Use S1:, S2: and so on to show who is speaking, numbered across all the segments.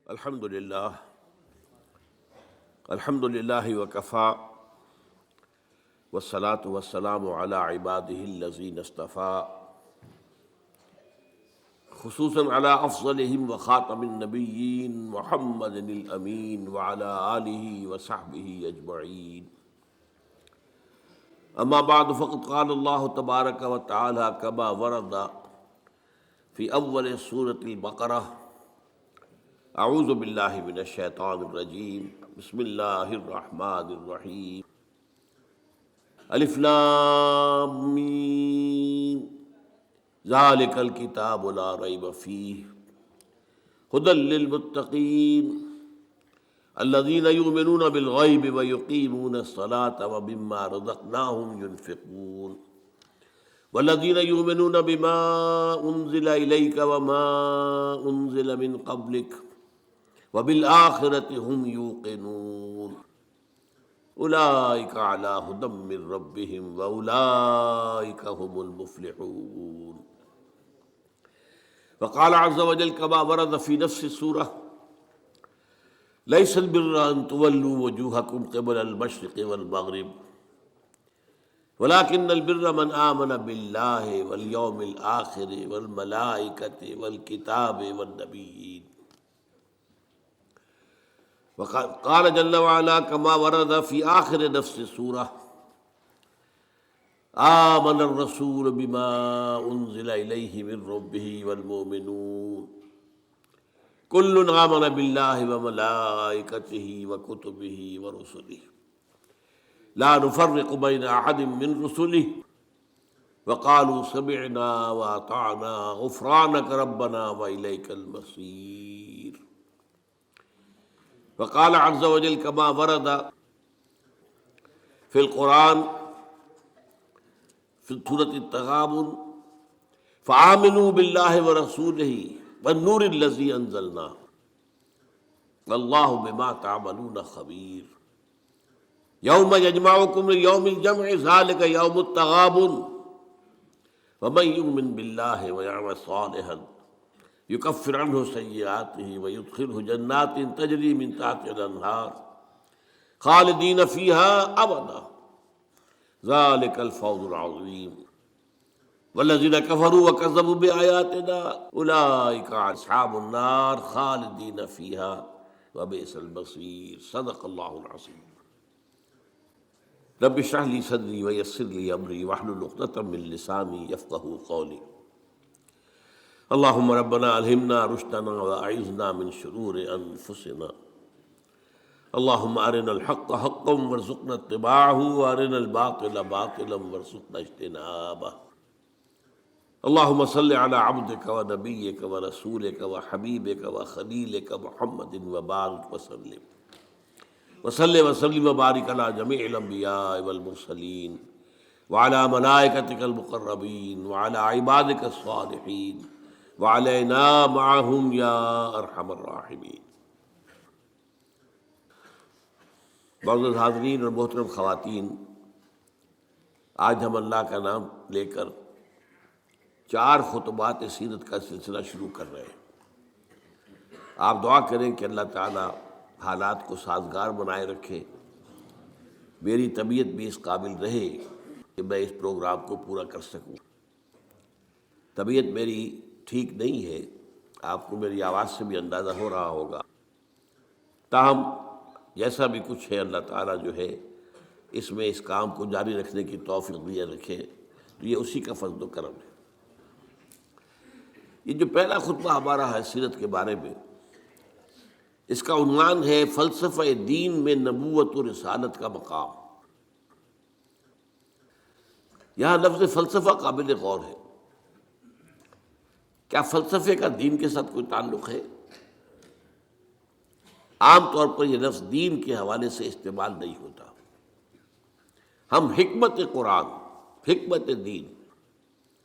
S1: الحمد للہ وکفا والصلاة والسلام علی عباده الذین اصطفیٰ خصوصاً علی افضلہم وخاتم النبیین محمد الامین وعلی آلہ وصحبہ اجمعین. اما بعد فقد قال اللہ تبارک وتعالی کما ورد فی اول سورۃ البقرہ: اعوذ باللہ من الشیطان الرجیم، بسم اللہ الرحمن الرحیم. الف لام میم ذالک الکتاب لا ریب فیہ ھدی للمتقین الذین یؤمنون بالغیب ویقیمون الصلاۃ ومما رزقناہم ینفقون والذین یؤمنون بما انزل الیک وما انزل من قبلک وبالآخرۃ ہم یوقنون اولئک علی ھدی من ربہم واولئک هم المفلحون. وقال عز وجل كما ورد في نفس السورة: ليس البر أن تولوا وجوهكم قبل المشرق والمغرب ولكن البر من آمن بالله واليوم الآخر والملائكة والكتاب والنبيين. وقال جل وعلا كما ورد في آخر نفس السورة: آمن الرسول بما أنزل إليه من ربه والمؤمنون كل آمن بالله وملائكته وكتبه ورسله لا نفرق بين أحد من رسله وقالوا سمعنا وأطعنا غفرانك ربنا وإليك المصير. وقال عز وجل كما ورد في القرآن في سورة التغابن: فآمنوا بالله ورسوله والنور الذي أنزلنا والله بما تعملون خبير. يوم يجمعكم ليوم الجمع ذلك يوم التغابن ومن يؤمن بالله ويعمل صالحا يكفر عنه سيئاته ويدخله جنات تجري من تحتها الأنهار خالدين فيها أبدا ذلك الفوز العظيم. والذين كفروا وكذبوا بآياتنا أولئك أصحاب النار خالدين فيها وبئس المصير. صدق الله العظيم. رب اشرح لي صدري ويسر لي أمري واحلل عقدة من لساني يفقهوا قولي. اللهم ربنا ألهمنا رشدنا وأعذنا من شرور أنفسنا. اللهم أرنا الحق حقا وارزقنا اتباعه وأرنا الباطل باطلا وارزقنا اجتنابه. اللهم صل على عبدك ونبيك ورسولك وحبيبك وخليلك محمد وبارك وسلم وبارك على جميع الأنبياء والمرسلين وعلى ملائكتك المقربين وعلى عبادك الصالحين وعلينا معهم يا أرحم الراحمين. معزز حاضرین اور محترم خواتین، آج ہم اللہ کا نام لے کر 4 خطبات سیرت کا سلسلہ شروع کر رہے ہیں. آپ دعا کریں کہ اللہ تعالی حالات کو سازگار بنائے رکھے، میری طبیعت بھی اس قابل رہے کہ میں اس پروگرام کو پورا کر سکوں. طبیعت میری ٹھیک نہیں ہے، آپ کو میری آواز سے بھی اندازہ ہو رہا ہوگا. تاہم جیسا بھی کچھ ہے، اللہ تعالیٰ جو ہے اس میں اس کام کو جاری رکھنے کی توفیق دیا رکھے، تو یہ اسی کا فضل و کرم ہے. یہ جو پہلا خطبہ ہمارا ہے سیرت کے بارے میں، اس کا عنوان ہے فلسفہ دین میں نبوت و رسالت کا مقام. یہاں لفظ فلسفہ قابل غور ہے. کیا فلسفے کا دین کے ساتھ کوئی تعلق ہے؟ عام طور پر یہ لفظ دین کے حوالے سے استعمال نہیں ہوتا. ہم حکمت قرآن، حکمت دین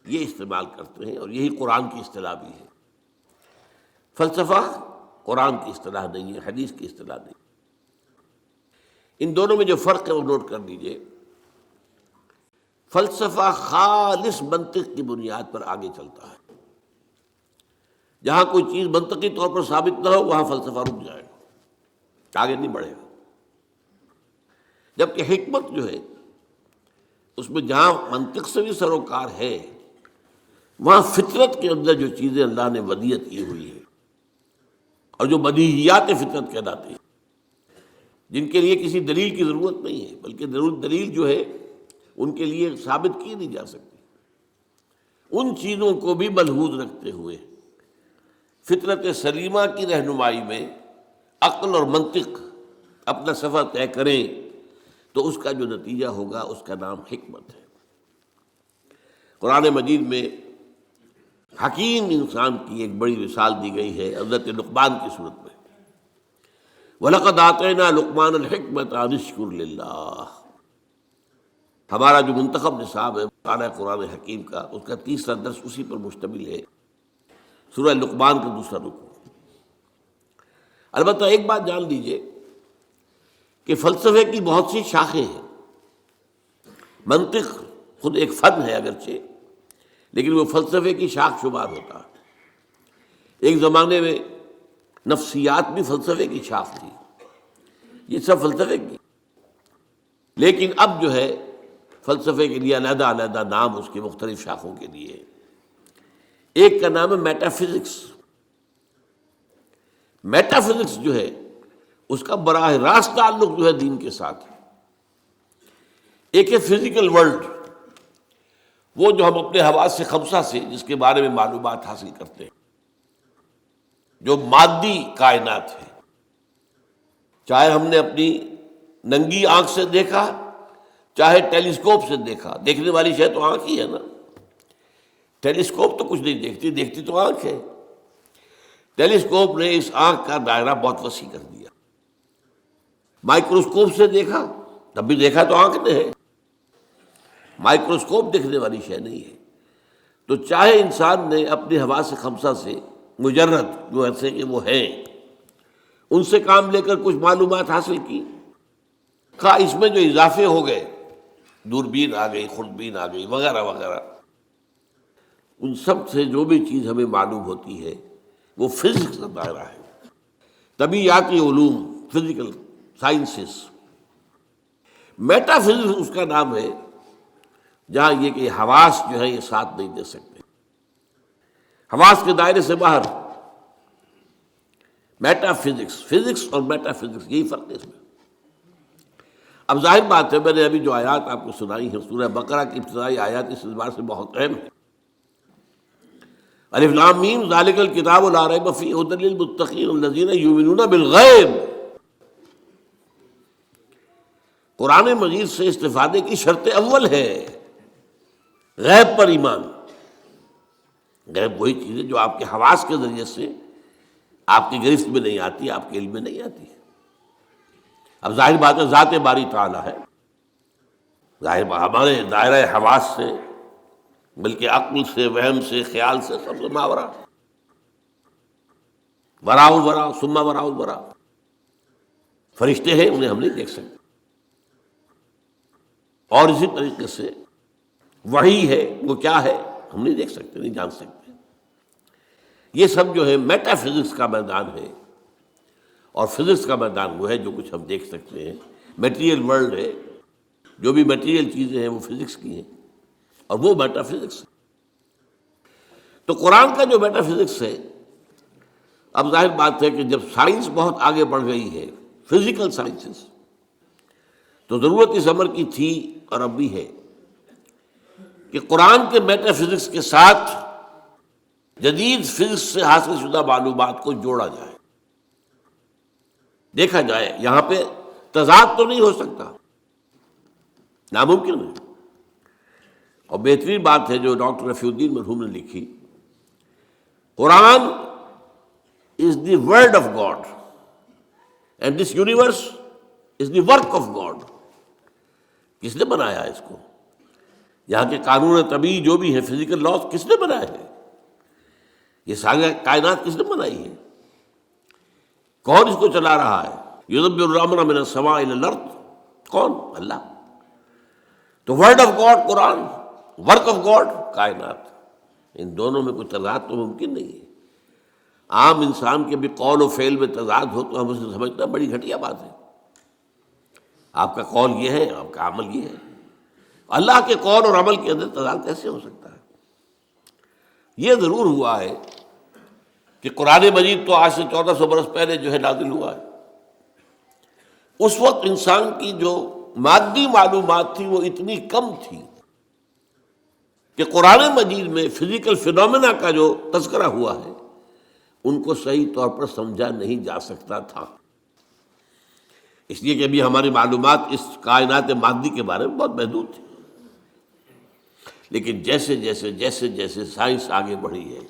S1: یہ استعمال کرتے ہیں، اور یہی قرآن کی اصطلاح بھی ہے. فلسفہ قرآن کی اصطلاح نہیں ہے، حدیث کی اصطلاح نہیں. ان دونوں میں جو فرق ہے وہ نوٹ کر لیجئے. فلسفہ خالص منطق کی بنیاد پر آگے چلتا ہے. جہاں کوئی چیز منطقی طور پر ثابت نہ ہو وہاں فلسفہ رک جائے گا، آگے نہیں بڑھے گا۔ جبکہ حکمت جو ہے اس میں جہاں منطق سے بھی سروکار ہے، وہاں فطرت کے اندر جو چیزیں اللہ نے ودیعت کی ہوئی ہے اور جو بدیہیات فطرت کہلاتے ہیں، جن کے لیے کسی دلیل کی ضرورت نہیں ہے، بلکہ دلیل جو ہے ان کے لیے ثابت کی نہیں جا سکتی، ان چیزوں کو بھی ملحوظ رکھتے ہوئے فطرت سلیمہ کی رہنمائی میں عقل اور منطق اپنا سفر طے کریں تو اس کا جو نتیجہ ہوگا اس کا نام حکمت ہے۔ قرآن مجید میں حکیم انسان کی ایک بڑی مثال دی گئی ہے حضرت لقمان کی صورت میں، وَلَقَدْ آتَيْنَا لُقْمَانَ الْحِكْمَةَ أَنِ اشْكُرْ لِلَّهِ۔ ہمارا جو منتخب نصاب ہے مطالعہ قرآن حکیم کا، اس کا تیسرا درس اسی پر مشتمل ہے، سورہ لقمان کا دوسرا رکوع۔ البتہ ایک بات جان لیجئے کہ فلسفے کی بہت سی شاخیں ہیں۔ منطق خود ایک فن ہے اگرچہ، لیکن وہ فلسفے کی شاخ شمار ہوتا ہے۔ ایک زمانے میں نفسیات بھی فلسفے کی شاخ تھی، یہ سب فلسفے کی، لیکن اب جو ہے فلسفے کے لیے علیحدہ علیحدہ نام اس کے مختلف شاخوں کے لیے۔ ایک کا نام ہے میٹا فزکس۔ میٹا فزکس جو ہے اس کا براہ راست تعلق جو ہے دین کے ساتھ ہے۔ ایک ہے فزیکل ورلڈ، وہ جو ہم اپنے حواس خمسہ سے جس کے بارے میں معلومات حاصل کرتے ہیں، جو مادی کائنات ہے، چاہے ہم نے اپنی ننگی آنکھ سے دیکھا چاہے ٹیلیسکوپ سے دیکھا، دیکھنے والی شے تو آنکھ ہی ہے نا۔ ٹیلیسکوپ تو کچھ نہیں دیکھتی، دیکھتی تو آنکھ ہے۔ ٹیلیسکوپ نے اس آنکھ کا دائرہ بہت وسیع کر دیا۔ مائکروسکوپ سے دیکھا تب بھی دیکھا تو آنکھ نے ہے، مائکروسکوپ دیکھنے والی شے نہیں ہے۔ تو چاہے انسان نے اپنے حواس خمسہ سے مجرد جو ایسے کہ وہ ہیں ان سے کام لے کر کچھ معلومات حاصل کی، خواہ اس میں جو اضافے ہو گئے، دوربین آ گئی، خوردبین آ گئی، وغیرہ وغیرہ، ان سب سے جو بھی چیز ہمیں معلوم ہوتی ہے وہ فزکس کا دائرہ ہے، طبیعیاتی علوم، فزیکل سائنسز۔ میٹا فزکس اس کا نام ہے جہاں یہ کہ حواس جو ہے یہ ساتھ نہیں دے سکتے، حواس کے دائرے سے باہر۔ میٹا فزکس، فزکس اور میٹا فزکس یہی فرق ہے اس میں۔ اب ظاہر بات ہے، میں نے ابھی جو آیات آپ کو سنائی ہیں سورہ بقرہ کی ابتدائی آیات اس اعتبار سے بہت اہم ہے۔ الف لام میم ذالک الکتاب لا ریب فیہ ھدی للمتقین الذین یؤمنون بالغیب۔ قرآن مجید سے استفادے کی شرط اول ہے غیب پر ایمان۔ غیب وہی چیز ہے جو آپ کے حواس کے ذریعے سے آپ کی گرفت میں نہیں آتی، آپ کے علم میں نہیں آتی۔ اب ظاہر بات ہے ذات باری تعالیٰ ہے، ظاہر ہمارے دائرہ حواس سے بلکہ عقل سے، وہم سے، خیال سے، سب سے ماورا، وراء الورا ثم وراء الورا۔ فرشتے ہیں انہیں ہم نہیں دیکھ سکتے، اور اسی طریقے سے وحی ہے وہ کیا ہے ہم نہیں دیکھ سکتے، نہیں جان سکتے۔ یہ سب جو ہے میٹا فزکس کا میدان ہے، اور فزکس کا میدان وہ ہے جو کچھ ہم دیکھ سکتے ہیں۔ میٹیریل ورلڈ ہے، جو بھی میٹیریل چیزیں ہیں وہ فزکس کی ہیں، اور وہ میٹا فزکس ہے۔ تو قرآن کا جو میٹا فزکس ہے، اب ظاہر بات ہے کہ جب سائنس بہت آگے بڑھ گئی ہے، فزیکل سائنسز، تو ضرورت اس امر کی تھی اور اب بھی ہے کہ قرآن کے میٹا فزکس کے ساتھ جدید فزکس سے حاصل شدہ معلومات کو جوڑا جائے، دیکھا جائے۔ یہاں پہ تضاد تو نہیں ہو سکتا، ناممکن ہے۔ اور بہترین بات ہے جو ڈاکٹر رفیع الدین مرحوم نے لکھی، قرآن is the word of God and this universe is the work of God۔ کس نے بنایا اس کو؟ یہاں کے قانون طبیعی جو بھی ہے، فزیکل لاز، کس نے بنائے ہیں؟ یہ ساری کائنات کس نے بنائی ہے؟ کون اس کو چلا رہا ہے؟ یدبر الامر من السماء الی الارض، کون؟ اللہ۔ تو word of God Quran, work of God کائنات، ان دونوں میں کوئی تضاد تو ممکن نہیں ہے۔ عام انسان کے بھی قول و فعل میں تضاد ہو تو ہم اسے سمجھنا بڑی گھٹیا بات ہے. آپ کا قول یہ ہے، آپ کا عمل یہ ہے. اللہ کے قول اور عمل کے اندر تضاد کیسے ہو سکتا ہے؟ یہ ضرور ہوا ہے کہ قرآن مجید تو آج سے 1400 برس پہلے جو ہے نازل ہوا ہے. اس وقت انسان کی جو مادی معلومات تھی وہ اتنی کم تھی کہ قرآن مجید میں فزیکل فینومینا کا جو تذکرہ ہوا ہے ان کو صحیح طور پر سمجھا نہیں جا سکتا تھا. اس لیے کہ ابھی ہماری معلومات اس کائنات مادی کے بارے میں بہت محدود تھی. لیکن جیسے جیسے جیسے جیسے سائنس آگے بڑھی ہے،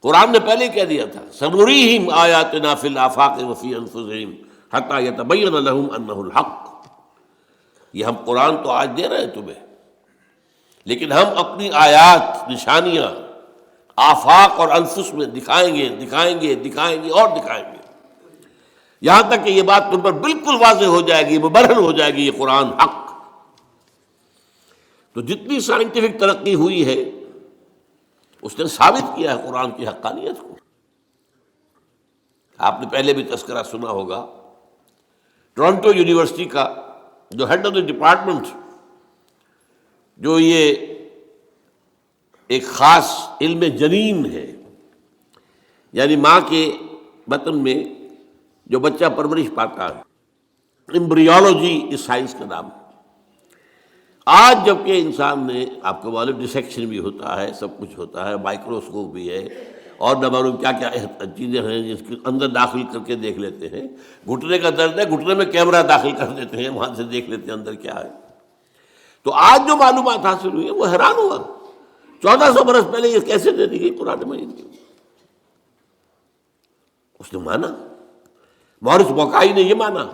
S1: قرآن نے پہلے کہہ دیا تھا سنریہم آیاتنا فی الآفاق وفی انفسہم حتی یتبین لہم انہ الحق. یہ ہم قرآن تو آج دے رہے ہیں تمہیں، لیکن ہم اپنی آیات، نشانیاں آفاق اور انفس میں دکھائیں گے دکھائیں گے دکھائیں گے اور دکھائیں گے، یہاں تک کہ یہ بات تم پر بالکل واضح ہو جائے گی، مبرہن ہو جائے گی یہ قرآن حق. تو جتنی سائنٹیفک ترقی ہوئی ہے اس نے ثابت کیا ہے قرآن کی حقانیت کو. آپ نے پہلے بھی تذکرہ سنا ہوگا، ٹورنٹو یونیورسٹی کا جو ہیڈ آف دی ڈپارٹمنٹ، جو یہ ایک خاص علم جنین ہے، یعنی ماں کے بطن میں جو بچہ پرورش پاتا ہے، امبریولوجی اس سائنس کا نام ہے. آج جب کہ انسان نے، آپ کو معلوم ڈسیکشن بھی ہوتا ہے، سب کچھ ہوتا ہے، مائکروسکوپ بھی ہے اور نہ معلوم کیا کیا چیزیں ہیں جس کے اندر داخل کر کے دیکھ لیتے ہیں. گھٹنے کا درد ہے، گھٹنے میں کیمرہ داخل کر دیتے ہیں، وہاں سے دیکھ لیتے ہیں اندر کیا ہے. تو آج جو معلومات حاصل ہوئی ہے وہ حیران ہوا. 1400 برس پہلے یہ کیسے دے دی گئی قرآن مجید کی؟ اس نے مانا. مورس بوکائی نے یہ مانا،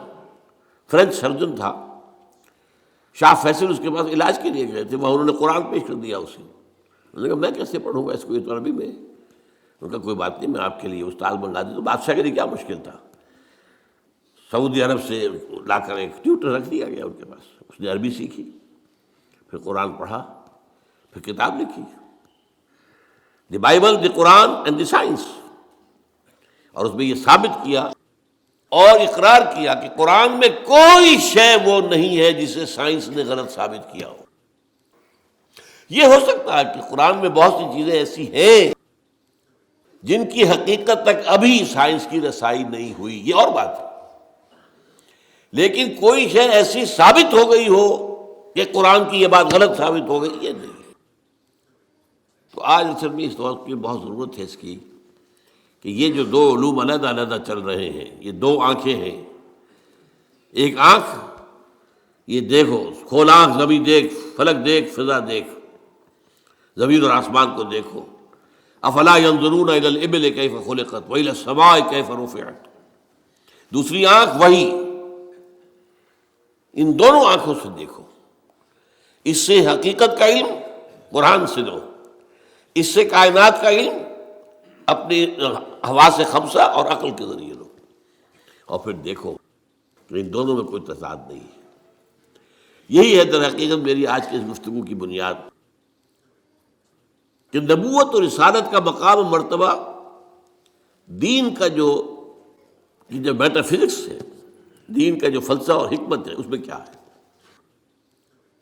S1: فرینچ سرجن تھا، شاہ فیصل اس کے پاس علاج کے لیے گئے تھے، وہاں انہوں نے قرآن پیش کر دیا اسے. انہوں نے کہا میں کیسے پڑھوں گا اس کو، یہ تو عربی میں. انہوں نے کہا کوئی بات نہیں، میں آپ کے لیے استاد بنوا دوں. تو بادشاہ کے لیے کیا مشکل تھا، سعودی عرب سے لا کر ایک ٹیوٹر رکھ دیا گیا ان کے پاس. اس نے عربی سیکھی، پھر قرآن پڑھا، پھر کتاب لکھی، the Bible, the Quran and the science. اور اس میں یہ ثابت کیا اور اقرار کیا کہ قرآن میں کوئی شے وہ نہیں ہے جسے سائنس نے غلط ثابت کیا ہو. یہ ہو سکتا ہے کہ قرآن میں بہت سی چیزیں ایسی ہیں جن کی حقیقت تک ابھی سائنس کی رسائی نہیں ہوئی، یہ اور بات ہے. لیکن کوئی شے ایسی ثابت ہو گئی ہو کہ قرآن کی یہ بات غلط ثابت ہو گئی، یہ نہیں. تو آج اصل میں اس وقت کی بہت ضرورت ہے اس کی کہ یہ جو دو علوم علیحدہ علیحدہ چل رہے ہیں، یہ دو آنکھیں ہیں. ایک آنکھ یہ دیکھو، کھول آنکھ، زمین دیکھ، فلک دیکھ، فضا دیکھ، زمین اور آسمان کو دیکھو. افلا ينظرون الى الابل کیف خلقت والى السماء کیف رفعت. دوسری آنکھ وہی. ان دونوں آنکھوں سے دیکھو. اس سے حقیقت کا علم قرآن سے لو، اس سے کائنات کا علم اپنی حواس خمسہ اور عقل کے ذریعے لو، اور پھر دیکھو کہ ان دونوں میں کوئی تضاد نہیں ہے. یہی ہے در حقیقت میری آج کی اس گفتگو کی بنیاد، کہ نبوت اور رسالت کا مقام و مرتبہ دین کا جو میٹا فزکس ہے، دین کا جو فلسفہ اور حکمت ہے، اس میں کیا ہے.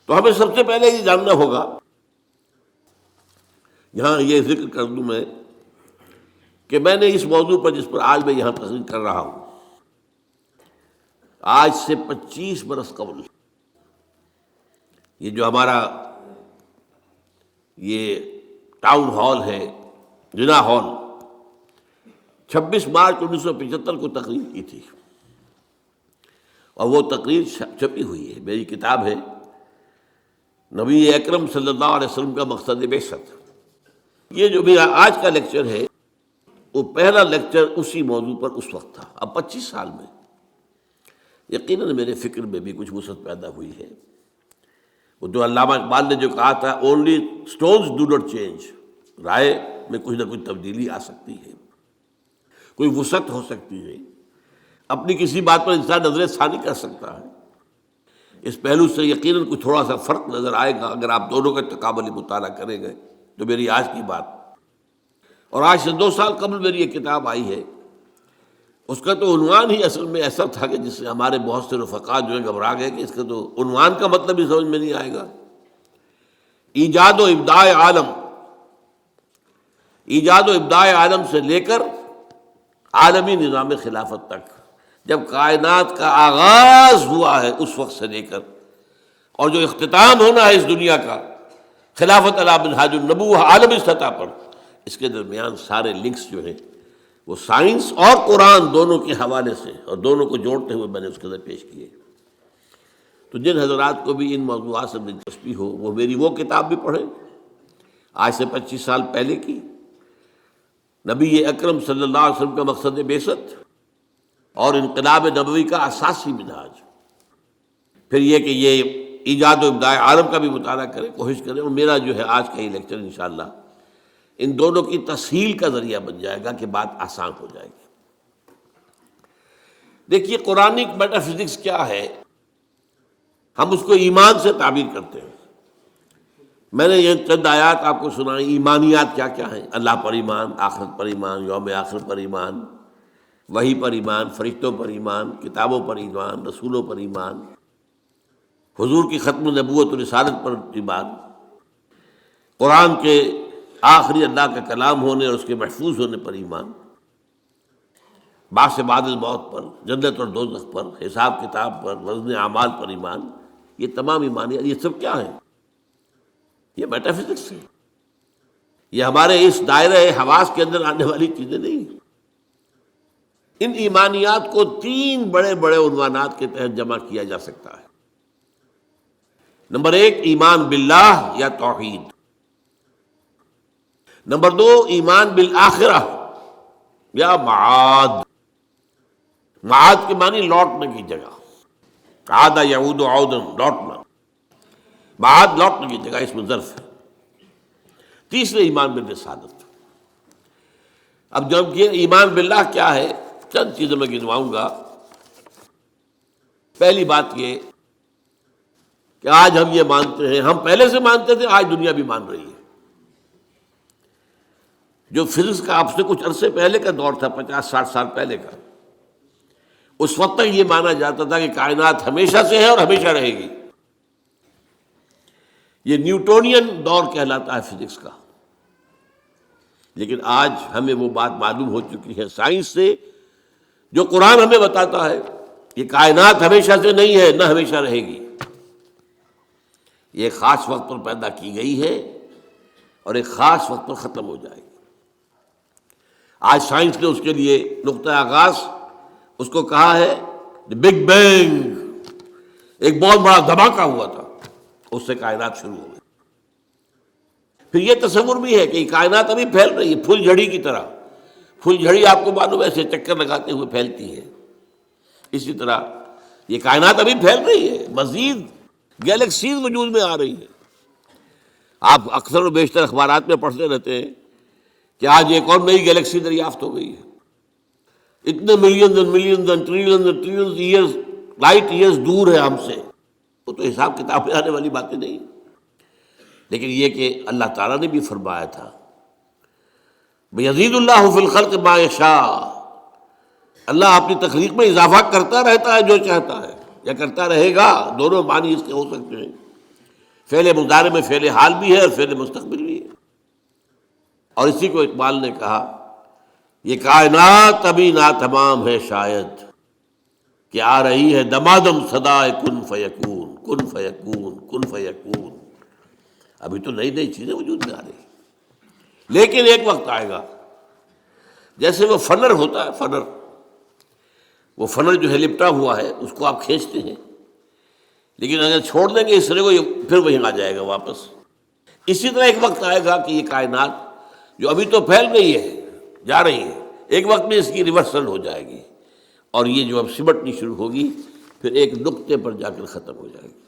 S1: تو ہمیں سب سے پہلے یہ جاننا ہوگا، یہاں یہ ذکر کر دوں میں کہ میں نے اس موضوع پر جس پر آج میں یہاں تقریر کر رہا ہوں، آج سے 25 برس قبل یہ جو ہمارا یہ ٹاؤن ہال ہے، جنا ہال، 26 مارچ 1975 کو تقریر کی تھی. اور وہ تقریر چھپی ہوئی ہے، میری کتاب ہے نبی اکرم صلی اللہ علیہ وسلم کا مقصد بعثت. یہ جو میرا آج کا لیکچر ہے وہ پہلا لیکچر اسی موضوع پر اس وقت تھا. اب 25 سال میں یقیناً میرے فکر میں بھی کچھ وسعت پیدا ہوئی ہے. وہ جو علامہ اقبال نے جو کہا تھا، only stones do not change, رائے میں کچھ نہ کچھ تبدیلی آ سکتی ہے، کوئی وسعت ہو سکتی ہے، اپنی کسی بات پر انسان نظر ثانی کر سکتا ہے. اس پہلو سے یقیناً کچھ تھوڑا سا فرق نظر آئے گا اگر آپ دونوں کا تقابلی مطالعہ کریں گے. تو میری آج کی بات اور آج سے 2 سال قبل میری یہ کتاب آئی ہے، اس کا تو عنوان ہی اصل میں ایسا تھا کہ جس سے ہمارے بہت سے رفقا جو ہیں گھبرا گئے کہ اس کا تو عنوان کا مطلب ہی سمجھ میں نہیں آئے گا۔ ایجاد و ابداع عالم، ایجاد و ابداع عالم سے لے کر عالمی نظام خلافت تک، جب کائنات کا آغاز ہوا ہے اس وقت سے لے کر اور جو اختتام ہونا ہے اس دنیا کا خلافت علی منہاج النبوہ عالمی سطح پر، اس کے درمیان سارے لنکس جو ہیں وہ سائنس اور قرآن دونوں کے حوالے سے اور دونوں کو جوڑتے ہوئے میں نے اس کے اندر پیش کیے۔ تو جن حضرات کو بھی ان موضوعات سے دلچسپی ہو وہ میری وہ کتاب بھی پڑھیں، آج سے 25 سال پہلے کی، نبی اکرم صلی اللہ علیہ وسلم کا مقصد بعثت اور انقلاب نبوی کا اساسی منہاج۔ پھر یہ کہ یہ ایجاد و ابداع عالم کا بھی مطالعہ کریں، کوشش کریں، اور میرا جو ہے آج کا یہ لیکچر انشاءاللہ ان دونوں کی تسہیل کا ذریعہ بن جائے گا کہ بات آسان ہو جائے گی۔ دیکھیے قرآنک میٹا فزکس کیا ہے، ہم اس کو ایمان سے تعبیر کرتے ہیں۔ میں نے یہ چند آیات آپ کو سنائی، ایمانیات کیا کیا ہیں؟ اللہ پر ایمان، آخرت پر ایمان، یوم آخر پر ایمان، وحی پر ایمان، فرشتوں پر ایمان، کتابوں پر ایمان، رسولوں پر ایمان، حضور کی ختم نبوت و رسالت پر ایمان، قرآن کے آخری اللہ کا کلام ہونے اور اس کے محفوظ ہونے پر ایمان، بعث بعد الموت پر، جنت اور دوزخ پر، حساب کتاب پر، وزن اعمال پر ایمان۔ یہ تمام ایمانیات، یہ سب کیا ہیں؟ یہ میٹا فزکس ہے، یہ ہمارے اس دائرہ حواس کے اندر آنے والی چیزیں نہیں ہیں۔ ان ایمانیات کو 3 بڑے بڑے عنوانات کے تحت جمع کیا جا سکتا ہے۔ نمبر 1 ایمان باللہ یا توحید، نمبر 2 ایمان بالآخرہ یا معاد۔ معاد کے معنی لوٹنے کی جگہ، عاد یعود عودن، لوٹنا، معاد لوٹنے کی جگہ، اس میں ظرف ہے۔ تیسرے ایمان بالرسالت۔ اب جب یہ ایمان باللہ کیا ہے، چند چیزیں میں گنواؤں گا۔ پہلی بات یہ کہ آج ہم یہ مانتے ہیں، ہم پہلے سے مانتے تھے، آج دنیا بھی مان رہی ہے۔ جو فزکس کا آپ سے کچھ عرصے پہلے کا دور تھا، 50-60 سال پہلے کا، اس وقت تک یہ مانا جاتا تھا کہ کائنات ہمیشہ سے ہے اور ہمیشہ رہے گی۔ یہ نیوٹونین دور کہلاتا ہے فزکس کا۔ لیکن آج ہمیں وہ بات معلوم ہو چکی ہے سائنس سے، جو قرآن ہمیں بتاتا ہے کہ کائنات ہمیشہ سے نہیں ہے، نہ ہمیشہ رہے گی۔ یہ خاص وقت پر پیدا کی گئی ہے اور ایک خاص وقت پر ختم ہو جائے گی۔ آج سائنس نے اس کے لیے نقطہ آغاز اس کو کہا ہے بگ بینگ، ایک بہت بڑا دھماکہ ہوا تھا، اس سے کائنات شروع ہو گئی۔ پھر یہ تصور بھی ہے کہ کائنات ابھی پھیل رہی ہے، پھول جھڑی کی طرح۔ پھول جھڑی آپ کو معلوم ہے ایسے چکر لگاتے ہوئے پھیلتی ہے، اسی طرح یہ کائنات ابھی پھیل رہی ہے، مزید گیلیکسیز وجود میں آ رہی ہیں۔ آپ اکثر و بیشتر اخبارات میں پڑھتے رہتے ہیں کہ آج ایک اور نئی گیلیکسی دریافت ہو گئی ہے، اتنے millions and millions and trillions and trillions years, light years دور ہے ہم سے۔ وہ تو حساب کتاب میں آنے والی باتیں نہیں، لیکن یہ کہ اللہ تعالیٰ نے بھی فرمایا تھا یزید اللہ فی الخلق ما یشاء، اللہ اپنی تخلیق میں اضافہ کرتا رہتا ہے جو چاہتا ہے، یا کرتا رہے گا، دونوں معنی اس کے ہو سکتے ہیں۔ فعل مضارع میں فعل حال بھی ہے اور فعل مستقبل بھی ہے۔ اور اسی کو اقبال نے کہا یہ کائنات ابھی ناتمام ہے شاید، کہ آ رہی ہے دمادم صدائے کن فیکون، کن فیکون، کن فیکون۔ ابھی تو نئی نئی چیزیں وجود میں آ رہی ہیں، لیکن ایک وقت آئے گا، جیسے وہ فنر ہوتا ہے، فنر، وہ فنر جو ہے لپٹا ہوا ہے، اس کو آپ کھینچتے ہیں، لیکن اگر چھوڑ دیں گے اس طرح کو، یہ پھر وہیں آ جائے گا واپس۔ اسی طرح ایک وقت آئے گا کہ یہ کائنات جو ابھی تو پھیل رہی ہے، جا رہی ہے، ایک وقت میں اس کی ریورسل ہو جائے گی، اور یہ جو اب سمٹنی شروع ہوگی پھر ایک نقطے پر جا کر ختم ہو جائے گی۔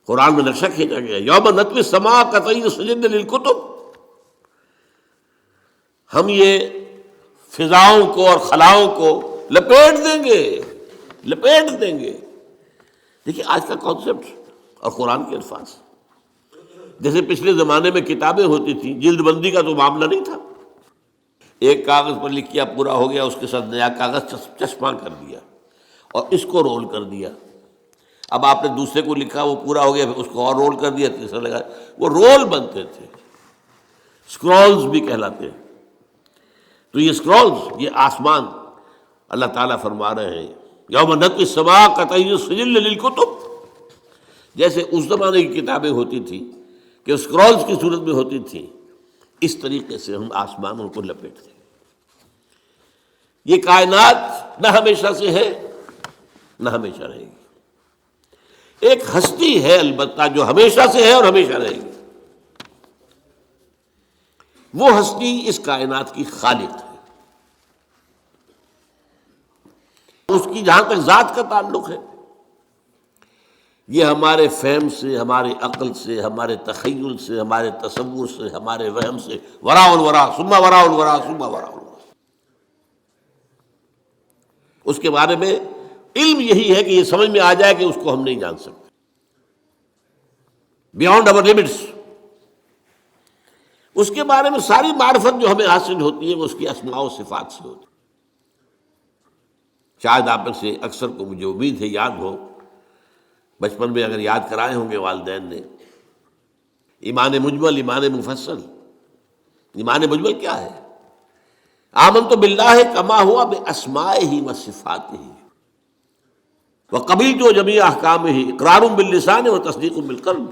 S1: قرآن میں نقشہ کھینچا گیا، یوم نطوی السماء کطی السجل للکتب، ہم یہ فضاؤں کو اور خلاؤں کو لپیٹ دیں گے، لپیٹ دیں گے۔ دیکھیے آج کا کانسیپٹ اور قرآن کے الفاظ، جیسے پچھلے زمانے میں کتابیں ہوتی تھیں، جلد بندی کا تو معاملہ نہیں تھا، ایک کاغذ پر لکھ کیا پورا ہو گیا، اس کے ساتھ نیا کاغذ چسپاں کر دیا اور اس کو رول کر دیا۔ اب آپ نے دوسرے کو لکھا، وہ پورا ہو گیا، پھر اس کو اور رول کر دیا، تیسرا لگا، وہ رول بنتے تھے، اسکرولز بھی کہلاتے ہیں۔ تو یہ اسکرولز، یہ آسمان، اللہ تعالیٰ فرما رہے ہیں یوم نطوی السماء کطی السجل للکتب، جیسے اس زمانے کی کتابیں ہوتی تھیں کہ اسکرولز کی صورت میں ہوتی تھیں، اس طریقے سے ہم آسمانوں کو لپیٹتے ہیں۔ یہ کائنات نہ ہمیشہ سے ہے نہ ہمیشہ رہے گی، ایک ہستی ہے البتہ جو ہمیشہ سے ہے اور ہمیشہ رہے گی، وہ ہستی اس کائنات کی خالق ہے۔ اس کی جہاں تک ذات کا تعلق ہے، یہ ہمارے فہم سے، ہمارے عقل سے، ہمارے تخیل سے، ہمارے تصور سے، ہمارے وہم سے وراء الورا ثم وراء الورا ثم وراء الورا، اس کے بارے میں علم یہی ہے کہ یہ سمجھ میں آ جائے کہ اس کو ہم نہیں جان سکتے، بیانڈ اور لمٹس۔ اس کے بارے میں ساری معرفت جو ہمیں حاصل ہوتی ہے وہ اس کی اسماء و صفات سے ہوتی ہے۔ شاید آپ میں سے اکثر کو مجھے امید ہے یاد ہو، بچپن میں اگر یاد کرائے ہوں گے والدین نے، ایمان مجمل، ایمان مفصل۔ ایمان مجمل کیا ہے؟ آمنت باللہ کما ہوا باسمائہ و صفاتہ وقبلت جمیع احکامہ اقرار باللسان و تصدیق بالقلب۔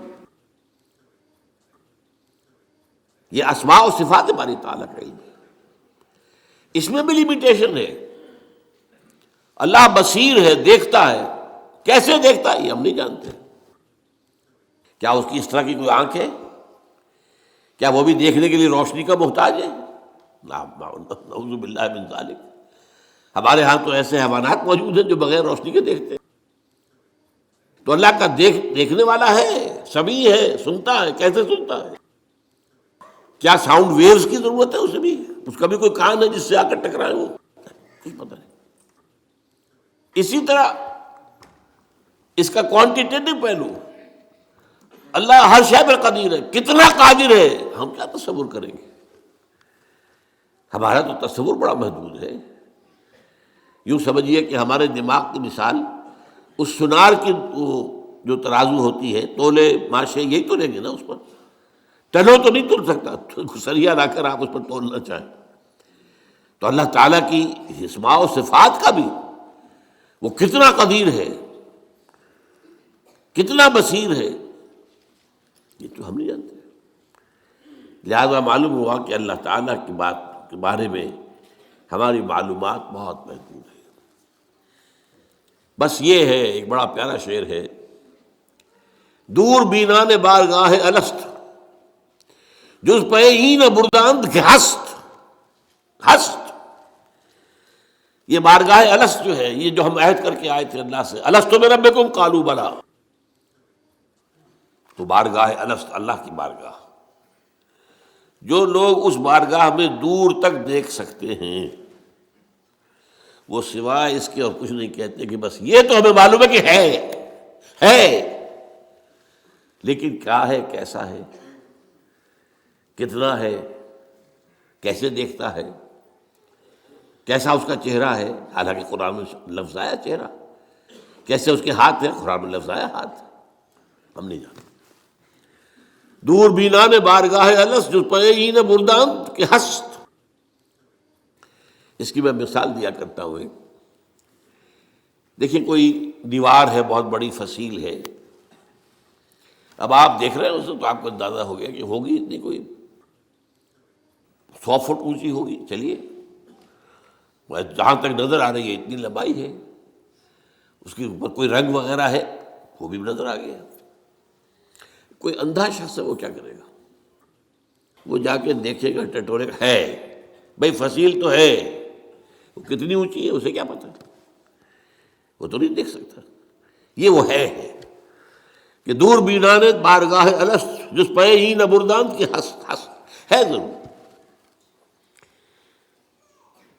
S1: یہ اسماء و صفات باری تعالیٰ کا علم ہے، اس میں بھی لمیٹیشن ہے۔ اللہ بصیر ہے، دیکھتا ہے، کیسے دیکھتا ہے یہ ہم نہیں جانتے۔ کیا اس کی اس طرح کی کوئی آنکھ ہے؟ کیا وہ بھی دیکھنے کے لیے روشنی کا محتاج ہے؟ نعوذ باللہ من ذالک۔ ہمارے ہاں تو ایسے حیوانات موجود ہیں جو بغیر روشنی کے دیکھتے ہیں۔ تو اللہ کا دیکھنے والا ہے، سمیع ہے، سنتا ہے، کیسے سنتا ہے؟ کیا ساؤنڈ ویوز کی ضرورت ہے اسے بھی؟ اس کا بھی کوئی کان ہے جس سے آ کر ٹکرائے وہ؟ کچھ پتہ نہیں۔ اسی طرح اس کا کوانٹیٹیو پہلو، اللہ ہر شے پر قدیر ہے، کتنا قادر ہے ہم کیا تصور کریں گے؟ ہمارا تو تصور بڑا محدود ہے۔ یوں سمجھیے کہ ہمارے دماغ کی مثال اس سنار کی جو ترازو ہوتی ہے، تولے ماشے یہی تو لیں گے نا، اس پر ٹنوں تو نہیں تول سکتا، سریا لا کر آپ اس پر تولنا چاہیں۔ تو اللہ تعالیٰ کی اسماء و صفات کا بھی وہ کتنا قدیر ہے، کتنا بصیر ہے، یہ تو ہم نہیں جانتے۔ لہذا معلوم ہوا کہ اللہ تعالیٰ کی بات کے بارے میں ہماری معلومات بہت محدود ہے۔ بس یہ ہے، ایک بڑا پیارا شعر ہے، دور بینان بارگاہ الست جز پہ این برداند کہ ہست ہست۔ یہ بارگاہ الست جو ہے، یہ جو ہم عہد کر کے آئے تھے اللہ سے، الست بربکم قالوا بلی، تو بارگاہ الست اللہ کی بارگاہ، جو لوگ اس بارگاہ میں دور تک دیکھ سکتے ہیں وہ سوائے اس کے اور کچھ نہیں کہتے کہ بس یہ تو ہمیں معلوم ہے کہ ہے، لیکن کیا ہے، کیسا ہے، کتنا ہے، کیسے دیکھتا ہے، کیسا اس کا چہرہ ہے، حالانکہ قرآن میں لفظ آیا چہرہ، کیسے اس کے ہاتھ ہیں، قرآن میں لفظ آیا ہاتھ، ہم نہیں جانتے۔ دور بینان بارگاہ الست جو پئین برداند کہ ہست۔ اس کی میں مثال دیا کرتا ہوں۔ دیکھیں کوئی دیوار ہے، بہت بڑی فصیل ہے، اب آپ دیکھ رہے ہیں اسے تو آپ کو اندازہ ہو گیا کہ ہوگی اتنی کوئی 100 فٹ اونچی ہوگی، چلیے جہاں تک نظر آ رہی ہے اتنی لمبائی ہے، اس کے اوپر کوئی رنگ وغیرہ ہے وہ بھی نظر آ گیا۔ کوئی اندھا شخص ہے وہ کیا کرے گا؟ وہ جا کے دیکھے گا، ٹٹولے گا، ہے بھائی فصیل تو ہے، وہ کتنی اونچی ہے اسے کیا پتہ، وہ تو نہیں دیکھ سکتا۔ یہ وہ ہے کہ دور بینان بارگاہ الست جس پہ ہی نہ بردان کی ہست ہے ضرور۔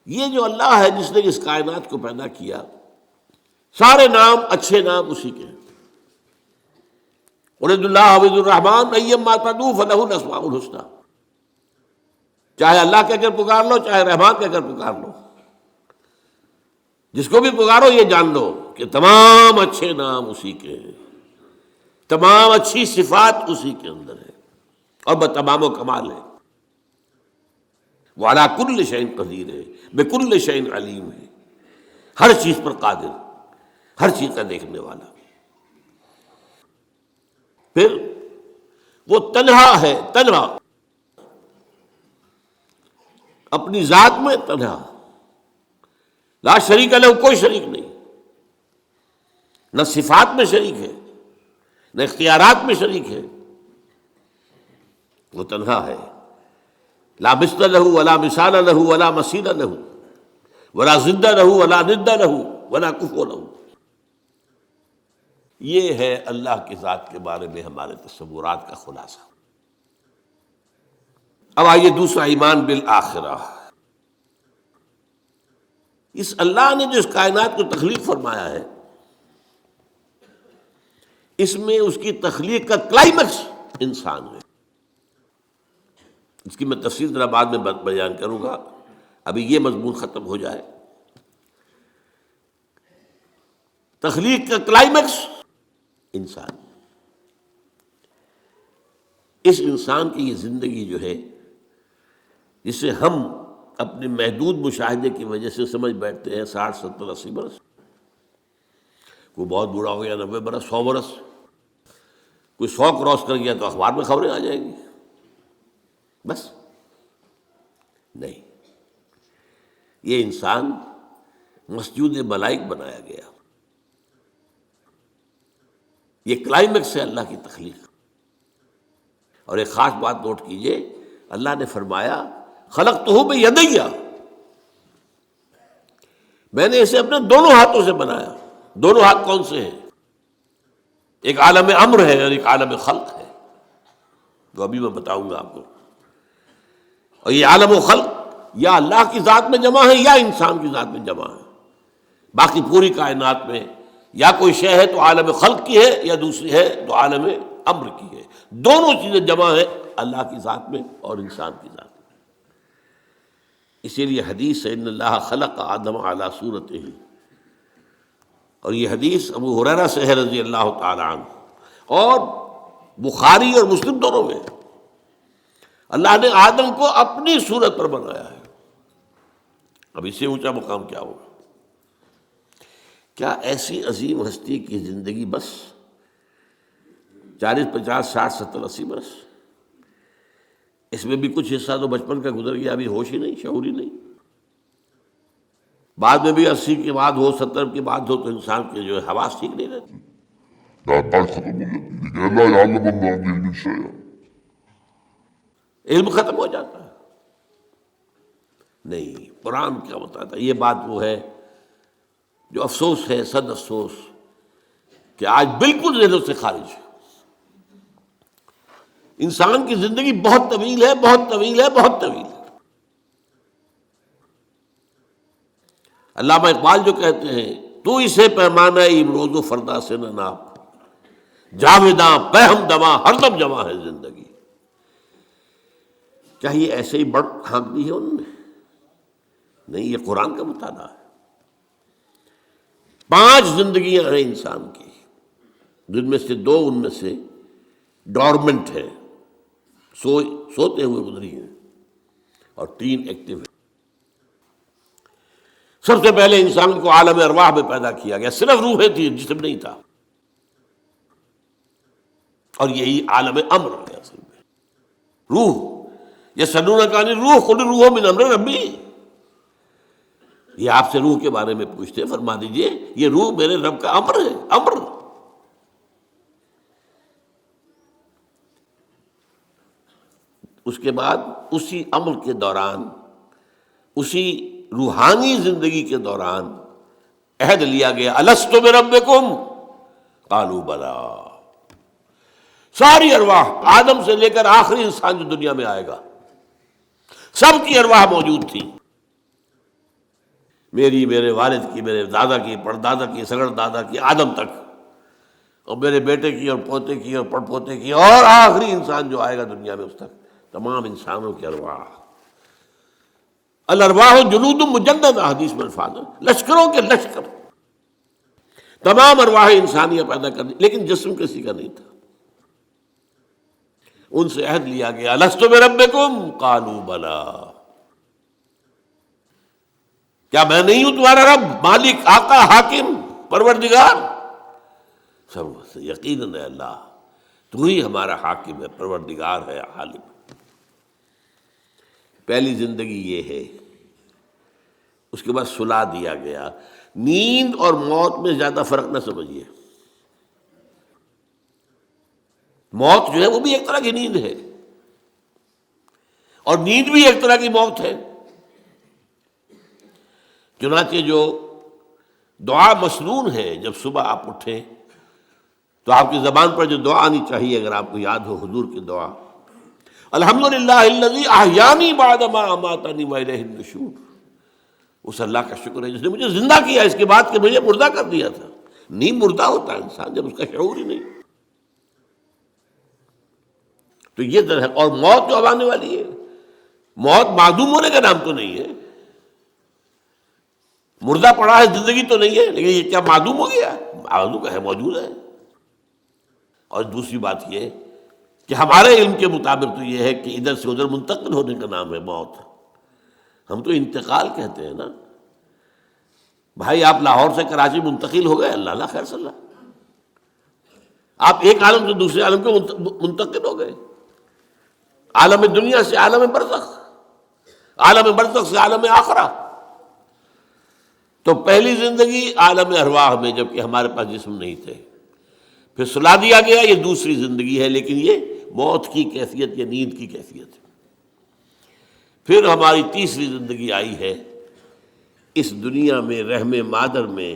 S1: یہ جو اللہ ہے جس نے اس کائنات کو پیدا کیا، سارے نام اچھے نام اسی کے ہیں، ارید اللہ عبد الرحمن ایما تدعو فلہ الاسماء الحسنی، چاہے اللہ کہہ کر پکار لو چاہے رحمان کہہ کر پکار لو، جس کو بھی پکارو یہ جان لو کہ تمام اچھے نام اسی کے ہیں، تمام اچھی صفات اسی کے اندر ہے اور بتمام و کمال ہے، وعلی کل شیء قدیر ہے، بکل شیء علیم ہے، ہر چیز پر قادر، ہر چیز کا دیکھنے والا۔ پھر وہ تنہا ہے، تنہا اپنی ذات میں تنہا، لا شریک لہ، کوئی شریک نہیں، نہ صفات میں شریک ہے نہ اختیارات میں شریک ہے، وہ تنہا ہے، لا مثل لہ ولا مثال لہ ولا مثیل لہ ولا ضد لہ ولا ند لہ ولا کفو لہ۔ یہ ہے اللہ کی ذات کے بارے میں ہمارے تصورات کا خلاصہ۔ اب آئیے دوسرا، ایمان بالآخرہ۔ اس اللہ نے جو اس کائنات کو تخلیق فرمایا ہے، اس میں اس کی تخلیق کا کلائمیکس انسان ہے۔ اس کی میں تفصیل ذرا بعد میں بیان کروں گا، ابھی یہ مضمون ختم ہو جائے۔ تخلیق کا کلائمیکس انسان، اس انسان کی یہ زندگی جو ہے، جسے ہم اپنے محدود مشاہدے کی وجہ سے سمجھ بیٹھتے ہیں 60 70 80 برس، کوئی بہت بوڑھا ہو گیا 90 برس 100 برس، کوئی 100 کراس کر گیا تو اخبار میں خبریں آ جائیں گی، بس نہیں، یہ انسان مسجود ملائک بنایا گیا، یہ کلائمیکس ہے اللہ کی تخلیق۔ اور ایک خاص بات نوٹ کیجئے، اللہ نے فرمایا خلقتہ بیدی، میں نے اسے اپنے دونوں ہاتھوں سے بنایا۔ دونوں ہاتھ کون سے ہیں؟ ایک عالم امر ہے اور ایک عالم خلق ہے، تو ابھی میں بتاؤں گا آپ کو۔ اور یہ عالم و خلق یا اللہ کی ذات میں جمع ہے یا انسان کی ذات میں جمع ہے۔ باقی پوری کائنات میں یا کوئی شے ہے تو عالم خلق کی ہے، یا دوسری ہے تو عالم امر کی ہے، دونوں چیزیں جمع ہے اللہ کی ذات میں اور انسان کی ذات میں۔ اسی لیے حدیث ہے ان اللہ خلق آدم علی صورتہ، اور یہ حدیث ابو ہریرہ سے ہے رضی اللہ تعالی عنہ، اور بخاری اور مسلم دونوں میں اللہ نے آدم کو اپنی صورت پر بنایا ہے۔ اب اس سے اونچا مقام کیا ہوگا؟ کیا ایسی عظیم ہستی کی زندگی بس 40 50 60 70 80 برس؟ اس میں بھی کچھ حصہ تو بچپن کا گزر گیا، ابھی ہوش ہی نہیں، شعور ہی نہیں، بعد میں بھی 80 کے بعد ہو 70 کے بعد ہو تو انسان کے جو ہے حواس ٹھیک نہیں رہتی،
S2: بات ختم ہو جاتی ہے کہ اللہ یعلم ما فی علم شیئا،
S1: علم ختم ہو جاتا ہے۔ نہیں، قرآن کیا بتاتا ہے؟ یہ بات وہ ہے جو افسوس ہے، صد افسوس، کہ آج بالکل ذہنوں سے خارج ہے۔ انسان کی زندگی بہت طویل ہے، بہت طویل ہے، بہت طویل ہے۔ علامہ اقبال جو کہتے ہیں تو اسے پیمانہ امروز و فردا سے نہ ناپ، جاویداں پہم دماں ہر دم جمع ہے زندگی۔ کیا یہ ایسے ہی بڑھ ہانک دی ہے انہوں نے؟ نہیں، یہ قرآن کا مطالعہ ہے۔ 5 زندگیاں ہیں انسان کی، جن میں سے 2 ان میں سے ڈورمنٹ ہے، سوتے ہوئے گزری ہیں، اور 3 ایکٹیو ہیں۔ سب سے پہلے انسان کو عالم ارواح میں پیدا کیا گیا، صرف روحیں تھی، جسم نہیں تھا، اور یہی عالم امر ہے اصل میں۔ روح، یسألونک عن الروح قل الروح من امر ربی، یہ آپ سے روح کے بارے میں پوچھتے ہیں، فرما دیجئے یہ روح میرے رب کا امر ہے، امر۔ اس کے بعد اسی امر کے دوران، اسی روحانی زندگی کے دوران عہد لیا گیا، الست بربکم قالوا بلی۔ ساری ارواح، آدم سے لے کر آخری انسان جو دنیا میں آئے گا، سب کی ارواح موجود تھی، میری، میرے والد کی، میرے دادا کی، پردادا کی، سگڑ دادا کی، آدم تک، اور میرے بیٹے کی اور پوتے کی اور پڑ پوتے کی اور آخری انسان جو آئے گا دنیا میں اس تک تمام انسانوں کی ارواح. الارواح جنود مجندہ حدیث میں الفاظ ہے، لشکروں کے لشکر، تمام ارواح انسانیہ پیدا کر دی، لیکن جسم کسی کا نہیں تھا. ان سے عہد لیا گیا الست بربکم قالوا بلا، کیا میں نہیں ہوں تمہارا رب، مالک، آقا، حاکم، پروردگار؟ سب یقیناً ہے اللہ، تو ہی ہمارا حاکم ہے، پروردگار ہے، عالم. پہلی زندگی یہ ہے. اس کے بعد سلا دیا گیا. نیند اور موت میں زیادہ فرق نہ سمجھیے. موت جو ہے وہ بھی ایک طرح کی نیند ہے، اور نیند بھی ایک طرح کی موت ہے. چنانچہ جو دعا مسنون ہے، جب صبح آپ اٹھیں تو آپ کی زبان پر جو دعا آنی چاہیے، اگر آپ کو یاد ہو حضور کی دعا، الحمدللہ الذی احیانی بعد ما اماتنی والیہ النشور. اس اللہ کا شکر ہے جس نے مجھے زندہ کیا اس کے بعد کہ مجھے مردہ کر دیا تھا. نہیں مردہ ہوتا ہے انسان جب اس کا شعور ہی نہیں. تو یہ در ہے. اور موت جو اب آنے والی ہے، موت معدوم ہونے کا نام تو نہیں ہے. مردہ پڑا ہے، زندگی تو نہیں ہے، لیکن یہ کیا معدوم ہو گیا؟ معدوم ہے، موجود ہے. اور دوسری بات یہ کہ ہمارے علم کے مطابق تو یہ ہے کہ ادھر سے ادھر منتقل ہونے کا نام ہے موت. ہم تو انتقال کہتے ہیں نا. بھائی آپ لاہور سے کراچی منتقل ہو گئے، اللہ خیر صلی اللہ، آپ ایک عالم سے دوسرے عالم کو منتقل ہو گئے. عالم دنیا سے عالم برزخ، عالم برزخ سے عالم آخرہ. تو پہلی زندگی عالم ارواح میں، جبکہ ہمارے پاس جسم نہیں تھے. پھر سلا دیا گیا، یہ دوسری زندگی ہے، لیکن یہ موت کی کیفیت یا نیند کی کیفیت ہے. پھر ہماری تیسری زندگی آئی ہے اس دنیا میں، رحم مادر میں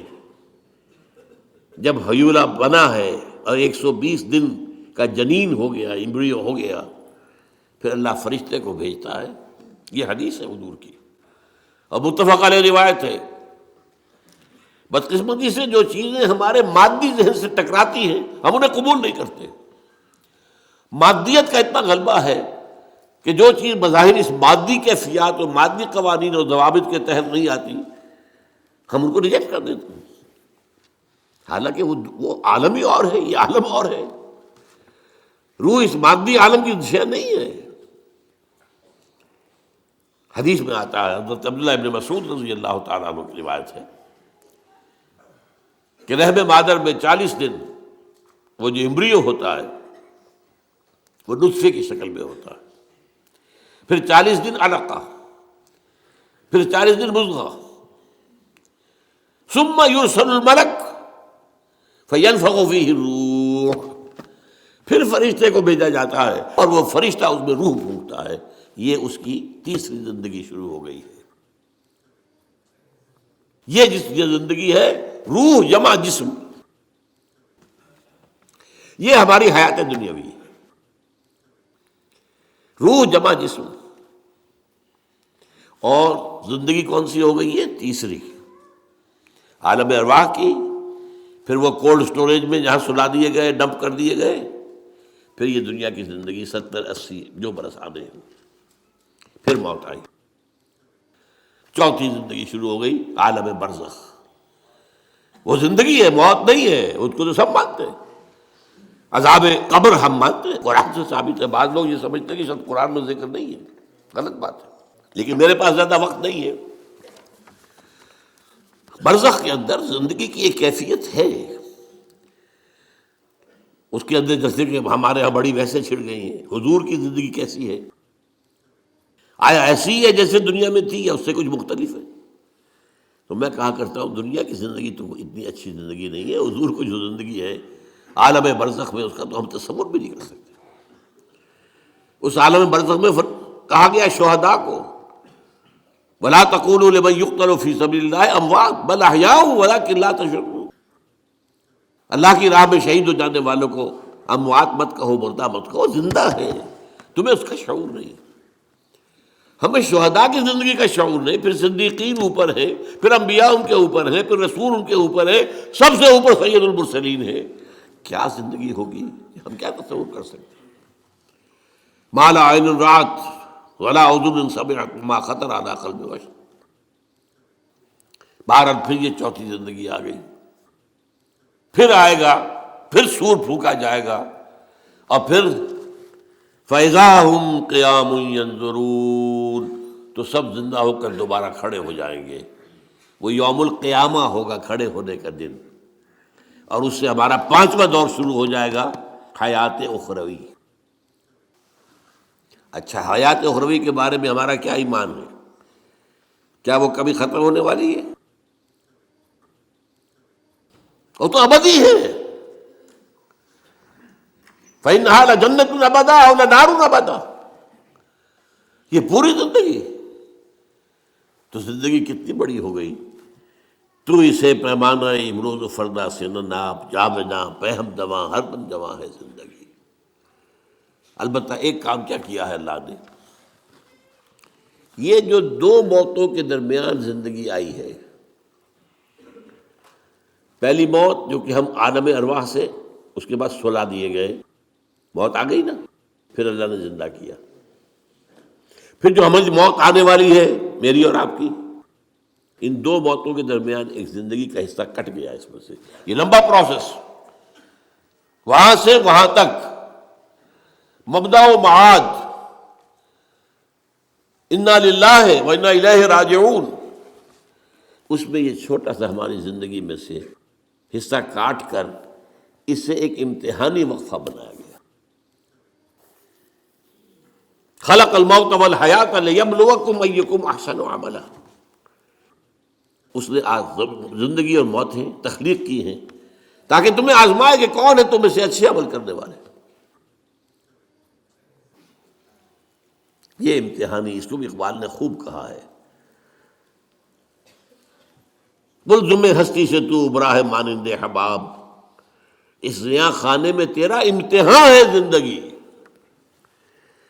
S1: جب حیولہ بنا ہے اور 120 دن کا جنین ہو گیا، ایمبریو ہو گیا، پھر اللہ فرشتے کو بھیجتا ہے. یہ حدیث ہے حضور کی اور متفق علیہ روایت ہے. بدقسمتی سے جو چیزیں ہمارے مادی ذہن سے ٹکراتی ہیں ہم انہیں قبول نہیں کرتے. مادیت کا اتنا غلبہ ہے کہ جو چیز بظاہر اس مادی کیفیات اور مادی قوانین اور ضوابط کے تحت نہیں آتی، ہم ان کو ریجیکٹ کر دیتے ہیں. حالانکہ وہ عالم ہی اور ہے، یہ عالم اور ہے. روح اس مادی عالم کی شے نہیں ہے. حدیث میں آتا ہے، حضرت عبداللہ ابن مسعود رضی اللہ تعالیٰ عنہ کی روایت ہے کہ رحم مادر میں 40 دن وہ جو ایمبریو ہوتا ہے وہ نطفے کی شکل میں ہوتا ہے، پھر 40 دن علقہ، پھر 40 دن مضغہ، ثم یرسل الملک فینفخ فیہ الروح، پھر فرشتے کو بھیجا جاتا ہے اور وہ فرشتہ اس میں روح پھونکتا ہے. یہ اس کی تیسری زندگی شروع ہو گئی ہے. یہ جس زندگی ہے روح جمع جسم، یہ ہماری حیات دنیاوی ہے. روح جمع جسم. اور زندگی کون سی ہو گئی ہے؟ تیسری، عالم ارواح کی. پھر وہ کولڈ سٹوریج میں جہاں سلا دیے گئے، ڈمپ کر دیے گئے. پھر یہ دنیا کی زندگی 70-80 جو برس آنے ہیں. پھر موت آئی. چوتھی زندگی شروع ہو گئی، عالم برزخ. وہ زندگی ہے، موت نہیں ہے. اس کو تو سب مانتے ہیں. عذاب قبر ہم مانتے ہیں، قرآن سے ثابت ہے. بعض لوگ یہ سمجھتے ہیں کہ شاید قرآن میں ذکر نہیں ہے، غلط بات ہے. لیکن میرے پاس زیادہ وقت نہیں ہے. برزخ کے اندر زندگی کی ایک کیفیت ہے. اس کے اندر جیسے کہ ہمارے یہاں بڑی ویسے چھڑ گئی ہیں. حضور کی زندگی کیسی ہے؟ آیا ایسی ہے جیسے دنیا میں تھی یا اس سے کچھ مختلف ہے؟ تو میں کہا کرتا ہوں دنیا کی زندگی تو اتنی اچھی زندگی نہیں ہے. حضور کو جو زندگی ہے عالم برزخ میں، اس کا تو ہم تصور بھی نہیں کر سکتے. اس عالم برزخ میں کہا گیا شہداء کو وَلَا تَقُولُوا لِمَن يُقْتَلُ فِي سَبِيلِ اللَّهِ أَمْوَاتٌ بَلْ أَحْيَاءٌ وَلَٰكِن لَا تَشْعُرُونَ. اللہ کی راہ میں شہید ہو جانے والوں کو اموات مت کہو، مردہ مت کہو، زندہ ہے. تمہیں اس کا شعور نہیں. ہمیں شہداء کی زندگی کا شعور نہیں. پھر صدیقین اوپر ہے، پھر انبیاء ان کے اوپر ہیں، پھر رسول ان کے اوپر ہے، سب سے اوپر سید المرسلین ہے. کیا زندگی ہوگی، ہم کیا تصور کر سکتے ہیں؟ ما لا عین رات ولا اذن سمعت ما خطر علی قلب بشر. بہرحال پھر یہ چوتھی زندگی آ گئی، پھر آئے گا، پھر سور پھونکا جائے گا، اور پھر فَإِذَا هُمْ قِيَامٌ يَنظُرُونَ، تو سب زندہ ہو کر دوبارہ کھڑے ہو جائیں گے. وہ یوم القیامہ ہوگا، کھڑے ہونے کا دن، اور اس سے ہمارا 5واں دور شروع ہو جائے گا، حیات اخروی. اچھا، حیات اخروی کے بارے میں ہمارا کیا ایمان ہے؟ کیا وہ کبھی ختم ہونے والی ہے؟ وہ تو ابدی ہے. فَإِنَّهَا لَجَنَّةٌ أَبَدًا أَوْ لَنَارٌ أَبَدًا. یہ پوری زندگی تو زندگی کتنی بڑی ہو گئی. تو اسے پیمانہ امروز و فردا سے نہ ناپ، جاویداں پہم دواں ہر دم جواں ہے زندگی. البتہ ایک کام کیا کیا ہے اللہ نے، یہ جو دو موتوں کے درمیان زندگی آئی ہے، پہلی موت جو کہ ہم عالم ارواح سے، اس کے بعد سلا دیے گئے، موت آ گئی نا، پھر اللہ نے زندہ کیا. پھر جو ہماری موت آنے والی ہے، میری اور آپ کی، ان دو موتوں کے درمیان ایک زندگی کا حصہ کٹ گیا اس میں سے. یہ لمبا پروسیس، وہاں سے وہاں تک، مبدا و معاد، انا للہ و انا الیہ راجعون، اس میں یہ چھوٹا سا ہماری زندگی میں سے حصہ کاٹ کر اس سے ایک امتحانی وقفہ بنایا گیا. خلق الموت والحیات لیبلوکم ایکم احسن عملا. اس نے زندگی اور موتیں تخلیق کی ہیں تاکہ تمہیں آزمائے کہ کون ہے تم میں سے اچھے عمل کرنے والے. یہ امتحانی، اس کو بھی اقبال نے خوب کہا ہے. ملزم ہستی سے تو ابراہ مانند حباب، اس زیاں خانے میں تیرا امتحان ہے زندگی.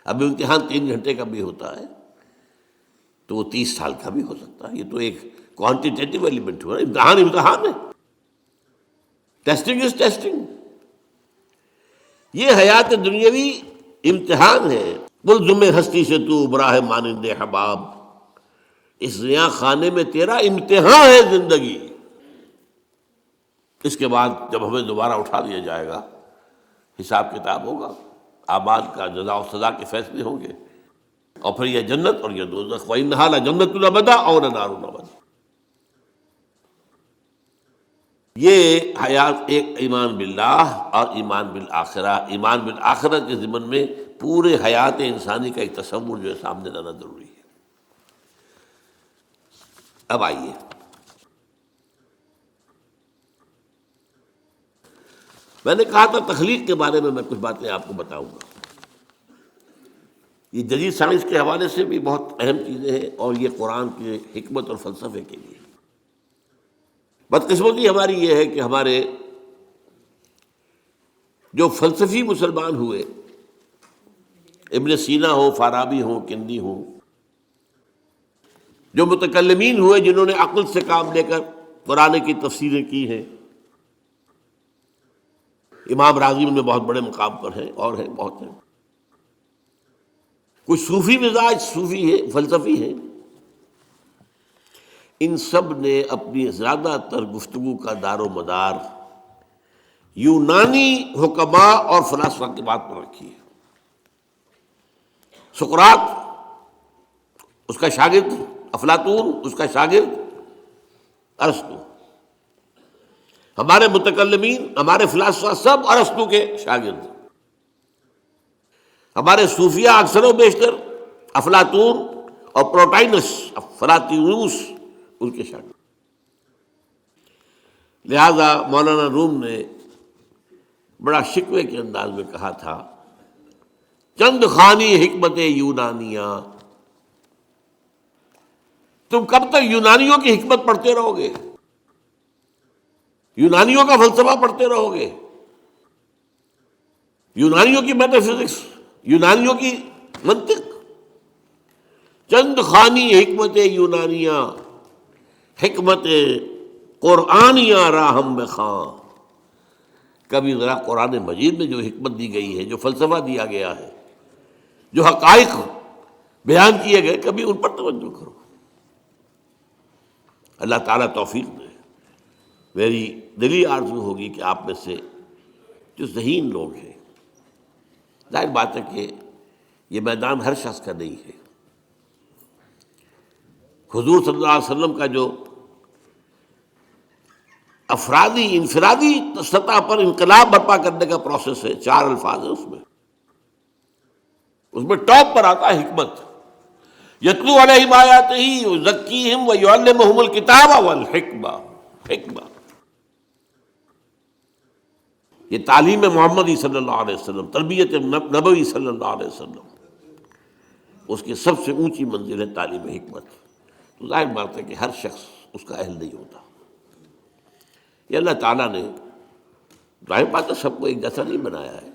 S1: اب امتحان 3 گھنٹے کا بھی ہوتا ہے تو وہ 30 سال کا بھی ہو سکتا ہے. یہ تو ایک کوانٹیٹیو ایلیمنٹ ہوا. امتحان ہے، ٹیسٹنگ از ٹیسٹنگ. یہ حیات دنیاوی امتحان ہے. ملزم ہستی سے تو ابراہ مانند حباب، اس زیاں خانے میں تیرا امتحان ہے زندگی. اس کے بعد جب ہمیں دوبارہ اٹھا دیا جائے گا، حساب کتاب ہوگا، اعمال کا جزا و سزا کے فیصلے ہوں گے، اور پھر یہ جنت اور یہ دوزخ. وَإِنَّهَا لَجَنَّةٌ أَبَدًا أَوْ لَنَارٌ أَبَدًا. یہ حیات ایک ایمان باللہ اور ایمان بالآخرہ. ایمان بالآخرہ کے ضمن میں پورے حیات انسانی کا ایک تصور جو ہے سامنے لانا ضروری ہے. اب آئیے، میں نے کہا تھا تخلیق کے بارے میں کچھ باتیں آپ کو بتاؤں گا. یہ جدید سائنس کے حوالے سے بھی بہت اہم چیزیں ہیں، اور یہ قرآن کی حکمت اور فلسفے کے لیے. بدقسمتی ہماری یہ ہے کہ ہمارے جو فلسفی مسلمان ہوئے، ابن سینا ہو، فارابی ہو، کندی ہو، جو متکلمین ہوئے جنہوں نے عقل سے کام لے کر قرآن کی تفسیریں کی ہیں، امام راغب میں بہت بڑے مقام پر ہیں، اور ہیں بہت ہیں. کچھ صوفی مزاج صوفی ہے، فلسفی ہیں. ان سب نے اپنی زیادہ تر گفتگو کا دار و مدار یونانی حکماء اور فلاسفہ کی بات پر رکھی ہے. سقراط، اس کا شاگرد افلاطون، اس کا شاگرد ارسطو. ہمارے متکلمین، ہمارے فلاسفہ سب ارسطو کے شاگرد. ہمارے صوفیہ اکثر و بیشتر افلاطون اور پروٹائنس، فلاطینوس، ان کے شاگرد. لہذا مولانا روم نے بڑا شکوے کے انداز میں کہا تھا، چند خانی حکمت یونانیہ. تم کب تک یونانیوں کی حکمت پڑھتے رہو گے، یونانیوں کا فلسفہ پڑھتے رہو گے، یونانیوں کی میٹا فزکس، یونانیوں کی منطق. چند خانی حکمت یونانیہ، حکمت قرآنیہ راہم بخواں. کبھی ذرا قرآن مجید میں جو حکمت دی گئی ہے، جو فلسفہ دیا گیا ہے، جو حقائق بیان کیے گئے، کبھی ان پر توجہ کرو۔ اللہ تعالیٰ توفیق دے۔ میری دلی آرزو ہوگی کہ آپ میں سے جو ذہین لوگ ہیں، ظاہر بات ہے کہ یہ میدان ہر شخص کا نہیں ہے۔ حضور صلی اللہ علیہ وسلم کا جو افرادی انفرادی سطح پر انقلاب برپا کرنے کا پروسیس ہے، 4 الفاظ ہیں اس میں ٹاپ پر آتا ہے حکمت۔ یتلو علیہم آیاتہ یزکیہم ویعلمہم الکتاب والحکمہ۔ حکمہ یہ تعلیم محمدی صلی اللہ علیہ وسلم، تربیت نبوی صلی اللہ علیہ وسلم، اس کی سب سے اونچی منزل ہے تعلیم حکمت۔ تو ظاہر بات ہے کہ ہر شخص اس کا اہل نہیں ہوتا۔ یہ اللہ تعالیٰ نے ظاہر بات ہے سب کو ایک جیسا نہیں بنایا ہے،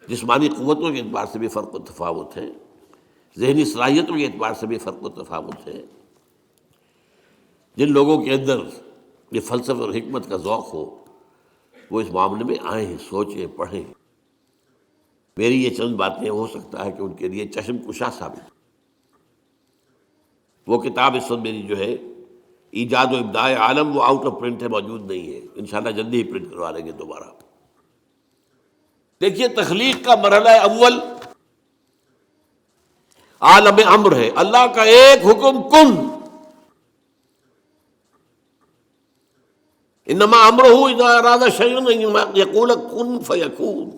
S1: جسمانی قوتوں کے اعتبار سے بھی فرق و تفاوت ہے، ذہنی صلاحیتوں کے اعتبار سے بھی فرق و تفاوت ہے۔ جن لوگوں کے اندر یہ فلسفہ اور حکمت کا ذوق ہو وہ اس معاملے میں آئیں، سوچیں، پڑھیں۔ میری یہ چند باتیں ہو سکتا ہے کہ ان کے لیے چشم کشا ثابت۔ وہ کتاب اس وقت میری جو ہے ایجاد و ابداع عالم، وہ آؤٹ آف پرنٹ ہے، موجود نہیں ہے، انشاءاللہ جلدی ہی پرنٹ کروا لیں گے دوبارہ۔ دیکھیے تخلیق کا مرحلہ اول عالم امر ہے، اللہ کا ایک حکم کن، انما امرہ اذا اراد شیئا ان یقول کن فیکون۔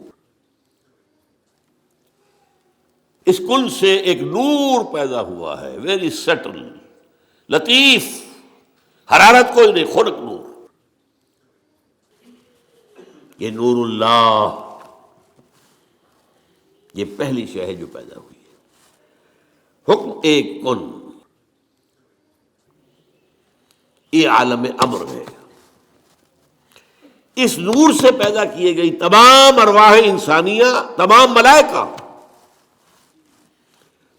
S1: اس کن سے ایک نور پیدا ہوا ہے، ویری سٹل، لطیف، حرارت کوئی نہیں، خنک نور۔ یہ نور اللہ، یہ پہلی شے ہے جو پیدا ہوئی ہے۔ حکم ایک کن، یہ عالم امر ہے۔ اس نور سے پیدا کیے گئی تمام ارواح انسانیہ، تمام ملائکہ۔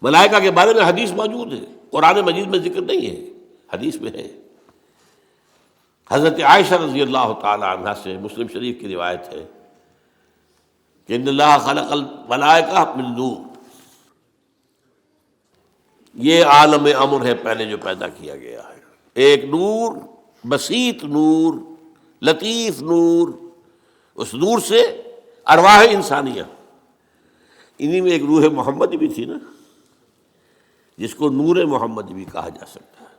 S1: ملائکہ کے بارے میں حدیث موجود ہے، قرآن مجید میں ذکر نہیں ہے، حدیث میں ہے۔ حضرت عائشہ رضی اللہ تعالی عنہا سے مسلم شریف کی روایت ہے کہ ان اللہ خلق الملائکہ من نور، یہ عالم امر ہے پہلے جو پیدا کیا گیا ہے، ایک نور، بسیط نور، لطیف نور۔ اس نور سے ارواح انسانیہ، انہی میں ایک روح محمدی بھی تھی نا، جس کو نور محمدی بھی کہا جا سکتا ہے۔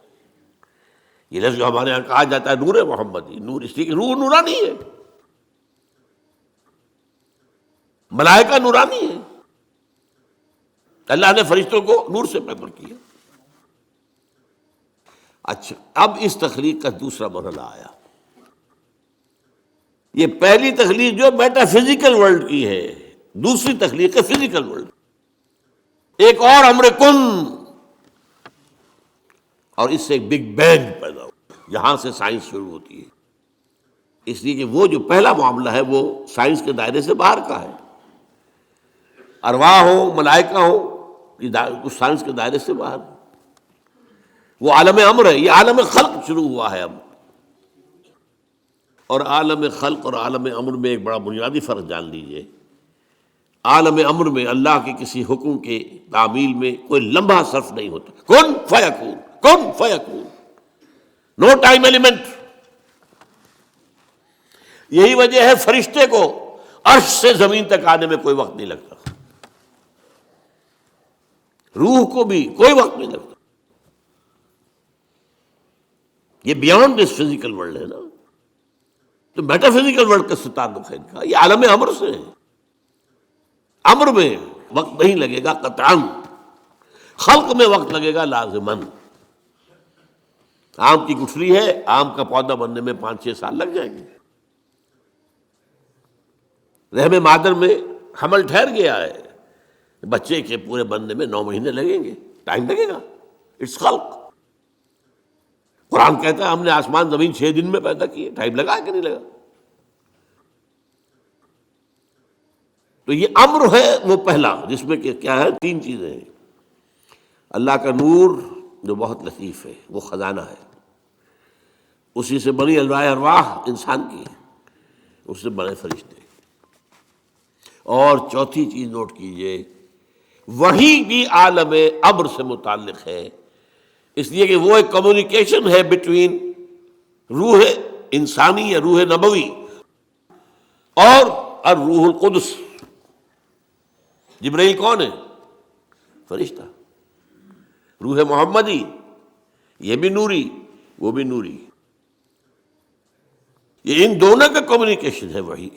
S1: یہ لفظ جو ہمارے یہاں کہا جاتا ہے نور محمدی، نور اس لیے کہ روح نورانی ہے، ملائکہ نورانی ہے، اللہ نے فرشتوں کو نور سے پیدا کیا۔ اچھا، اب اس تخلیق کا دوسرا مرحلہ آیا۔ یہ پہلی تخلیق جو میٹا فزیکل ورلڈ کی ہے، دوسری تخلیق ہے فزیکل ورلڈ۔ ایک اور امر کن، اور اس سے ایک بگ بینگ پیدا ہوا، یہاں سے سائنس شروع ہوتی ہے۔ اس لیے کہ وہ جو پہلا معاملہ ہے وہ سائنس کے دائرے سے باہر کا ہے، ارواح ہو، ملائکہ ہو، یہ سائنس کے دائرے سے باہر ہے۔ وہ عالم امر ہے، یہ عالم خلق شروع ہوا ہے اب۔ اور عالم خلق اور عالم امر میں ایک بڑا بنیادی فرق جان لیجئے۔ عالم امر میں اللہ کے کسی حکم کے تعمیل میں کوئی لمحہ صرف نہیں ہوتا، کن فیکون، کن فیکون، نو ٹائم ایلیمنٹ۔ یہی وجہ ہے فرشتے کو عرش سے زمین تک آنے میں کوئی وقت نہیں لگتا، روح کو بھی کوئی وقت نہیں لگتا۔ یہ بیانڈ دس فزیکل ورلڈ ہے نا، تو میٹا فزیکل ورلڈ کا تعلق ہے ان کا، یہ عالم امر سے ہے۔ امر میں وقت نہیں لگے گا قطعاً، خلق میں وقت لگے گا لازماً۔ آم کی گٹھلی ہے، آم کا پودا بننے میں 5-6 سال لگ جائیں گے۔ رحم مادر میں حمل ٹھہر گیا ہے، بچے کے پورے بننے میں 9 مہینے لگیں گے، ٹائم لگے گا، اٹس خلق۔ قرآن کہتا ہے ہم نے آسمان زمین 6 دن میں پیدا کیے، ٹائم لگا کہ نہیں لگا؟ تو یہ امر ہے وہ پہلا، جس میں کہ کیا ہے 3 چیزیں ہیں۔ اللہ کا نور جو بہت لطیف ہے، وہ خزانہ ہے، اسی سے بنی ارواح انسان کی ہے۔ اس سے بنے فرشتے۔ اور چوتھی چیز نوٹ کیجئے، وحی بھی عالم امر سے متعلق ہے، اس لیے کہ وہ ایک کمیونیکیشن ہے بٹوین روح انسانی یا روح نبوی اور الروح القدس۔ جبرائیل کون ہے؟ فرشتہ۔ روح محمدی، یہ بھی نوری وہ بھی نوری، یہ ان دونوں کا کمیونیکیشن ہے وہی۔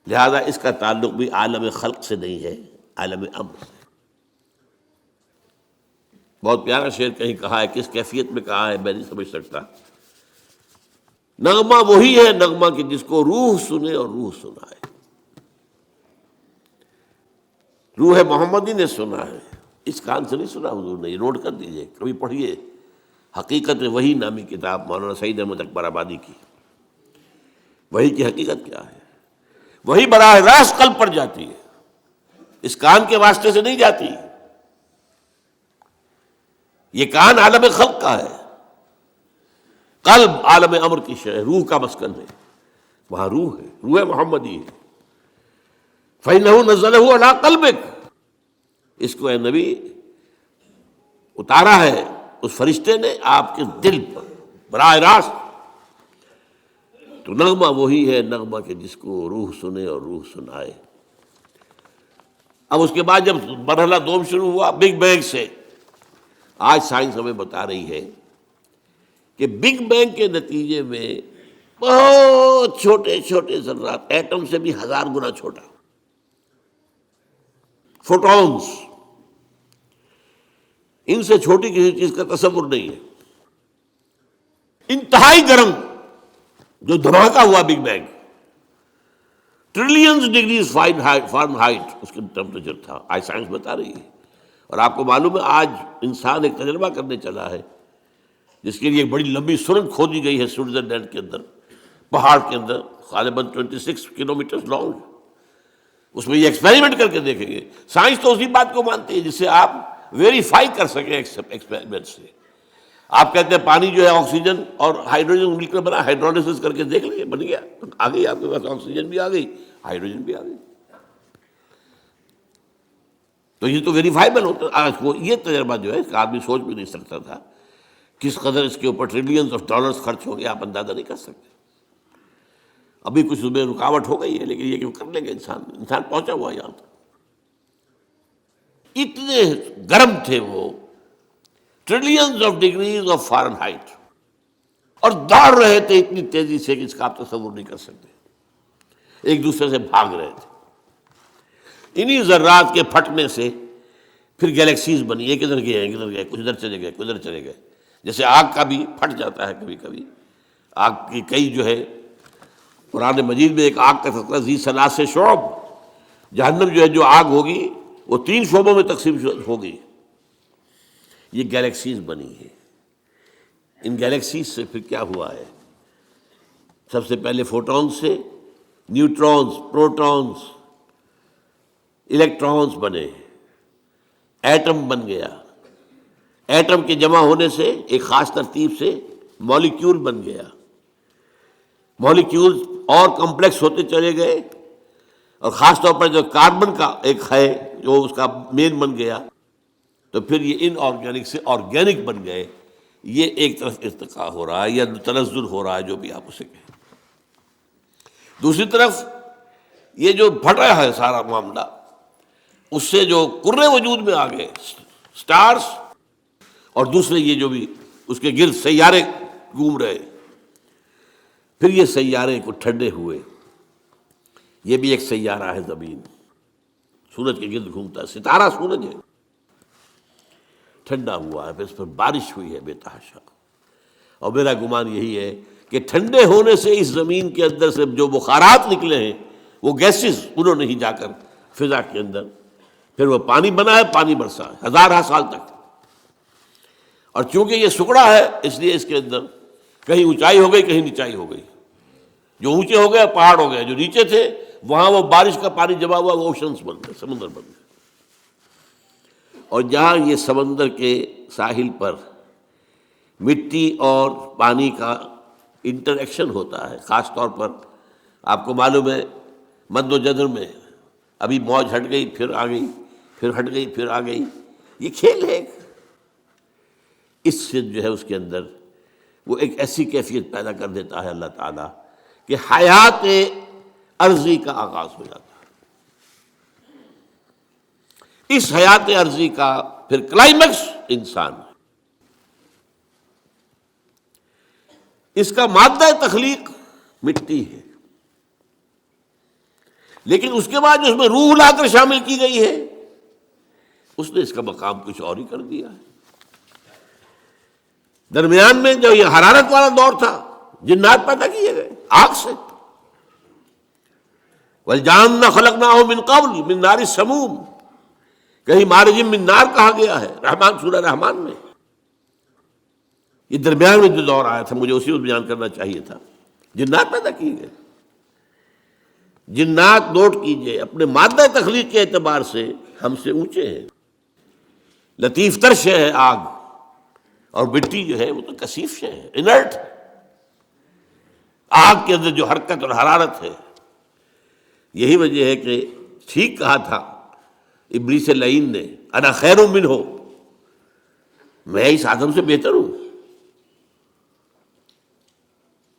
S1: لہذا اس کا تعلق بھی عالم خلق سے نہیں ہے، عالم امر سے۔ بہت پیارا شعر کہیں کہا ہے، کس کیفیت میں کہا ہے میں نہیں سمجھ سکتا۔ نغمہ وہی ہے نغمہ کہ جس کو روح سنے اور روح سنائے۔ روح محمدی نے سنا ہے، اس کان سے نہیں سنا حضور نے، یہ نوٹ کر دیجئے، کبھی پڑھیے حقیقت وحی نامی کتاب مولانا سعید احمد اکبر آبادی کی۔ وحی کی حقیقت کیا ہے؟ وہی براہ راست قلب پر جاتی ہے، اس کان کے واسطے سے نہیں جاتی۔ یہ کان عالم خلق کا ہے، قلب عالم امر کی شے، روح کا مسکن ہے، وہاں روح ہے، روح محمدی ہے۔ فَإِنَّهُ نَزَّلَهُ عَلَىٰ قَلْبِكَ، اس کو اے نبی اتارا ہے اس فرشتے نے آپ کے دل پر براہ راست۔ تو نغمہ وہی ہے نغمہ کہ جس کو روح سنے اور روح سنائے۔ اب اس کے بعد جب مرحلہ دوم شروع ہوا بگ بینگ سے، آج سائنس ہمیں بتا رہی ہے کہ بگ بینگ کے نتیجے میں بہت چھوٹے چھوٹے ذرات، ایٹم سے بھی 1000 گنا چھوٹا، فوٹونز، ان سے چھوٹی کسی چیز کا تصور نہیں ہے، انتہائی گرم جو دھماکہ ہوا big bang, trillions degrees Fahrenheit اس کا ٹیمپریچر تھا، آج سائنس بتا رہی ہے۔ اور آپ کو معلوم ہے آج انسان ایک تجربہ کرنے چلا ہے جس کے لیے ایک بڑی لمبی سرنگ کھودی گئی ہے سوئٹزرلینڈ کے اندر، پہاڑ کے اندر، غالباً 26 کلومیٹر لانگ۔ اس میں یہ ایکسپیریمنٹ کر کے دیکھیں گے۔ سائنس تو اسی بات کو مانتی ہے جسے آپ ویریفائی کر سکیں ایکسپیریمنٹ سے۔ آپ کہتے ہیں پانی جو ہے آکسیجن اور ہائیڈروجن مل کر بنا، ہائیڈرولسس کر کے دیکھ لیجیے، بن گیا، آ گئی آپ کے پاس آکسیجن بھی آ گئی، ہائیڈروجن بھی آ گئی۔ تو یہ تو ویریفائبل ہوتا ہے۔ آج کو یہ تجربہ جو ہے اس کا آدمی سوچ بھی نہیں سکتا تھا، کس قدر اس کے اوپر ٹریلینز آف ڈالرز خرچ ہو گئے، آپ اندازہ نہیں کر سکتے۔ ابھی کچھ میں رکاوٹ ہو گئی ہے، لیکن یہ کہ کر لیں گے، انسان پہنچا ہوا یہاں تک۔ اتنے گرم تھے وہ، trillions of degrees of Fahrenheit, اور دوڑ رہے تھے اتنی تیزی سے کہ اس کا آپ تصور نہیں کر سکتے، ایک دوسرے سے بھاگ رہے تھے۔ انہی ذرات کے پھٹنے سے پھر گیلیکسیز بنی، یہ کدھر گئے ہیں کدھر گئے، کچھ ادھر چلے گئے کچھ ادھر چلے گئے۔ جیسے آگ کا بھی پھٹ جاتا ہے کبھی کبھی، آگ کی کئی جو ہے، قرآن مجید میں ایک آگ کا تذکرہ ذی ثلاث شعب، جہنم جو ہے جو آگ ہوگی وہ 3 شعبوں میں تقسیم ہوگی۔ یہ گیلیکسیز بنی ہے۔ ان گیلیکسیز سے پھر کیا ہوا ہے؟ سب سے پہلے فوٹونز سے نیوٹرونز، پروٹونز، الیکٹرونز بنے، ایٹم بن گیا، ایٹم کے جمع ہونے سے ایک خاص ترتیب سے مالیکیول بن گیا، مالیکیول اور کمپلیکس ہوتے چلے گئے، اور خاص طور پر جو کاربن کا ایک ہے جو اس کا مین بن گیا، تو پھر یہ ان آرگینک سے آرگینک بن گئے۔ یہ ایک طرف ارتقاء ہو رہا ہے یا تنزل ہو رہا ہے، جو بھی آپ اسے کہیں۔ دوسری طرف یہ جو پھٹ رہا ہے سارا معاملہ، اس سے جو کرے وجود میں آ گئے، سٹارز، اور دوسرے یہ جو بھی اس کے گرد سیارے گھوم رہے، پھر یہ سیارے کو ٹھنڈے ہوئے۔ یہ بھی ایک سیارہ ہے زمین، سورج کے گرد گھومتا ہے، ستارہ سورج ہے، ٹھنڈا ہوا ہے، پھر اس پر بارش ہوئی ہے بے تحاشا۔ اور میرا گمان یہی ہے کہ ٹھنڈے ہونے سے اس زمین کے اندر سے جو بخارات نکلے ہیں، وہ گیسز، انہوں نے ہی جا کر فضا کے اندر پھر وہ پانی بنا ہے، پانی برسا ہے 1000 سال تک۔ اور چونکہ یہ سکڑا ہے، اس لیے اس کے اندر کہیں اونچائی ہو گئی کہیں نیچائی ہو گئی، جو اونچے ہو گئے پہاڑ ہو گئے، جو نیچے تھے وہاں وہ بارش کا پانی جمع ہوا، وہ اوشنز بن گئے، سمندر بن گئے۔ اور جہاں یہ سمندر کے ساحل پر مٹی اور پانی کا انٹریکشن ہوتا ہے، خاص طور پر آپ کو معلوم ہے مد و جزر میں ابھی موج ہٹ گئی پھر آ گئی، پھر ہٹ گئی پھر آ گئی، یہ کھیل ہے۔ اس سے جو ہے اس کے اندر وہ ایک ایسی کیفیت پیدا کر دیتا ہے اللہ تعالیٰ کہ حیات عرضی کا آغاز ہو جاتا ہے۔ اس حیات عرضی کا پھر کلائمیکس انسان ہے۔ اس کا مادہ تخلیق مٹی ہے، لیکن اس کے بعد جو اس میں روح لا کر شامل کی گئی ہے، اس نے اس کا مقام کچھ اور ہی کر دیا ہے۔ درمیان میں جو یہ حرارت والا دور تھا، جنات پیدا کیے گئے آگ سے، وَالْجَانَّ خَلَقْنَاهُ مِنْ قَبْلُ مِنْ نَارِ السَّمُومِ، کہیں مارج من نار کہا گیا ہے رحمان سورہ رحمان میں۔ یہ درمیان میں جو دور آیا تھا مجھے اسی کو بیان کرنا چاہیے تھا۔ جنات پیدا کیے گئے، جنات نوٹ کیجئے اپنے مادہ تخلیق کے اعتبار سے ہم سے اونچے ہیں، لطیف تر شے ہے آگ، اور مٹی جو ہے وہ تو کثیف شے ہے، انرٹ۔ آگ کے اندر جو حرکت اور حرارت ہے، یہی وجہ ہے کہ ٹھیک کہا تھا ابلیس لعین نے، انا خیر منہ، میں اس آدم سے بہتر ہوں،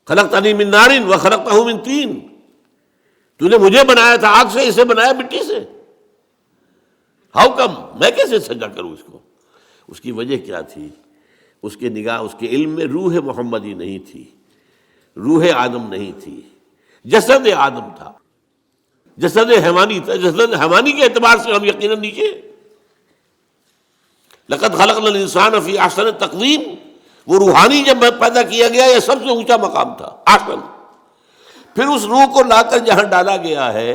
S1: خلقتنی من نار وخلقتہ من طین، تو نے مجھے بنایا تھا آگ سے، اسے بنایا مٹی سے، ہاؤ کم، میں کیسے سجدہ کروں اس کو؟ اس کی وجہ کیا تھی؟ اس کے نگاہ، اس کے علم میں روح محمدی نہیں تھی، روح آدم نہیں تھی، جسد آدم تھا، جسد حیوانی تھا۔ جسد حیوانی کے اعتبار سے ہم یقیناً نیچے۔ لقد خلقنا الانسان فی احسن تقویم، وہ روحانی جب پیدا کیا گیا یہ سب سے اونچا مقام تھا، احسن۔ پھر اس روح کو لا کر جہاں ڈالا گیا ہے،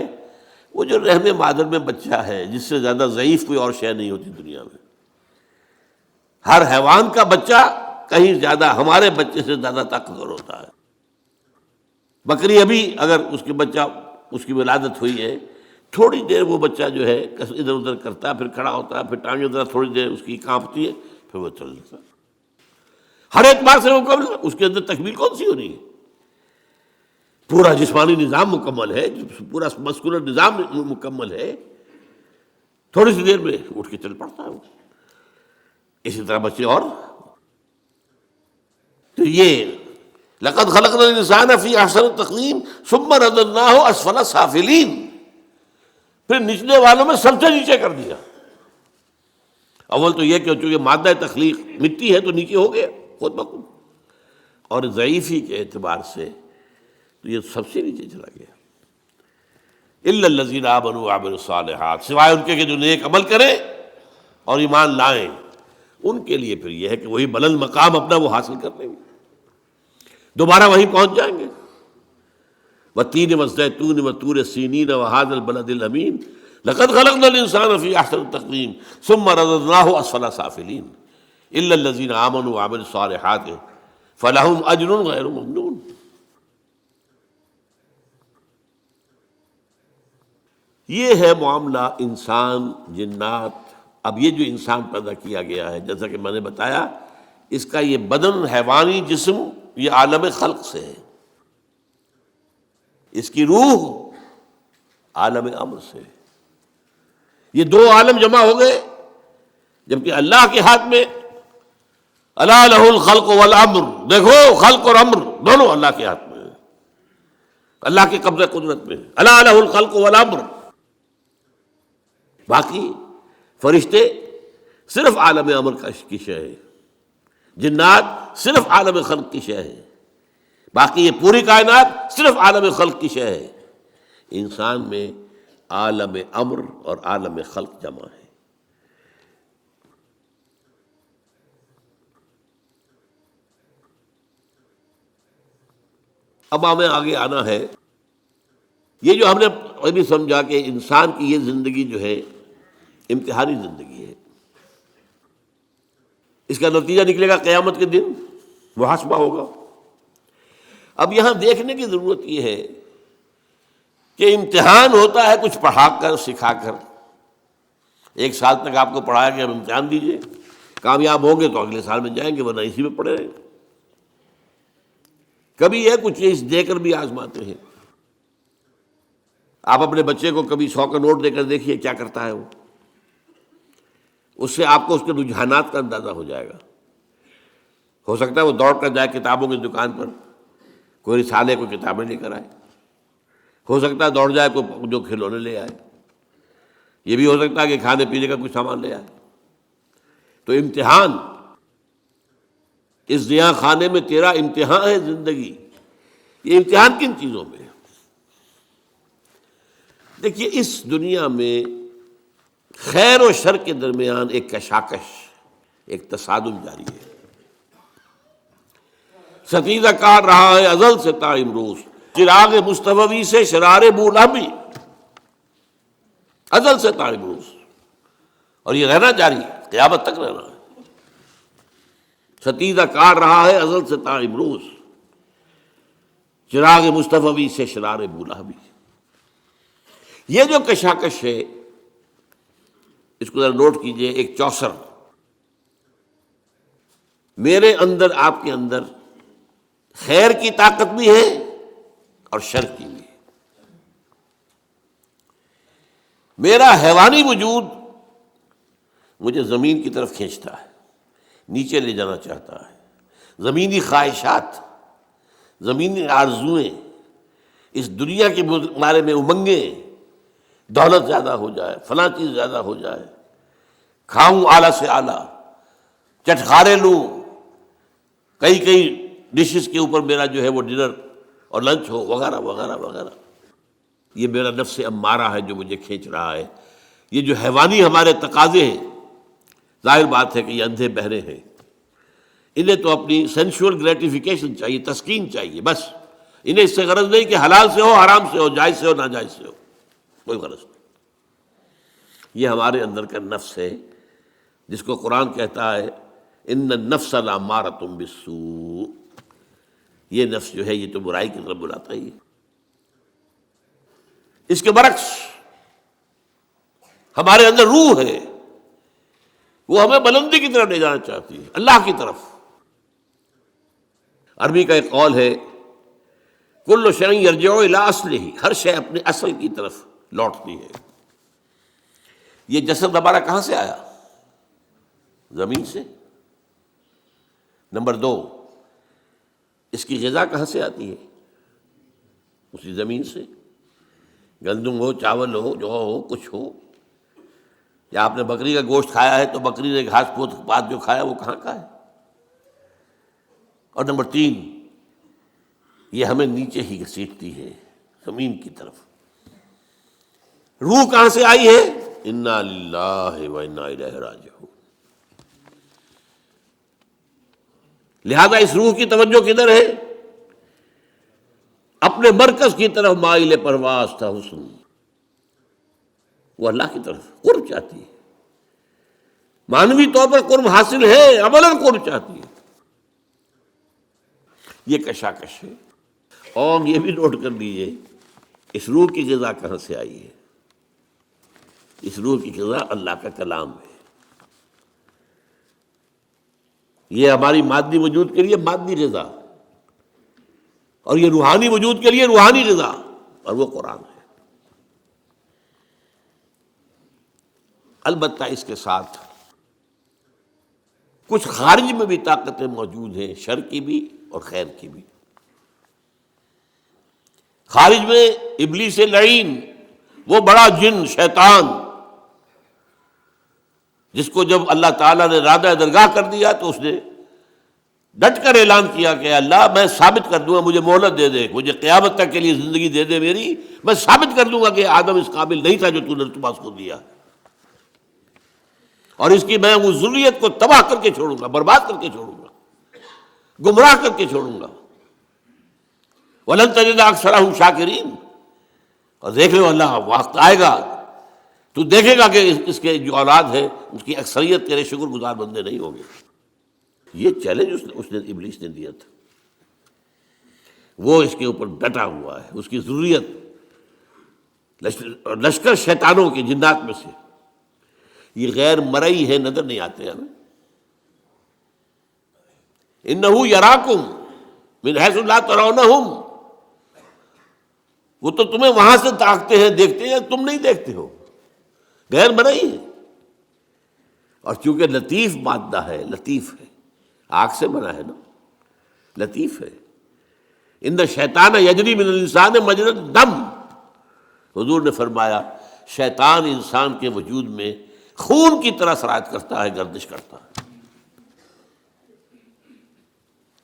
S1: وہ جو رحم مادر میں بچہ ہے، جس سے زیادہ ضعیف کوئی اور شے نہیں ہوتی دنیا میں۔ ہر حیوان کا بچہ کہیں زیادہ ہمارے بچے سے زیادہ طاقتور ہوتا ہے۔ بکری ابھی اگر اس کے بچہ، اس کی ولادت ہوئی ہے، تھوڑی دیر وہ بچہ جو ہے ادھر ادھر کرتا ہے، پھر کھڑا ہوتا ہے، پھر ٹانگیں ذرا تھوڑی دیر اس کی کانپتی ہے، پھر وہ چل لیتا ہے۔ ہر اعتبار سے مکمل، اس کے اندر تکمیل کون سی ہو رہی ہے؟ پورا جسمانی نظام مکمل ہے، پورا مسکولر نظام مکمل ہے، تھوڑی سی دیر میں اٹھ کے چل پڑتا ہے وہ۔ اسی طرح بچے اور، تو یہ لقد خلقنا الانسان فی احسن تقویم ثم رددناہ اسفل سافلین، پھر نچلے والوں میں سب سے نیچے کر دیا۔ اول تو یہ کہ چونکہ مادہ تخلیق مٹی ہے تو نیچے ہو گیا خود بخود، اور ضعیفی کے اعتبار سے تو یہ سب سے نیچے چلا گیا۔ الا الذین آمنوا وعملوا الصالحات، سوائے ان کے کہ جو نیک عمل کریں اور ایمان لائیں، ان کے لیے پھر یہ ہے کہ وہی بلند مقام اپنا وہ حاصل کر لیں گے، دوبارہ وہیں پہنچ جائیں گے۔ والتین والزیتون وطور سینین وہذا البلد الامین لقد خلقنا الانسان فی احسن تقویم ثم رددناہ اسفل سافلین الا الذین آمنوا وعملوا الصالحات فلہم اجر غیر ممنون۔ یہ ہے معاملہ انسان جنات۔ اب یہ جو انسان پیدا کیا گیا ہے، جیسا کہ میں نے بتایا، اس کا یہ بدن حیوانی جسم یہ عالم خلق سے ہے، اس کی روح عالم امر سے، یہ دو عالم جمع ہو گئے، جبکہ اللہ کے ہاتھ میں الا لہ الخلق والامر، دیکھو خلق اور امر دونوں اللہ کے ہاتھ میں ہے، اللہ کے قبضہ قدرت میں، الا لہ الخلق والامر۔ باقی فرشتے صرف عالم امر کی شے ہے، جنات صرف عالم خلق کی شے ہے، باقی یہ پوری کائنات صرف عالم خلق کی شے ہے۔ انسان میں عالم امر اور عالم خلق جمع ہے۔ اب ہمیں آگے آنا ہے، یہ جو ہم نے ابھی سمجھا کہ انسان کی یہ زندگی جو ہے امتحانی زندگی ہے، اس کا نتیجہ نکلے گا قیامت کے دن، محاسبہ ہوگا۔ اب یہاں دیکھنے کی ضرورت یہ ہے کہ امتحان ہوتا ہے کچھ پڑھا کر سکھا کر، ایک سال تک آپ کو پڑھایا کہ اب امتحان دیجئے، کامیاب ہوں گے تو اگلے سال میں جائیں گے، ورنہ اسی میں پڑے رہیں۔ کبھی یہ کچھ چیز دے کر بھی آزماتے ہیں. آپ اپنے بچے کو کبھی 100 کا نوٹ دے کر دیکھیے کیا کرتا ہے وہ. اس سے آپ کو اس کے رجحانات کا اندازہ ہو جائے گا. ہو سکتا ہے وہ دوڑ کر جائے کتابوں کی دکان پر, کوئی رسالے کو کتابیں لے کر آئے. ہو سکتا ہے دوڑ جائے کوئی جو کھلونے لے آئے. یہ بھی ہو سکتا ہے کہ کھانے پینے کا کچھ سامان لے آئے. تو امتحان, اس زیاں خانے میں تیرا امتحان ہے زندگی. یہ امتحان کن چیزوں میں ہے؟ دیکھیے, اس دنیا میں خیر و شر کے درمیان ایک کشاکش, ایک تصادم جاری ہے. ستیزہ کاٹ رہا ہے ازل سے تا امروز, چراغ مصطفی سے شرار بولہبی, ازل سے تا امروز. اور یہ رہنا جاری ہے, قیامت تک رہنا ہے. ستیزہ کاٹ رہا ہے ازل سے تا امروز, چراغ مصطفی سے شرار بولہبی. یہ جو کشاکش ہے اس کو ذرا نوٹ کیجئے, ایک چوسر. میرے اندر آپ کے اندر خیر کی طاقت بھی ہے اور شر کی بھی ہے. میرا حیوانی وجود مجھے زمین کی طرف کھینچتا ہے, نیچے لے جانا چاہتا ہے. زمینی خواہشات, زمینی آرزوئیں, اس دنیا کے بارے میں امنگیں, دولت زیادہ ہو جائے, فلاں چیز زیادہ ہو جائے, کھاؤں اعلیٰ سے اعلیٰ, چٹخارے لوں, کئی ڈشز کے اوپر میرا جو ہے وہ ڈنر اور لنچ ہو, وغیرہ وغیرہ وغیرہ. یہ میرا نفس امارہ ہے جو مجھے کھینچ رہا ہے. یہ جو حیوانی ہمارے تقاضے ہیں, ظاہر بات ہے کہ یہ اندھے بہرے ہیں. انہیں تو اپنی سینشول گریٹیفیکیشن چاہیے, تسکین چاہیے, بس. انہیں اس سے غرض نہیں کہ حلال سے ہو, حرام سے ہو, جائز سے ہو, ناجائز سے ہو, کوئی غرض نہیں. یہ ہمارے اندر کا نفس ہے جس کو قرآن کہتا ہے ان النفس لامارۃ بالسوء. یہ نفس جو ہے یہ تو برائی کی طرف بلاتا ہی ہے. اس کے برعکس ہمارے اندر روح ہے, وہ ہمیں بلندی کی طرف لے جانا چاہتی ہے, اللہ کی طرف. عربی کا ایک قول ہے کل شیء یرجع الی اصلہ, ہر شے اپنے اصل کی طرف لوٹتی ہے. یہ جسد دوبارہ کہاں سے آیا؟ زمین سے. نمبر 2, اس کی غذا کہاں سے آتی ہے؟ اسی زمین سے. گندم ہو, چاول ہو, جو ہو, کچھ ہو. یا آپ نے بکری کا گوشت کھایا ہے تو بکری نے گھاس پھوس پات جو کھایا وہ کہاں کا ہے؟ اور نمبر 3, یہ ہمیں نیچے ہی گھسیٹتی ہے, زمین کی طرف. روح کہاں سے آئی ہے؟ انا للہ و انا الیہ راجعون. لہذا اس روح کی توجہ کدھر ہے؟ اپنے مرکز کی طرف مائل پرواز تھا حسن, وہ اللہ کی طرف قرب چاہتی ہے. معنوی طور پر قرب حاصل ہے, عملاً قرب چاہتی ہے. یہ کشاکش ہے. اور یہ بھی نوٹ کر لیجیے اس روح کی غذا کہاں سے آئی ہے. اس روح کی غذا اللہ کا کلام ہے. یہ ہماری مادی وجود کے لیے مادی غذا, اور یہ روحانی وجود کے لیے روحانی غذا, اور وہ قرآن ہے. البتہ اس کے ساتھ کچھ خارج میں بھی طاقتیں موجود ہیں, شر کی بھی اور خیر کی بھی. خارج میں ابلیس لعین, وہ بڑا جن شیطان, جس کو جب اللہ تعالیٰ نے رادہ درگاہ کر دیا تو اس نے ڈٹ کر اعلان کیا کہ اللہ میں ثابت کر دوں گا, مجھے مہلت دے دے, مجھے قیامت تک کے لیے زندگی دے دے میری, میں ثابت کر دوں گا کہ آدم اس قابل نہیں تھا جو تو نے پاس کو دیا, اور اس کی میں وہ ذریت کو تباہ کر کے چھوڑوں گا, برباد کر کے چھوڑوں گا, گمراہ کر کے چھوڑوں گا. وَلَن تَجِدَ أَكْثَرَهُمْ شَاكِرِينَ. اور دیکھ لو اللہ وقت آئے گا تو دیکھے گا کہ اس کے جو اولاد ہے اس کی اکثریت تیرے شکر گزار بندے نہیں ہوں گے. یہ چیلنج اس نے ابلیس نے دیا تھا, وہ اس کے اوپر ڈٹا ہوا ہے. اس کی ضروریت لشکر شیطانوں کے جنات میں سے, یہ غیر مرئی ہے, نظر نہیں آتے ہمیں. انہو یراکم من حیث لا ترونہم، وہ تو تمہیں وہاں سے تاکتے ہیں دیکھتے ہیں، تم نہیں دیکھتے ہو، غیر مرئی ہے۔ اور چونکہ لطیف مادہ ہے، لطیف ہے، آگ سے بنا ہے نا، لطیف ہے۔ ان الشیطان یجری من الانسان مجری الدم، حضور نے فرمایا شیطان انسان کے وجود میں خون کی طرح سرایت کرتا ہے، گردش کرتا ہے۔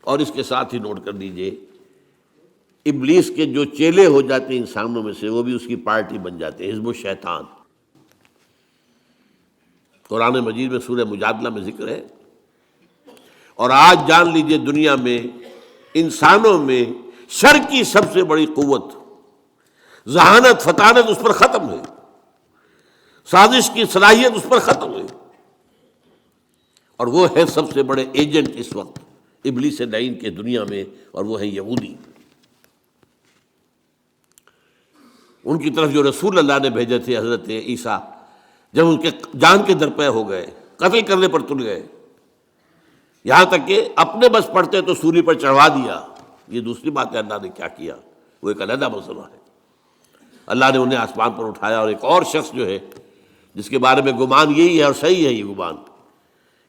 S1: اور اس کے ساتھ ہی نوٹ کر لیجئے، ابلیس کے جو چیلے ہو جاتے ہیں انسانوں میں سے، وہ بھی اس کی پارٹی بن جاتے ہیں، حزب الشیطان۔ قرآن مجید میں سورہ مجادلہ میں ذکر ہے۔ اور آج جان لیجئے دنیا میں انسانوں میں شر کی سب سے بڑی قوت، ذہانت، فطانت اس پر ختم ہے، سازش کی صلاحیت اس پر ختم ہے، اور وہ ہے سب سے بڑے ایجنٹ اس وقت ابلیس لعین کے دنیا میں، اور وہ ہے یہودی۔ ان کی طرف جو رسول اللہ نے بھیجے تھے حضرت عیسیٰ، جب ان کے جان کے درپے ہو گئے، قتل کرنے پر تل گئے، یہاں تک کہ اپنے بس پڑتے تو سولی پر چڑھوا دیا۔ یہ دوسری بات ہے اللہ نے کیا کیا، وہ ایک علیحدہ مسئلہ ہے۔ اللہ نے انہیں آسمان پر اٹھایا، اور ایک اور شخص جو ہے جس کے بارے میں گمان یہی ہے، اور صحیح ہے یہ گمان،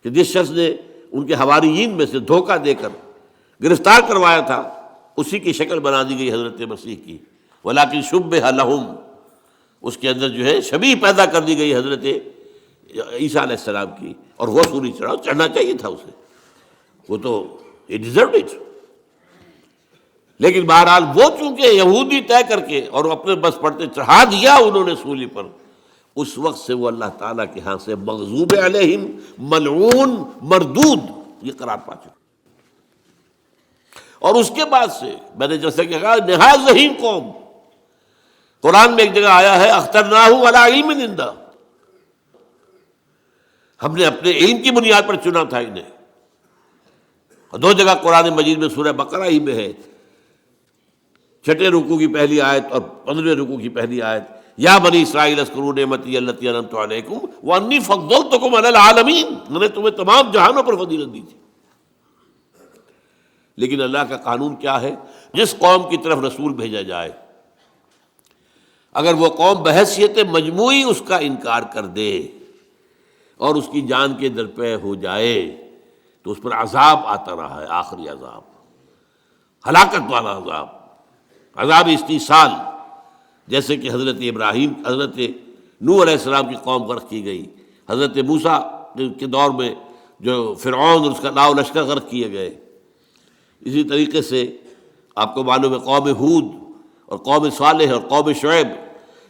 S1: کہ جس شخص نے ان کے حواریین میں سے دھوکہ دے کر گرفتار کروایا تھا، اسی کی شکل بنا دی گئی حضرت مسیح کی، ولیکن شبہ لہم، اس کے اندر جو ہے شبیہ پیدا کر دی گئی حضرت عیسیٰ علیہ السلام کی، اور وہ سولی چڑھنا چاہیے تھا اسے، وہ تو it deserved it۔ لیکن بہرحال وہ چونکہ یہودی طے کر کے اور اپنے بس پڑتے چڑھا دیا انہوں نے سولی پر، اس وقت سے وہ اللہ تعالیٰ کے ہاں سے مغضوب علیہم، ملعون، مردود، یہ قرار پا چکے۔ اور اس کے بعد سے میں نے جیسے کہ کہا نہایت ذہین قوم، قرآن میں ایک جگہ آیا ہے اخترناہ علی علم عندنا، ہم نے اپنے علم کی بنیاد پر چنا تھا انہیں۔ اور دو جگہ قرآن مجید میں سورہ بقرہ ہی میں ہے، 6 رکوع کی پہلی آیت اور 15 رکوع کی پہلی آیت، یا بنی اسرائیل اذکروا نعمتی التی انعمت علیکم وانی فضلتکم علی العالمین، میں نے تمہیں تمام جہانوں پر فضیلت دی تھی۔ لیکن اللہ کا قانون کیا ہے، جس قوم کی طرف رسول بھیجا جائے، اگر وہ قوم بحیثیت مجموعی اس کا انکار کر دے اور اس کی جان کے درپے ہو جائے، تو اس پر عذاب آتا رہا ہے، آخری عذاب، ہلاکت والا عذاب، عذاب استیصال، جیسے کہ حضرت ابراہیم، حضرت نوح علیہ السلام کی قوم غرق کی گئی، حضرت موسیٰ کے دور میں جو فرعون اور اس کا لاؤ لشکر غرق کیے گئے۔ اسی طریقے سے آپ کو معلوم ہے قوم ہود اور قوم صالح اور قوم شعیب،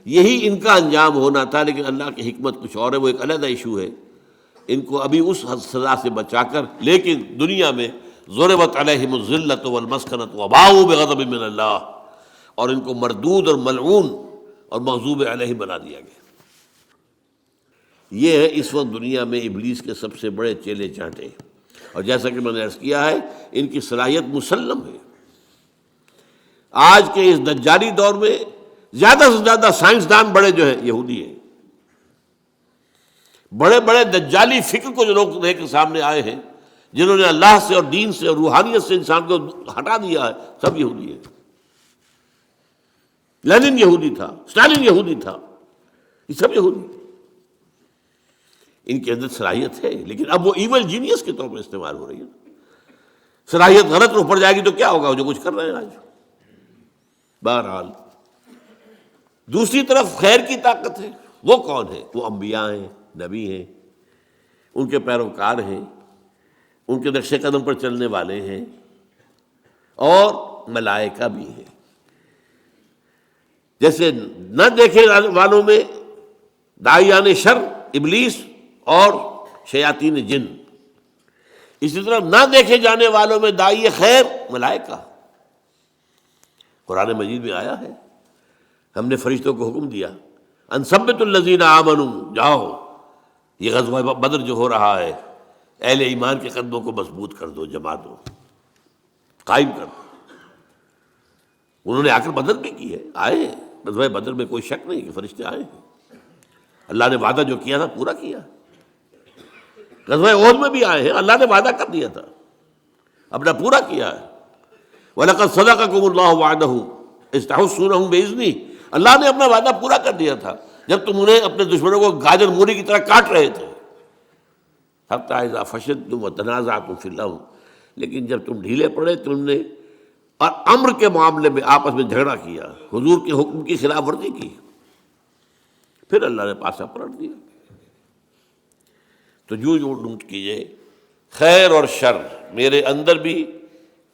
S1: یہی ان کا انجام ہونا تھا، لیکن اللہ کی حکمت کچھ اور ہے، وہ ایک علیحدہ ایشو ہے۔ ان کو ابھی اس سزا سے بچا کر، لیکن دنیا میں ضربت علیہم الذلۃ والمسکنۃ وباؤوا بغضب من اللہ، اور ان کو مردود اور ملعون اور مغضوب علیہ بنا دیا گیا۔ یہ ہے اس وقت دنیا میں ابلیس کے سب سے بڑے چیلے چانٹے، اور جیسا کہ میں نے عرض کیا ہے ان کی صلاحیت مسلم ہے۔ آج کے اس دجالی دور میں زیادہ سے زیادہ سائنسدان بڑے جو ہیں یہودی ہیں، بڑے بڑے دجالی فکر کو جو لوگ لے کے سامنے آئے ہیں، جنہوں نے اللہ سے اور دین سے اور روحانیت سے انسان کو ہٹا دیا ہے، سب یہودی ہیں۔ لینن یہودی تھا، اسٹالن یہودی تھا، یہ سب یہودی۔ ان کے اندر صلاحیت ہے، لیکن اب وہ ایول جینیس کے طور پر استعمال ہو رہی ہے۔ صلاحیت غلط روح پڑ جائے گی تو کیا ہوگا، جو کچھ کر رہے ہیں آج۔ بہرحال دوسری طرف خیر کی طاقت ہے، وہ کون ہے؟ وہ انبیاء ہیں، نبی ہیں، ان کے پیروکار ہیں، ان کے نقش قدم پر چلنے والے ہیں، اور ملائکہ بھی ہیں۔ جیسے نہ دیکھے والوں میں داعیان شر ابلیس اور شیاطین جن، اسی طرح نہ دیکھے جانے والوں میں داعی خیر ملائکہ۔ قرآن مجید میں آیا ہے، ہم نے فرشتوں کو حکم دیا ان ثبتوا الذین آمنوا، جاؤ یہ غزوہ بدر جو ہو رہا ہے، اہل ایمان کے قدموں کو مضبوط کر دو، جما دو، قائم کر دو۔ انہوں نے آ کر بدر بھی کی ہے، آئے ہیں غزوہ بدر میں، کوئی شک نہیں کہ فرشتے آئے ہیں۔ اللہ نے وعدہ جو کیا تھا پورا کیا۔ غزوہ احد میں بھی آئے ہیں، اللہ نے وعدہ کر دیا تھا، اپنا پورا کیا ہے۔ وَلَقَدْ صَدَقَكُمُ اللَّهُ وَعْدَهُ إِذْ تَحُسُّونَهُم بِإِذْنِهِ، اللہ نے اپنا وعدہ پورا کر دیا تھا جب تم انہیں اپنے دشمنوں کو گاجر مولی کی طرح کاٹ رہے تھے. حَتَّىٰ إِذَا فَشِلْتُمْ وَتَنَازَعْتُمْ فِي الْأَمْرِ، لیکن جب تم ڈھیلے پڑے تم نے اور امر کے معاملے میں آپس میں جھگڑا کیا، حضور کے حکم کی خلاف ورزی کی، پھر اللہ نے پاسا پلٹ دیا. تو جو نوٹ کیجئے خیر اور شر، میرے اندر بھی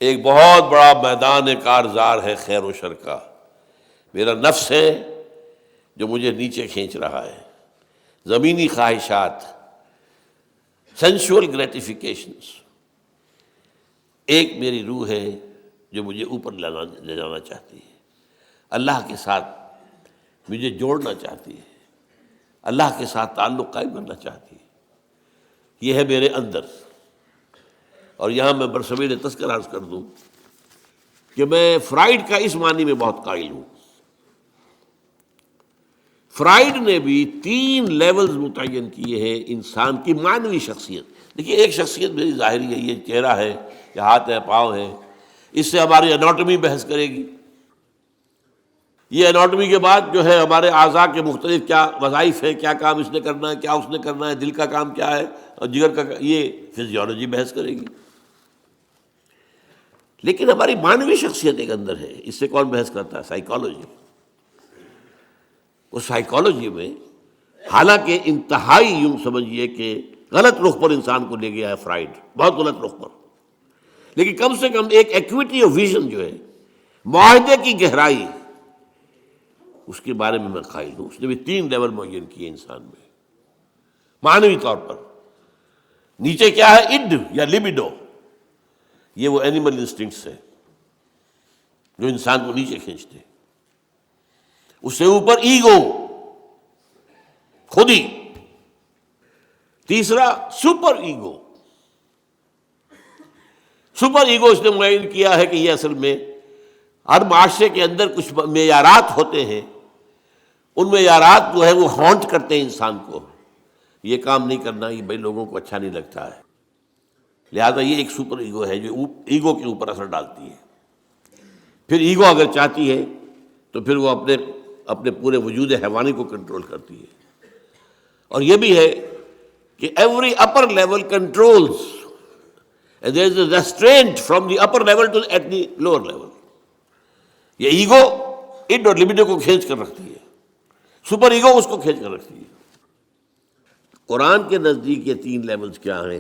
S1: ایک بہت بڑا میدان کارزار ہے خیر و شر کا. میرا نفس ہے جو مجھے نیچے کھینچ رہا ہے، زمینی خواہشات، سینشول گریٹیفیکیشنز. ایک میری روح ہے جو مجھے اوپر لے جانا چاہتی ہے، اللہ کے ساتھ مجھے جوڑنا چاہتی ہے، اللہ کے ساتھ تعلق قائم کرنا چاہتی ہے. یہ ہے میرے اندر. اور یہاں میں برصغیر تذکرہ عرض کر دوں کہ میں فرائیڈ کا اس معنی میں بہت قائل ہوں. فرائیڈ نے بھی 3 لیولز متعین کیے ہیں انسان کی معنوی شخصیت. دیکھیے ایک شخصیت میری ظاہری ہے، یہ چہرہ ہے، یہ ہاتھ ہے، پاؤں ہے، اس سے ہماری اناٹمی بحث کرے گی. یہ اناٹمی کے بعد جو ہے ہمارے اعضاء کے مختلف کیا وظائف ہیں، کیا کام اس نے کرنا ہے، کیا اس نے کرنا ہے، دل کا کام کیا ہے اور جگر کا یہ فزیولوجی بحث کرے گی. لیکن ہماری معنوی شخصیت ایک اندر ہے، اس سے کون بحث کرتا ہے؟ سائیکالوجی. اس سائیکالوجی میں حالانکہ انتہائی یوں سمجھیے کہ غلط رخ پر انسان کو لے گیا ہے فرائیڈ، بہت غلط رخ پر، لیکن کم سے کم ایک ایکویٹی آف ویژن جو ہے، معاہدے کی گہرائی، اس کے بارے میں قائل ہوں. اس نے بھی 3 لیول معین کیے انسان میں معنوی طور پر. نیچے کیا ہے؟ اڈ یا لبیڈو، یہ وہ اینیمل انسٹنکٹس ہے جو انسان کو نیچے کھینچتے. اس سے اوپر ایگو، خودی. تیسرا سپر ایگو. سپر ایگو اس نے معین کیا ہے کہ یہ اصل میں ہر معاشرے کے اندر کچھ معیارات ہوتے ہیں، ان معیارات جو ہے وہ ہانٹ کرتے ہیں انسان کو. یہ کام نہیں کرنا، یہ بھائی لوگوں کو اچھا نہیں لگتا ہے، لہذا یہ ایک سپر ایگو ہے جو ایگو کے اوپر اثر ڈالتی ہے. پھر ایگو اگر چاہتی ہے تو پھر وہ اپنے پورے وجود حیوانی کو کنٹرول کرتی ہے. اور یہ بھی ہے کہ every upper level controls, there is a restraint from the upper level to at the lower level. یہ ایگو اڈ اور لبیڈو کو کھینچ کر رکھتی ہے، سپر ایگو اس کو کھینچ کر رکھتی ہے. قرآن کے نزدیک یہ 3 لیولز کیا ہیں؟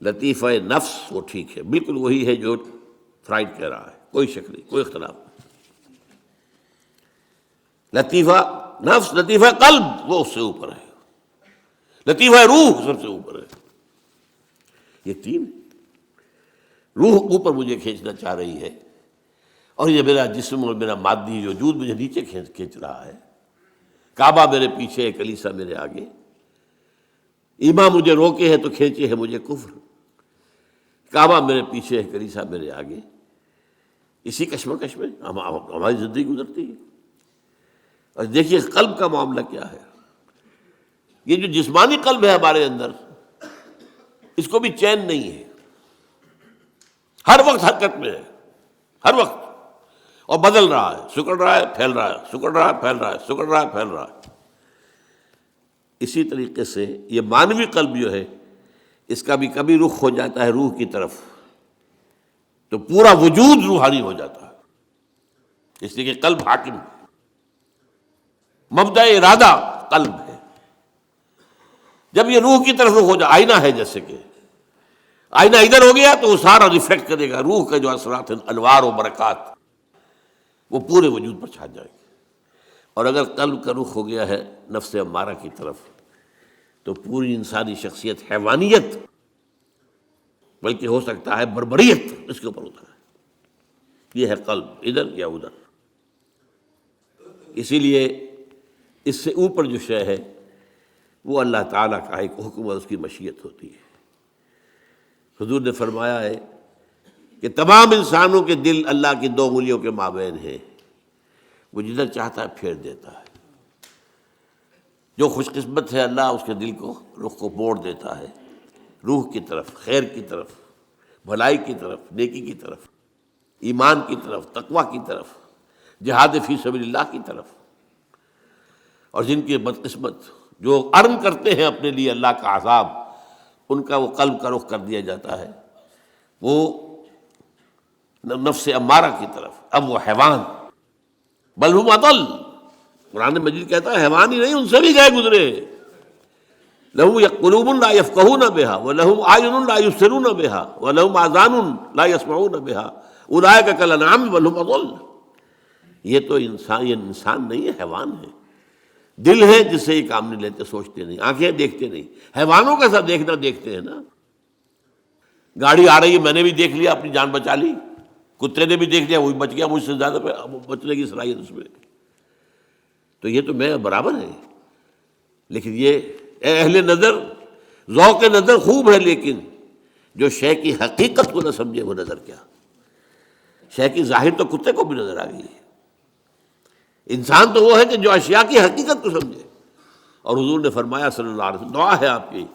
S1: لطیفہ نفس وہ ٹھیک ہے، بالکل وہی ہے جو فرائیڈ کہہ رہا ہے، کوئی شک نہیں، کوئی اختلاف نہیں. لطیفہ نفس، لطیفہ قلب وہ اس سے اوپر ہے، لطیفہ روح سب سے اوپر ہے. یہ 3 روح اوپر مجھے کھینچنا چاہ رہی ہے، اور یہ میرا جسم اور میرا مادی وجود مجھے نیچے کھینچ رہا ہے. کعبہ میرے پیچھے ہے، کلیسا میرے آگے. ایمان مجھے روکے ہے تو کھینچے ہے مجھے کفر. کعبہ میرے پیچھے ہے، کلیسا میرے آگے. اسی کشمکش میں ہماری زندگی گزرتی ہے. اور دیکھیے قلب کا معاملہ کیا ہے. یہ جو جسمانی قلب ہے ہمارے اندر، اس کو بھی چین نہیں ہے، ہر وقت حرکت میں ہے، ہر وقت، اور بدل رہا ہے، سکڑ رہا ہے، پھیل رہا ہے، سکڑ رہا ہے، پھیل رہا ہے، سکڑ رہا ہے، پھیل رہا ہے. اسی طریقے سے یہ مانوی قلب جو ہے، اس کا بھی کبھی رخ ہو جاتا ہے روح کی طرف تو پورا وجود روحانی ہو جاتا ہے. اس لیے کہ قلب حاکم ہے، مبدأ ارادہ قلب ہے. جب یہ روح کی طرف رخ ہو جائے، آئینہ ہے جیسے کہ آئینہ ادھر ہو گیا تو وہ سارا ریفلیکٹ کرے گا، روح کا جو اثرات ہیں، انوار و برکات، وہ پورے وجود پر چھا جائے گی. اور اگر قلب کا رخ ہو گیا ہے نفس امارہ کی طرف تو پوری انسانی شخصیت حیوانیت، بلکہ ہو سکتا ہے بربریت، اس کے اوپر ہوتا ہے. یہ ہے قلب، ادھر یا ادھر. اسی لیے اس سے اوپر جو شے ہے وہ اللہ تعالیٰ کا ایک حکم اور اس کی مشیت ہوتی ہے. حضور نے فرمایا ہے کہ تمام انسانوں کے دل اللہ کی 2 انگلیوں کے مابین ہیں، وہ جدھر چاہتا ہے پھیر دیتا ہے. جو خوش قسمت ہے اللہ اس کے دل کو، رخ کو موڑ دیتا ہے روح کی طرف، خیر کی طرف، بھلائی کی طرف، نیکی کی طرف. ایمان کی طرف، تقویٰ کی طرف، جہاد فی سبیل اللہ کی طرف. اور جن کے بدقسمت جو ارن کرتے ہیں اپنے لیے اللہ کا عذاب، ان کا وہ قلب کا رخ کر دیا جاتا ہے وہ نفس امارہ کی طرف. اب وہ حیوان، بل ہم اضل، قرآن مجید کہتا ہے حیوان ہی نہیں، ان سے بھی گئے گزرے. لہم قلوب لا یفقہون بہا ولہم اعین لا یبصرون بہا ولہم آذان لا یسمعون بہا اولئک کالانعام بل ہم اضل. یہ تو انسان نہیں ہے، حیوان ہے. دل ہے جس سے یہ کام نہیں لیتے، سوچتے نہیں، آنکھیں دیکھتے نہیں. حیوانوں کا ساتھ دیکھنا دیکھتے ہیں نا. گاڑی آ رہی ہے، میں نے بھی دیکھ لیا، اپنی جان بچا لی. کتے نے بھی دیکھ لیا، وہی بچ گیا، مجھ سے زیادہ بچنے کی صلاحیت اس میں. تو یہ تو میں برابر ہے. لیکن یہ اہل نظر، ذوق نظر خوب ہے، لیکن جو شے کی حقیقت کو نہ سمجھے وہ نظر کیا. شے کی ظاہر تو کتے کو بھی نظر آ گئی ہے. انسان تو وہ ہے کہ جو اشیاء کی حقیقت کو سمجھے. اور حضور نے فرمایا صلی اللہ علیہ وسلم، دعا ہے آپ کی،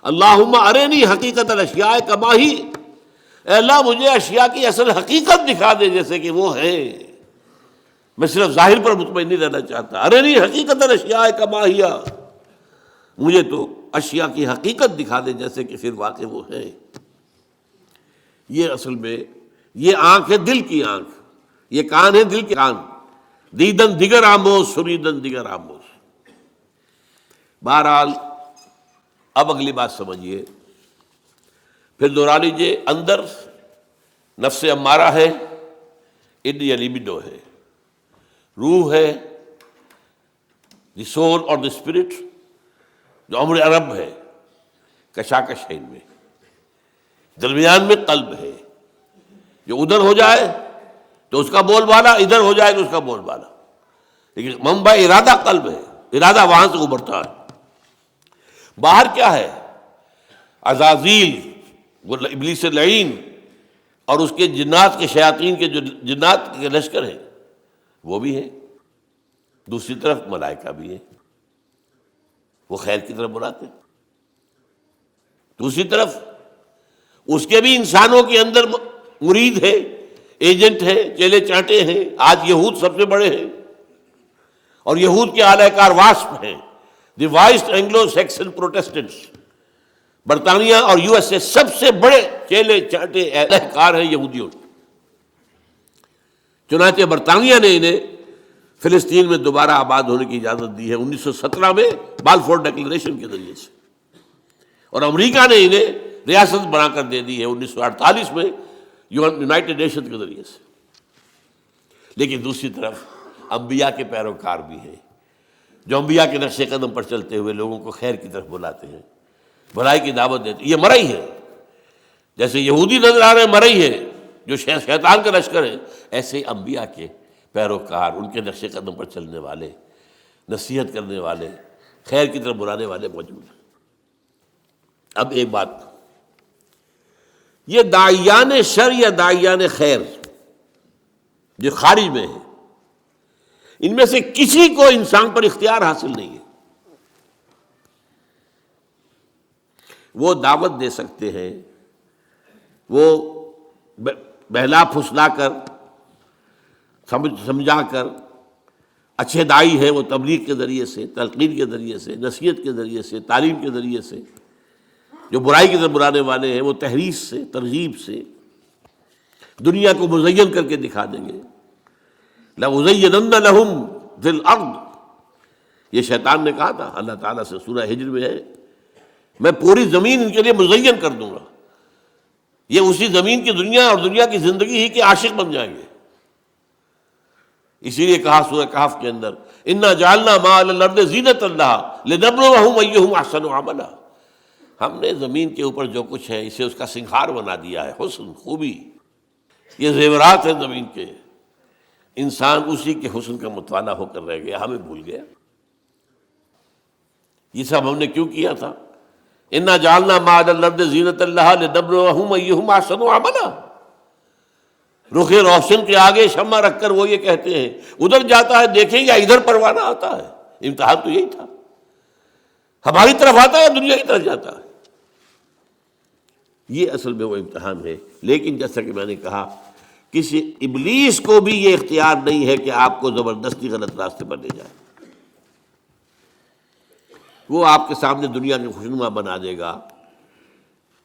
S1: اللہم ارنی حقیقت الاشیاء کما ہی، اے اللہ مجھے اشیاء کی اصل حقیقت دکھا دے جیسے کہ وہ ہے. میں صرف ظاہر پر مطمئن نہیں رہنا چاہتا. ارنی حقیقت الاشیاء کما ہی، مجھے تو اشیاء کی حقیقت دکھا دے جیسے کہ پھر واقع وہ ہے. یہ اصل میں یہ آنکھ ہے دل کی آنکھ، یہ کان ہے دل کے کان. دیدن دیگر آموز سنیدن دیگر آموز. بہرحال اب اگلی بات سمجھیے، پھر دوہرا لیجیے. اندر نفس امارہ ہے، ان لیبیڈو ہے، روح ہے، دی سول اور دی اسپرٹ، جو امر عرب ہے، کشاکش ہے ان میں. درمیان میں قلب ہے، جو ادھر ہو جائے تو اس کا بول بالا، ادھر ہو جائے تو اس کا بول بالا. لیکن منبع ارادہ قلب ہے، ارادہ وہاں سے ابھرتا ہے. باہر کیا ہے؟ عزازیل، وہ ابلیس لعین اور اس کے جنات کے شیاطین کے جو جنات کے لشکر ہیں وہ بھی ہیں. دوسری طرف ملائکہ بھی ہیں، وہ خیر کی طرف بلاتے ہیں. دوسری طرف اس کے بھی انسانوں کے اندر مرید ہے، ایجنٹ ہے، چیلے چانٹے ہیں. آج یہود سب سے بڑے ہیں، اور یہود کے اعلی کار واسپ ہیں، دی وائسٹ اینگلو سیکسن پروٹیسٹنٹس. برطانیہ اور یو ایس اے سب سے بڑے چیلے چانٹے اعلی کار ہیں یہودیوں. چنانچہ برطانیہ نے انہیں فلسطین میں دوبارہ آباد ہونے کی اجازت دی ہے 1917 میں بالفور ڈکلریشن کے ذریعے سے، اور امریکہ نے انہیں ریاست بنا کر دے دی ہے 1948 میں یونائٹڈ نیشن کے ذریعے سے. لیکن دوسری طرف انبیاء کے پیروکار بھی ہیں، جو انبیاء کے نقش قدم پر چلتے ہوئے لوگوں کو خیر کی طرف بلاتے ہیں، بھلائی کی دعوت دیتے ہیں. یہ مرئی ہے، جیسے یہودی نظر آ رہے ہیں مرئی ہے جو شیطان کا لشکر ہے، ایسے ہی انبیاء کے پیروکار، ان کے نقش قدم پر چلنے والے، نصیحت کرنے والے، خیر کی طرف بلانے والے موجود ہیں. اب ایک بات، یہ داعیان شر یا داعیان خیر جو خارج میں ہیں، ان میں سے کسی کو انسان پر اختیار حاصل نہیں ہے. وہ دعوت دے سکتے ہیں، وہ بہلا پھسلا کر، سمجھا کر، اچھے داعی ہیں وہ تبلیغ کے ذریعے سے، تلقین کے ذریعے سے، نصیحت کے ذریعے سے، تعلیم کے ذریعے سے. جو برائی کی طرف بلانے والے ہیں وہ تحریض سے، ترغیب سے دنیا کو مزین کر کے دکھا دیں گے. لَأُزَيِّنَنَّ لَهُمْ فِي الْأَرْضِ، یہ شیطان نے کہا تھا اللہ تعالیٰ سے، سورہ ہجر میں ہے، میں پوری زمین ان کے لیے مزین کر دوں گا. یہ اسی زمین کی دنیا اور دنیا کی زندگی ہی کے عاشق بن جائیں گے. اسی لیے کہا سورہ کہف کے اندر، اِنَّا جَعَلْنَا مَا عَلَى الْأَرْضِ زِینَةً لَهَا لِنَبْلُوَهُمْ أَيُّهُمْ أَحْسَنُ عَمَلًا. ہم نے زمین کے اوپر جو کچھ ہے اسے اس کا سنگھار بنا دیا ہے، حسن، خوبی، یہ زیورات ہیں زمین کے. انسان اسی کے حسن کا متوانا ہو کر رہ گیا، ہمیں بھول گیا. یہ سب ہم نے کیوں کیا تھا؟ اِنَّا جَعَلْنَا مَا عَلَى الْأَرْضِ زِینَةً لَهَا لِنَبْلُوَهُمْ أَيُّهُمْ أَحْسَنُ عَمَلًا. رخ روشن کے آگے شمع رکھ کر وہ یہ کہتے ہیں ادھر جاتا ہے دیکھیں یا ادھر پروانہ آتا ہے. امتحان تو یہی تھا، ہماری طرف آتا ہے یا دنیا کی طرف جاتا ہے. یہ اصل میں وہ امتحان ہے. لیکن جیسا کہ میں نے کہا کسی ابلیس کو بھی یہ اختیار نہیں ہے کہ آپ کو زبردستی غلط راستے پر لے جائے. وہ آپ کے سامنے دنیا کے خوشنما بنا دے گا،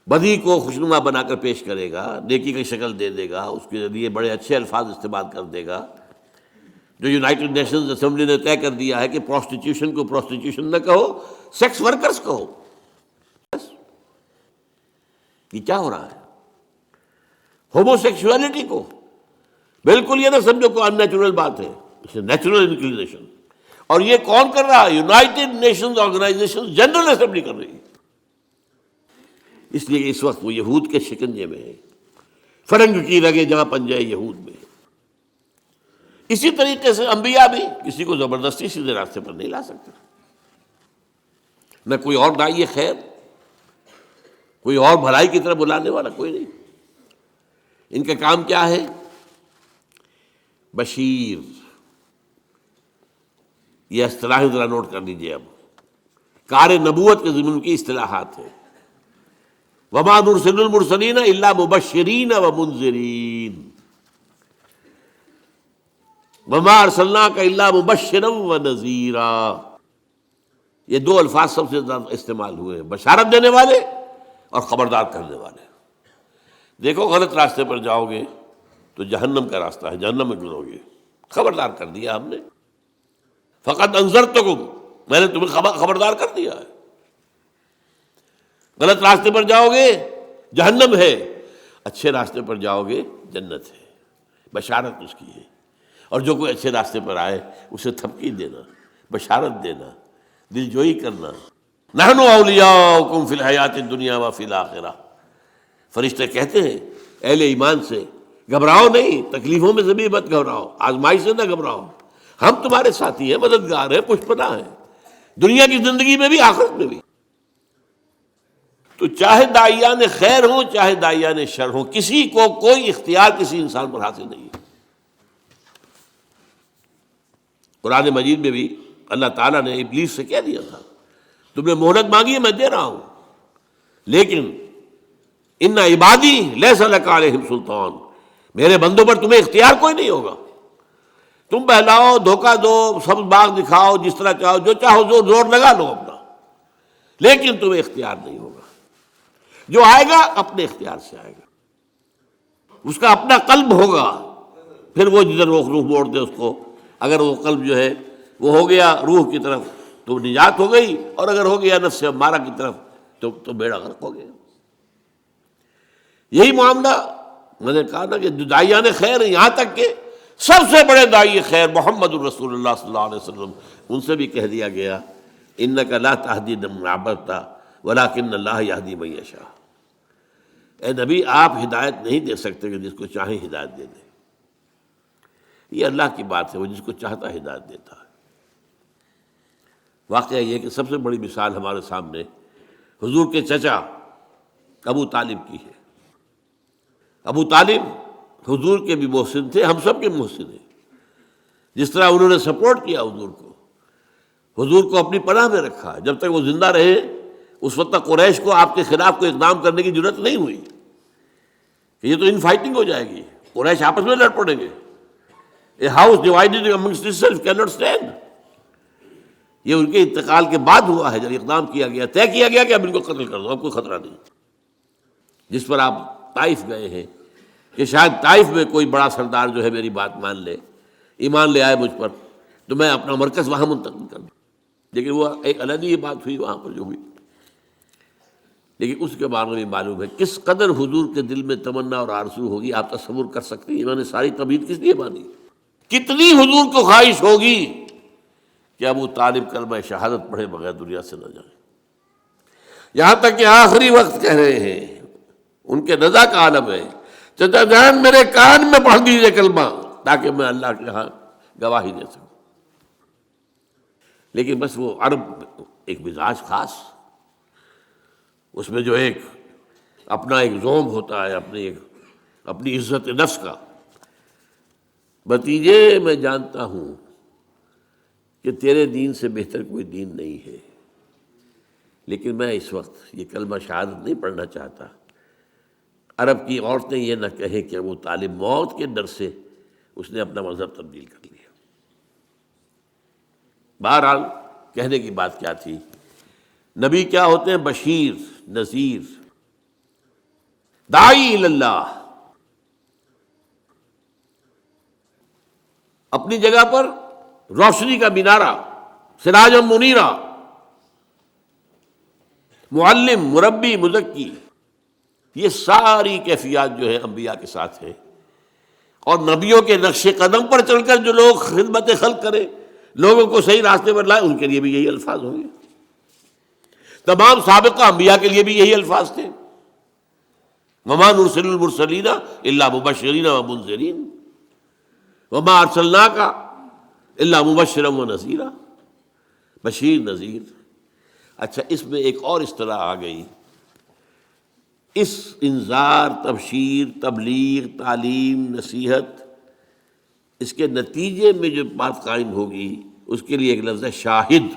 S1: بدی کو خوشنما بنا کر پیش کرے گا، نیکی کی شکل دے دے گا، اس کے لیے بڑے اچھے الفاظ استعمال کر دے گا. جو یونائٹڈ نیشنز اسمبلی نے طے کر دیا ہے کہ پروسٹیٹیوشن کو پروسٹیٹیوشن نہ کہو، سیکس ورکرز کہو. بس یہ کیا ہو رہا ہے؟ ہومو سیکشولیٹی کو بالکل یہ نہ سمجھو کوئی ان نیچرل بات ہے، اٹس اے نیچرل انکلینیشن. اور یہ کون کر رہا ہے؟ United Nations Organization General Assembly کر رہی ہے. اس لیے کہ اس وقت وہ یہود کے شکنجے میں ہے، فرنگ کی رگے جہاں پنجہ یہود میں. اسی طریقے سے انبیاء بھی کسی کو زبردستی سیدھے راستے پر نہیں لا سکتے. نہ کوئی اور داعی خیر، کوئی اور بھلائی کی طرف بلانے والا کوئی نہیں. ان کا کام کیا ہے؟ بشیر. یہ اصطلاحیں ذرا نوٹ کر لیجیے. اب کار نبوت کے ضمن کی اصطلاحات ہیں. وما نرسل المرسلین الا مبشرین ومنذرین، وما ارسلناک الا مبشرا ونذیرا. یہ دو الفاظ سب سے زیادہ استعمال ہوئے ہیں، بشارت دینے والے اور خبردار کرنے والے. دیکھو غلط راستے پر جاؤ گے تو جہنم کا راستہ ہے، جہنم میں گزرو گے. خبردار کر دیا ہم نے. فقط انذرتکم، میں نے تمہیں خبردار کر دیا ہے. غلط راستے پر جاؤ گے جہنم ہے، اچھے راستے پر جاؤ گے جنت ہے. بشارت اس کی ہے. اور جو کوئی اچھے راستے پر آئے اسے تھپکی دینا، بشارت دینا، دل جوئی کرنا. نحن اولیاؤکم فی الحیات الدنیا وفی الآخرہ. فرشتے کہتے ہیں اہل ایمان سے، گھبراؤ نہیں، تکلیفوں میں سے بھی مت گھبراؤ، آزمائی سے نہ گھبراؤ، ہم تمہارے ساتھی ہیں، مددگار ہیں، پشپنا ہیں، دنیا کی زندگی میں بھی آخرت میں بھی. تو چاہے داعیان خیر ہوں چاہے داعیان شر ہوں، کسی کو کوئی اختیار کسی انسان پر حاصل نہیں ہے. قرآن مجید میں بھی اللہ تعالیٰ نے ابلیس سے کہہ دیا تھا تم نے مہلت مانگی ہے، میں دے رہا ہوں، لیکن ان عبادی لیس لک علیہم سلطان، میرے بندوں پر تمہیں اختیار کوئی نہیں ہوگا. تم بہلاؤ، دھوکہ دو، سب باغ دکھاؤ، جس طرح چاہو، جو چاہو زور لگا لو اپنا، لیکن تمہیں اختیار نہیں ہوگا. جو آئے گا اپنے اختیار سے آئے گا، اس کا اپنا قلب ہوگا. پھر وہ جدھر روح موڑ دے اس کو. اگر وہ قلب جو ہے وہ ہو گیا روح کی طرف تو نجات ہو گئی، اور اگر ہو گیا نفس امارہ کی طرف تو بیڑا غرق ہو گیا. یہی معاملہ میں نے کہا نا کہ جو داعیان خیر ہیں، یہاں تک کہ سب سے بڑے داعی خیر محمد الرسول اللہ صلی اللہ علیہ وسلم، ان سے بھی کہہ دیا گیا انک لا تہدی من احببت ولکن اللہ یہدی من یشاء. اے نبی آپ ہدایت نہیں دے سکتے کہ جس کو چاہیں ہدایت دے دیں. یہ اللہ کی بات ہے، وہ جس کو چاہتا ہدایت دیتا ہے. واقعہ یہ کہ سب سے بڑی مثال ہمارے سامنے حضور کے چچا ابو طالب کی ہے. ابو طالب حضور کے بھی محسن تھے، ہم سب کے محسن ہیں. جس طرح انہوں نے سپورٹ کیا حضور کو اپنی پناہ میں رکھا. جب تک وہ زندہ رہے اس وقت تک قریش کو آپ کے خلاف کوئی اقدام کرنے کی ضرورت نہیں ہوئی کہ یہ تو ان فائٹنگ ہو جائے گی، قریش آپس میں لڑ پڑیں گے. A house divided amongst itself can not stand. یہ ان کے انتقال کے بعد ہوا ہے، جب اقدام کیا گیا، طے کیا گیا کہ اب ان کو قتل کر دو، اب کوئی خطرہ نہیں. جس پر آپ طائف گئے ہیں کہ شاید طائف میں کوئی بڑا سردار جو ہے میری بات مان لے، ایمان لے آئے مجھ پر، تو میں اپنا مرکز وہاں منتقل کر دوں. لیکن وہ ایک علیحدہ یہ بات ہوئی وہاں پر جو ہوئی. لیکن اس کے بارے میں معلوم ہے کس قدر حضور کے دل میں تمنا اور آرزو ہوگی. آپ تصور کر سکتے ہیں انہوں نے ساری طبیعت کس لیے مانی، کتنی حضور کو خواہش ہوگی کہ ابو طالب کلمہ شہادت پڑھے بغیر دنیا سے نہ جائیں. یہاں تک کہ آخری وقت کہہ رہے ہیں، ان کے رضا کا عالم ہے، چچا جان میرے کان میں پڑھ دیجیے کلمہ تاکہ میں اللہ کے ہاں گواہی دے سکوں. لیکن بس وہ عرب ایک مزاج خاص، اس میں جو ایک اپنا ایک زوم ہوتا ہے، اپنی عزت نفس کا. بھتیجے میں جانتا ہوں کہ تیرے دین سے بہتر کوئی دین نہیں ہے، لیکن میں اس وقت یہ کلمہ شہادت نہیں پڑھنا چاہتا. عرب کی عورتیں یہ نہ کہیں کہ وہ طالب موت کے ڈر سے اس نے اپنا مذہب تبدیل کر لیا۔ بہرحال کہنے کی بات کیا تھی، نبی کیا ہوتے ہیں؟ بشیر، نذیر، داعی اللہ۔ اپنی جگہ پر روشنی کا مینارہ، سراجا منیرا، معلم، مربی، مزکی، یہ ساری کیفیات جو ہے انبیاء کے ساتھ ہیں۔ اور نبیوں کے نقش قدم پر چل کر جو لوگ خدمت خلق کریں، لوگوں کو صحیح راستے پر لائے، ان کے لیے بھی یہی الفاظ ہوں گے۔ تمام سابقہ انبیاء کے لیے بھی یہی الفاظ تھے، وما نرسل المرسلین الا مبشرین ومنذرین وما ارسلناک الا مبشرا ونذیرا، بشیر، نذیر۔ اچھا، اس میں ایک اور اصطلاح آ گئی، اس انذار، تبشیر، تبلیغ، تعلیم، نصیحت، اس کے نتیجے میں جو بات قائم ہوگی اس کے لیے ایک لفظ ہے شاہد۔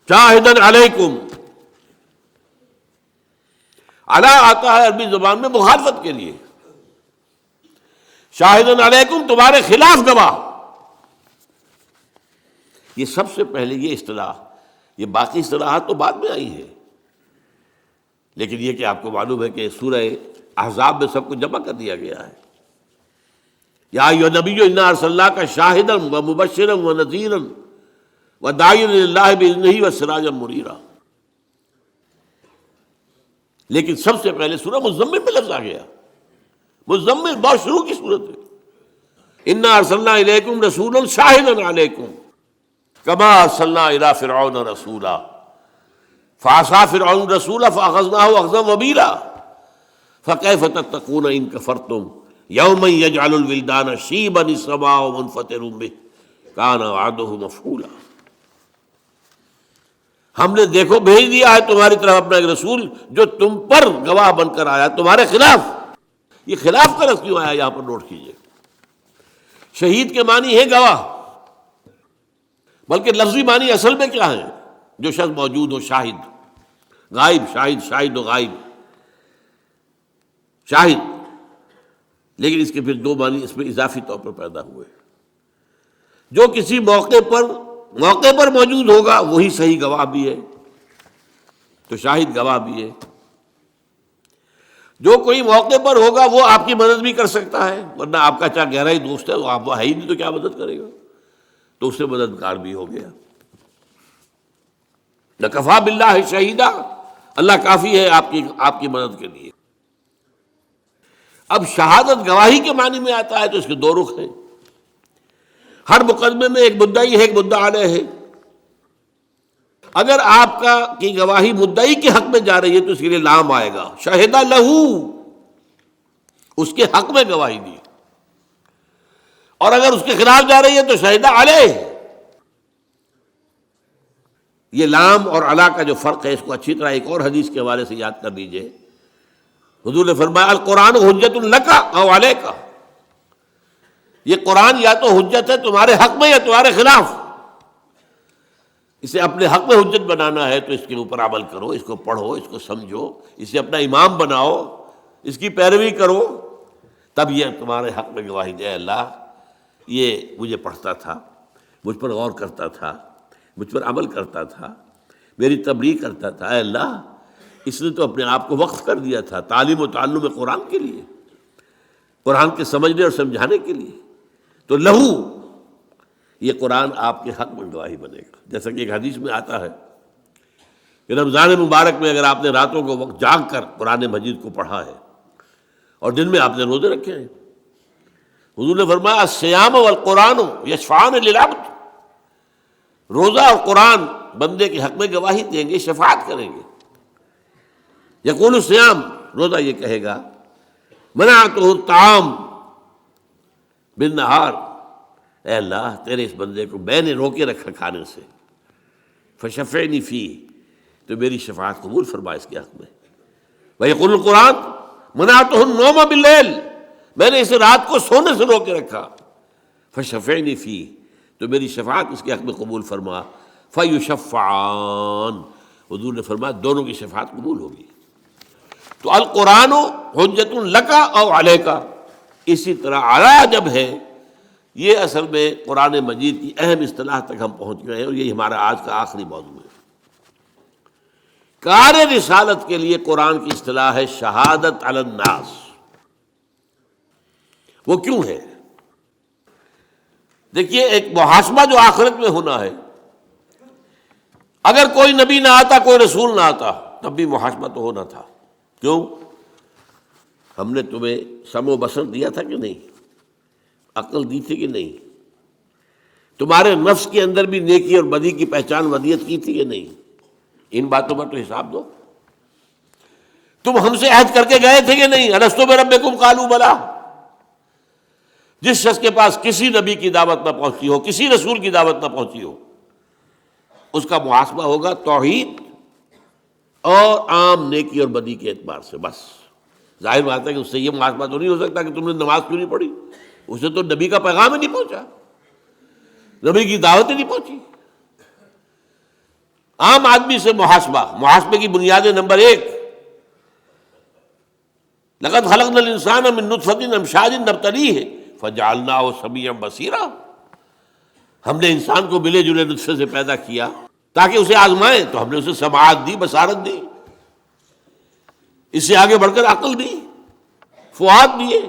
S1: شاہدن علیکم، علی آتا ہے عربی زبان میں مخالفت کے لیے، شاہدن علیکم، تمہارے خلاف گواہ۔ یہ سب سے پہلے یہ اصطلاح، یہ باقی اصطلاحات تو بعد میں آئی ہے، لیکن یہ کہ آپ کو معلوم ہے کہ سورہ احزاب میں سب کو جمع کر دیا گیا ہے۔ یا ایھا النبی انا ارسلناک شاہدا ومبشرا ونذیرا وداعیا الی اللہ باذنہ وسراجا منیرا۔ لیکن سب سے پہلے سورہ مزمل میں لفظ آ گیا، مزمل بہت شروع کی صورت ہے، انا ارسلنا الیکم رسولا شاہدا علیکم کما ارسلنا الی فرعون رسولا فعصى فرعون الرسول فاخذناه اخذا وبيلا فكيف تتقون ان كفرتم يوما يجعل الولدان شيبا السماء منفطر به كان وعده مفعولا۔ ہم نے دیکھو بھیج دیا ہے تمہاری طرف اپنا ایک رسول جو تم پر گواہ بن کر آیا تمہارے خلاف۔ یہ خلاف کا لفظ کیوں آیا یہاں پر نوٹ کیجئے۔ شہید کے معنی ہے گواہ، بلکہ لفظی معنی اصل میں کیا ہے؟ جو شخص موجود ہو، شاہد، غائب، شاہد، شاہد و غائب، شاہد۔ لیکن اس کے پھر دو معنی اس میں اضافی طور پر پیدا ہوئے۔ جو کسی موقع پر موجود ہوگا وہی صحیح گواہ بھی ہے، تو شاہد گواہ بھی ہے۔ جو کوئی موقع پر ہوگا وہ آپ کی مدد بھی کر سکتا ہے، ورنہ آپ کا چاہے گہرا ہی دوست ہے، وہ آپ وہ ہے ہی نہیں تو کیا مدد کرے گا، تو اس سے مددگار بھی ہو گیا۔ لَکَفَىٰ بِاللَّهِ شَهِیدًا، اللہ کافی ہے آپ کی مدد کے لیے۔ اب شہادت گواہی کے معنی میں آتا ہے تو اس کے دو رخ ہیں۔ ہر مقدمے میں ایک مدعی ہے، ایک مدعا علیہ ہے۔ اگر آپ کی گواہی مدعی کے حق میں جا رہی ہے تو اس کے لیے لام آئے گا، شہدہ لہو، اس کے حق میں گواہی دی۔ اور اگر اس کے خلاف جا رہی ہے تو شہدہ علیہ۔ یہ لام اور علا کا جو فرق ہے اس کو اچھی طرح ایک اور حدیث کے حوالے سے یاد کر لیجئے۔ حضور نے فرمایا القرآن حجت لک او علیک، یہ قرآن یا تو حجت ہے تمہارے حق میں یا تمہارے خلاف۔ اسے اپنے حق میں حجت بنانا ہے تو اس کے اوپر عمل کرو، اس کو پڑھو، اس کو سمجھو، اسے اپنا امام بناؤ، اس کی پیروی کرو، تب یہ تمہارے حق میں گواہی دے۔ اللہ یہ مجھے پڑھتا تھا، مجھ پر غور کرتا تھا، مجھ پر عمل کرتا تھا، میری تبلیغ کرتا تھا، اے اللہ اس نے تو اپنے آپ کو وقف کر دیا تھا تعلیم و تعلم قرآن کے لیے، قرآن کے سمجھنے اور سمجھانے کے لیے، تو لہو یہ قرآن آپ کے حق میں گواہی بنے گا۔ جیسا کہ ایک حدیث میں آتا ہے کہ رمضان مبارک میں اگر آپ نے راتوں کو وقت جاگ کر قرآن مجید کو پڑھا ہے اور دن میں آپ نے روزے رکھے ہیں، حضور نے فرمایا الصیام والقرآن یشفعان للعبد، روزہ اور قرآن بندے کے حق میں گواہی دیں گے، شفاعت کریں گے۔ یقول الصیام، روزہ یہ کہے گا منعتہ الطعام بالنہار، اے اللہ تیرے اس بندے کو میں نے روکے رکھا کھانے سے، فشفعنی فیہ، تو میری شفاعت قبول فرما اس کے حق میں۔ ویقول القرآن منعتہ النوم باللیل، میں نے اسے رات کو سونے سے روکے رکھا، فشفعنی فیہ، تو میری شفاعت اس کے حق میں قبول فرما۔ فیشفعان، حضور نے فرمایا دونوں کی شفاعت قبول ہوگی۔ تو القرآن حجت لک او علیک، اسی طرح علی جب ہے، یہ اصل میں قرآن مجید کی اہم اصطلاح تک ہم پہنچ گئے ہیں، اور یہ ہمارا آج کا آخری موضوع ہے۔ کار رسالت کے لیے قرآن کی اصطلاح ہے شہادت علی الناس۔ وہ کیوں ہے؟ دیکھیے، ایک محاسبہ جو آخرت میں ہونا ہے، اگر کوئی نبی نہ آتا، کوئی رسول نہ آتا، تب بھی محاسبہ تو ہونا تھا۔ کیوں؟ ہم نے تمہیں سمع و بصر دیا تھا کہ نہیں؟ عقل دی تھی کہ نہیں؟ تمہارے نفس کے اندر بھی نیکی اور بدی کی پہچان ودیت کی تھی کہ نہیں؟ ان باتوں پر تو حساب دو۔ تم ہم سے عہد کر کے گئے تھے کہ نہیں؟ الستو بربکم قالوا بلی۔ جس شخص کے پاس کسی نبی کی دعوت نہ پہنچی ہو، کسی رسول کی دعوت نہ پہنچی ہو، اس کا محاسبہ ہوگا توحید اور عام نیکی اور بدی کے اعتبار سے، بس۔ ظاہر بات ہے کہ اس سے یہ محاسبہ تو نہیں ہو سکتا کہ تم نے نماز کیوں نہیں پڑھی، اسے تو نبی کا پیغام ہی نہیں پہنچا، نبی کی دعوت ہی نہیں پہنچی۔ عام آدمی سے محاسبے کی بنیادیں: نمبر 1، لقد خلقنا الانسان من نطفۃ امشاج نبتلیہ فجعلناہ سمیعا بصیرا۔ ہم نے انسان کو ملے جلے نطفے سے پیدا کیا تاکہ اسے آزمائیں، تو ہم نے اسے سماعت دی، بصارت دی، اس سے آگے بڑھ کر عقل دی، فؤاد دیے۔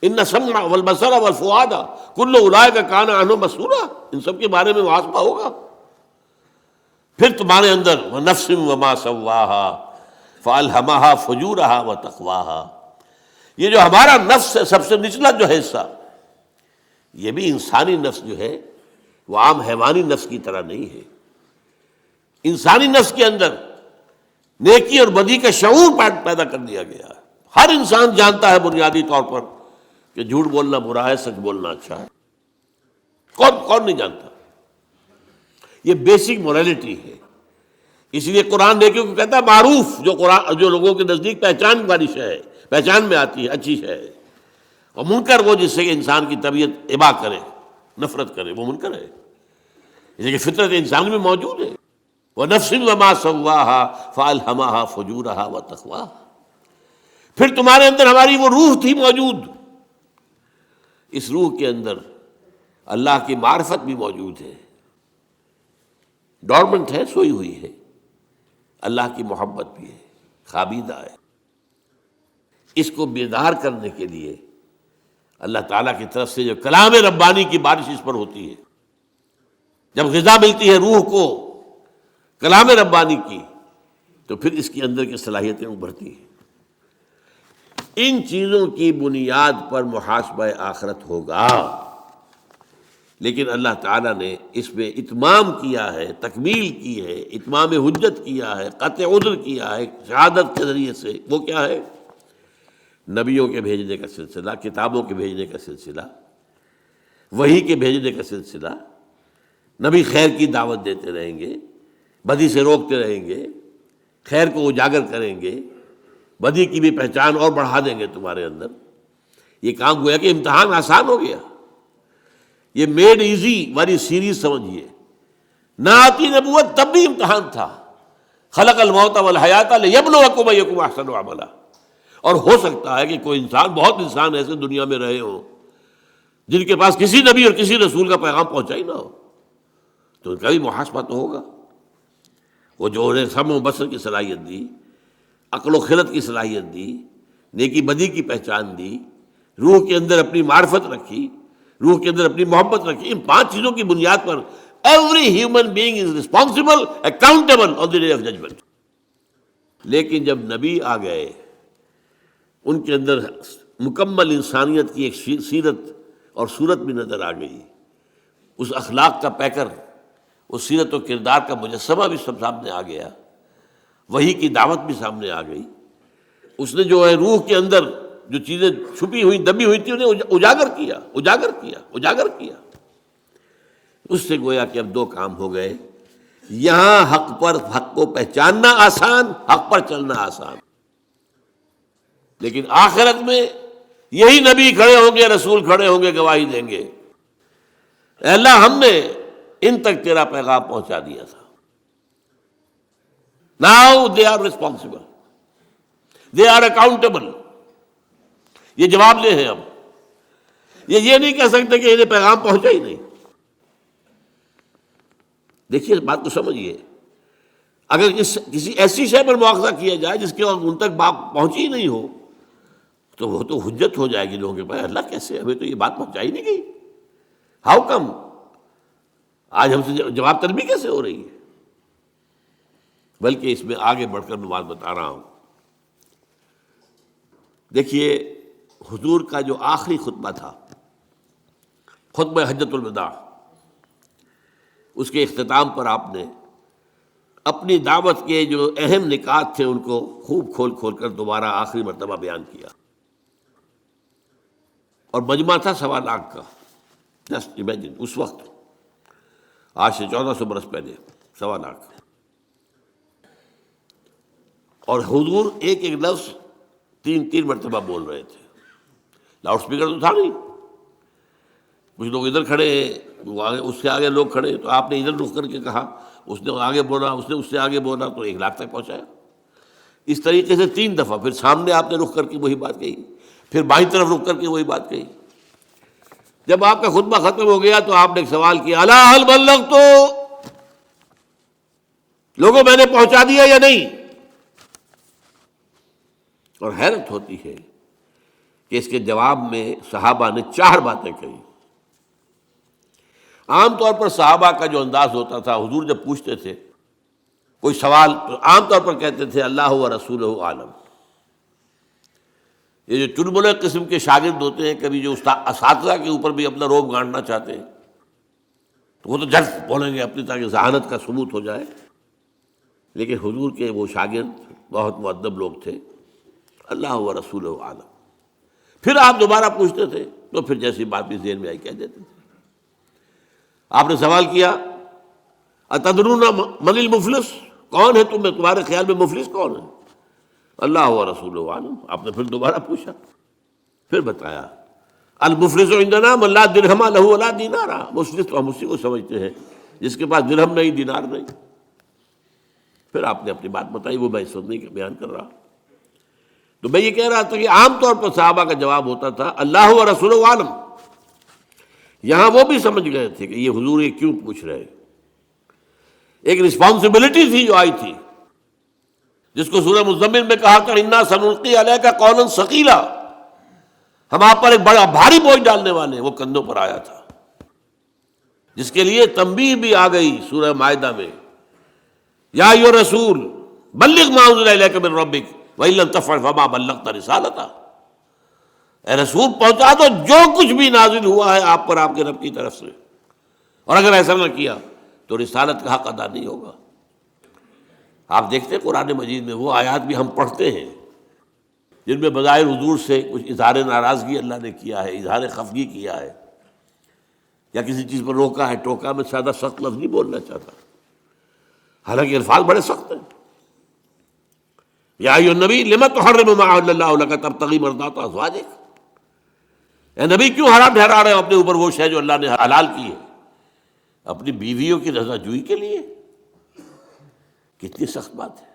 S1: ان السمع والبصر والفؤاد کل اولئک کان عنہ مسئولا، ان سب کے بارے میں محاسبہ ہوگا۔ پھر تمہارے اندر وَنَفْسٍ وَمَا سَوَّاهَا فَأَلْهَمَهَا فُجُورَهَا وَتَقْوَاهَا، یہ جو ہمارا نفس ہے، سب سے نچلا جو حصہ، یہ بھی انسانی نفس جو ہے وہ عام حیوانی نفس کی طرح نہیں ہے۔ انسانی نفس کے اندر نیکی اور بدی کا شعور پیدا کر دیا گیا ہے۔ ہر انسان جانتا ہے بنیادی طور پر کہ جھوٹ بولنا برا ہے، سچ بولنا اچھا ہے۔ کون نہیں جانتا؟ یہ بیسک موریلٹی ہے۔ اس لیے قرآن نیکیوں کو کہتا ہے معروف، جو لوگوں کے نزدیک پہچان والی شے ہے، پہچان میں آتی ہے، اچھی شے ہے۔ اور منکر وہ جس سے کہ انسان کی طبیعت ابا کرے، نفرت کرے، وہ منکر ہے، اس لیے کہ فطرت انسان میں موجود ہے۔ وَنَفْسٍ وَمَا سَوَّاهَا فَأَلْهَمَهَا فُجُورَهَا وَتَقْوَاهَا، پھر تمہارے اندر ہماری وہ روح تھی موجود، اس روح کے اندر اللہ کی معرفت بھی موجود ہے، ڈورمنٹ ہے، سوئی ہوئی ہے، اللہ کی محبت بھی ہے، خوابیدہ ہے۔ اس کو بیدار کرنے کے لیے اللہ تعالیٰ کی طرف سے جو کلام ربانی کی بارش اس پر ہوتی ہے، جب غذا ملتی ہے روح کو کلام ربانی کی، تو پھر اس کے اندر کی صلاحیتیں ابھرتی ہیں۔ ان چیزوں کی بنیاد پر محاسبہ آخرت ہوگا، لیکن اللہ تعالیٰ نے اس میں اتمام کیا ہے، تکمیل کی ہے، اتمام حجت کیا ہے، قطع عذر کیا ہے شہادت کے ذریعے سے۔ وہ کیا ہے؟ نبیوں کے بھیجنے کا سلسلہ، کتابوں کے بھیجنے کا سلسلہ، وحی کے بھیجنے کا سلسلہ۔ نبی خیر کی دعوت دیتے رہیں گے، بدی سے روکتے رہیں گے، خیر کو اجاگر کریں گے، بدی کی بھی پہچان اور بڑھا دیں گے تمہارے اندر۔ یہ کام گویا کہ امتحان آسان ہو گیا، یہ میڈ ایزی والی سیریز سمجھیے۔ نہ آتی نبوت تب بھی امتحان تھا، خلق الموت والحیات لیبلوکم ایکم احسن عملا۔ اور ہو سکتا ہے کہ کوئی انسان، بہت انسان ایسے دنیا میں رہے ہوں جن کے پاس کسی نبی اور کسی رسول کا پیغام پہنچا ہی نہ ہو، تو ان کا بھی محاسبہ تو ہوگا۔ وہ جو انہیں سمع و بصر کی صلاحیت دی، عقل و خرد کی صلاحیت دی، نیکی بدی کی پہچان دی، روح کے اندر اپنی معرفت رکھی، روح کے اندر اپنی محبت رکھی، ان 5 چیزوں کی بنیاد پر every human being is responsible accountable on the day of judgement. لیکن جب نبی آ گئے، ان کے اندر مکمل انسانیت کی ایک سیرت اور صورت بھی نظر آ گئی، اس اخلاق کا پیکر، اس سیرت و کردار کا مجسمہ بھی سب سامنے آ گیا، وحی کی دعوت بھی سامنے آ گئی۔ اس نے جو ہے روح کے اندر جو چیزیں چھپی ہوئی، دبی ہوئی تھی، انہیں اجاگر کیا۔ اس سے گویا کہ اب 2 کام ہو گئے، یہاں حق کو پہچاننا آسان، حق پر چلنا آسان، لیکن آخرت میں یہی نبی کھڑے ہوں گے، رسول کھڑے ہوں گے، گواہی دیں گے، اے اللہ ہم نے ان تک تیرا پیغام پہنچا دیا تھا۔ Now they are responsible. They are accountable. یہ جواب دہ ہیں. اب یہ نہیں کہہ سکتے کہ انہیں پیغام پہنچا ہی نہیں. دیکھیے اس بات کو سمجھیے. اگر کسی ایسی شے پر مواخذہ کیا جائے جس کے ان تک بات پہنچی ہی نہیں ہو تو وہ تو حجت ہو جائے گی لوگوں کے پاس. اللہ کیسے ہمیں تو یہ بات پہنچائی نہیں گئی, ہاؤ کم, آج ہم سے جواب طلبی کیسے ہو رہی ہے. بلکہ اس میں آگے بڑھ کر میں بات بتا رہا ہوں. دیکھیے حضور کا جو آخری خطبہ تھا, خطبہ حجۃ الوداع, اس کے اختتام پر آپ نے اپنی دعوت کے جو اہم نکات تھے ان کو خوب کھول کھول کر دوبارہ آخری مرتبہ بیان کیا. اور مجمع تھا 1.25 لاکھ کا. جسٹ امیجن اس وقت, آج سے 1400 برس پہلے 1.25 لاکھ. اور حضور ایک ایک لفظ 3 مرتبہ بول رہے تھے. لاؤڈ اسپیکر تو تھا نہیں. کچھ لوگ ادھر کھڑے ہیں, اس سے آگے لوگ کھڑے, تو آپ نے ادھر رخ کر کے کہا, اس نے آگے بولا, اس نے اس سے آگے بولا, تو 1 لاکھ تک پہنچایا. اس طریقے سے 3 دفعہ. پھر سامنے آپ نے رخ کر کے وہی بات کہی, پھر بائیں طرف رخ کر کے وہی بات کہی. جب آپ کا خطبہ ختم ہو گیا تو آپ نے ایک سوال کیا, الا هل بلغت, لوگوں میں نے پہنچا دیا یا نہیں. اور حیرت ہوتی ہے کہ اس کے جواب میں صحابہ نے 4 باتیں کہی. عام طور پر صحابہ کا جو انداز ہوتا تھا, حضور جب پوچھتے تھے کوئی سوال تو عام طور پر کہتے تھے اللہ و رسولہ عالم. یہ جو چنبلے قسم کے شاگرد ہوتے ہیں, کبھی جو اساتذہ کے اوپر بھی اپنا روب گانٹنا چاہتے ہیں, تو وہ تو جلد بولیں گے اپنی, تاکہ ذہانت کا ثبوت ہو جائے. لیکن حضور کے وہ شاگرد بہت مؤدب لوگ تھے, اللہ و رسولہ عالم. پھر آپ دوبارہ پوچھتے تھے تو پھر جیسی بات بھی ذہن میں آئی کہہ دیتے تھے. آپ نے سوال کیا اتدرون من المفلس, کون ہے تمہارے خیال میں مفلس کون ہے؟ اللہ و رسولہ عالم. آپ نے پھر دوبارہ پوچھا, پھر بتایا المفلس عندنا من لا درہم لہ ولا دینار. مفلس تو ہم اسی کو سمجھتے ہیں جس کے پاس درہم نہیں دینار نہیں. پھر آپ نے اپنی بات بتائی, وہ میں اس وقت نہیں بیان کر رہا. تو میں یہ کہہ رہا تھا کہ عام طور پر صحابہ کا جواب ہوتا تھا اللہ و رسولہ عالم. یہاں وہ بھی سمجھ گئے تھے کہ یہ حضور یہ کیوں پوچھ رہے. ایک رسپانسبلٹی تھی جو آئی تھی, جس کو سورہ مزمل میں کہا تھا انا سنلقی علیک قولا ثقیلا, ہم آپ پر ایک بڑا بھاری بوجھ ڈالنے والے ہیں. وہ کندھوں پر آیا تھا, جس کے لیے تنبیہ بھی آ گئی سورہ مائدہ میں, یا ایھا الرسول بلغ ما انزل الیک من ربک وان لم تفعل فما بلغت رسالتہ. اے رسول پہنچا دو جو کچھ بھی نازل ہوا ہے آپ پر آپ کے رب کی طرف سے, اور اگر ایسا نہ کیا تو رسالت کا حق ادا نہیں ہوگا. آپ دیکھتے ہیں قرآن مجید میں وہ آیات بھی ہم پڑھتے ہیں جن میں بظاہر حضور سے کچھ اظہار ناراضگی اللہ نے کیا ہے, اظہار خفگی کیا ہے, یا کسی چیز پر روکا ہے ٹوکا. میں زیادہ سخت لفظ نہیں بولنا چاہتا, حالانکہ الفاظ بڑے سخت ہیں. یا ایھا النبی لم تحرم ما احل اللہ لک تبتغی مرضات ازواجک. اے نبی کیوں حرام ٹھہرا رہے ہو اپنے اوپر وہ شے جو اللہ نے حلال کی ہے اپنی بیویوں کی رضا جوئی کے لیے. کتنی سخت بات ہے.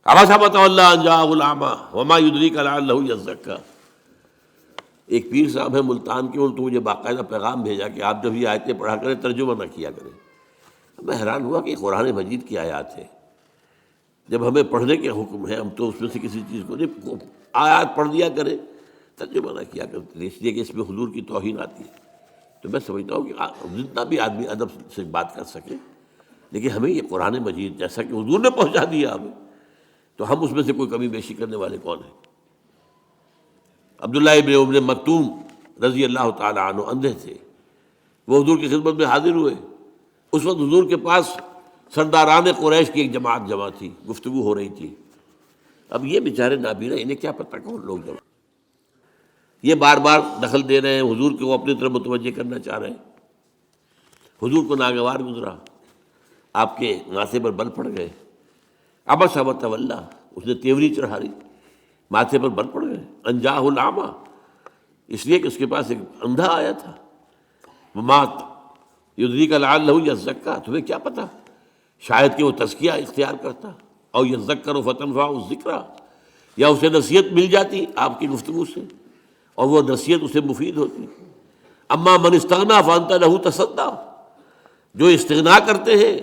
S1: عبس وتولی ان جاءہ الاعمی وما یدریک لعلہ یزکیٰ. ایک پیر صاحب ہیں ملتان کے, انہوں نے مجھے باقاعدہ پیغام بھیجا کہ آپ جب یہ آیتیں پڑھا کریں ترجمہ نہ کیا کریں. میں حیران ہوا کہ قرآن مجید کی آیات ہے, جب ہمیں پڑھنے کے حکم ہے ہم تو اس میں سے کسی چیز کو نہیں, آیات پڑھ دیا کریں ترجمہ نہ کیا کرتے, اس لیے کہ اس میں حضور کی توہین آتی ہے. تو میں سمجھتا ہوں کہ جتنا بھی آدمی ادب سے بات کر سکے, لیکن ہمیں یہ قرآن مجید جیسا کہ حضور نے پہنچا دیا ہمیں, تو ہم اس میں سے کوئی کمی بیشی کرنے والے کون ہیں. عبداللہ ابن ام مکتوم رضی اللہ تعالیٰ عنہ اندھے تھے, وہ حضور کی خدمت میں حاضر ہوئے. اس وقت حضور کے پاس سرداران قریش کی ایک جماعت جمع تھی, گفتگو ہو رہی تھی. اب یہ بیچارے نابینا, انہیں کیا پتہ کون لوگ جمع, یہ بار بار دخل دے رہے ہیں حضور کو اپنی طرف متوجہ کرنا چاہ رہے ہیں. حضور کو ناگوار گزرا, آپ کے ماتھے پر بل پڑ گئے. عبس وتولی, اس نے تیوری چڑھا لی, ماتھے پر بل پڑ گئے. ان جاءہ الاعمی, اس لیے کہ اس کے پاس ایک اندھا آیا تھا. وما یدریک لعلہ یزکیٰ, تمہیں کیا پتہ شاید کہ وہ تزکیہ اختیار کرتا. اور یذکر فتنفعہ الذکریٰ، یا اسے نصیحت مل جاتی آپ کی گفتگو سے اور وہ نصیحت اسے مفید ہوتی۔ اما من استغنا فانت لہ تصدیٰ، جو استغنا کرتے ہیں،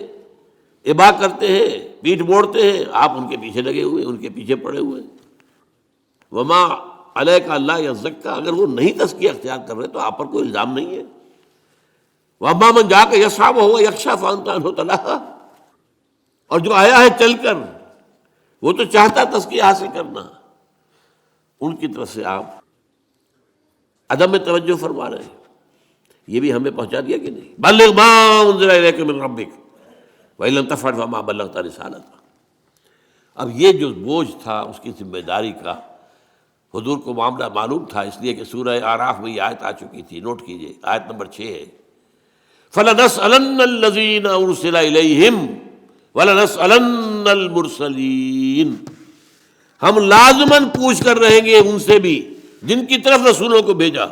S1: ابا کرتے ہیں، پیٹھ موڑتے ہیں، آپ ان کے پیچھے لگے ہوئے، ان کے پیچھے پڑے ہوئے۔ وما علیک اللہ یزکیٰ، اگر وہ نہیں تزکیہ اختیار کر رہے تو آپ پر کوئی الزام نہیں ہے۔ وما من جا کے یسعیٰ وہو یخشیٰ فانت عنہ تلہیٰ، اور جو آیا ہے چل کر وہ تو چاہتا تزکیہ حاصل کرنا، ان کی طرف سے آپ عدم توجہ فرما رہے ہیں۔ یہ بھی ہمیں پہنچا دیا کہ نہیں، بلغ ما انزل الیک من ربک وَإِن لَمْ تَفْعَلْ فَمَا بَلَّغْتَ رِسَالَتَهُ۔ اب یہ جو بوجھ تھا اس کی ذمہ داری کا، حضور کو معاملہ معلوم تھا، اس لیے کہ سورہ اعراف میں یہ آیت آ چکی تھی، نوٹ کیجئے، آیت نمبر 6 ہے، فَلَنَسْأَلَنَّ الَّذِينَ أُرْسِلَ إِلَيْهِمْ وَلَنَسْأَلَنَّ الْمُرْسَلِينَ، ہم لازماً پوچھ کر رہیں گے ان سے بھی جن کی طرف رسولوں کو بھیجا،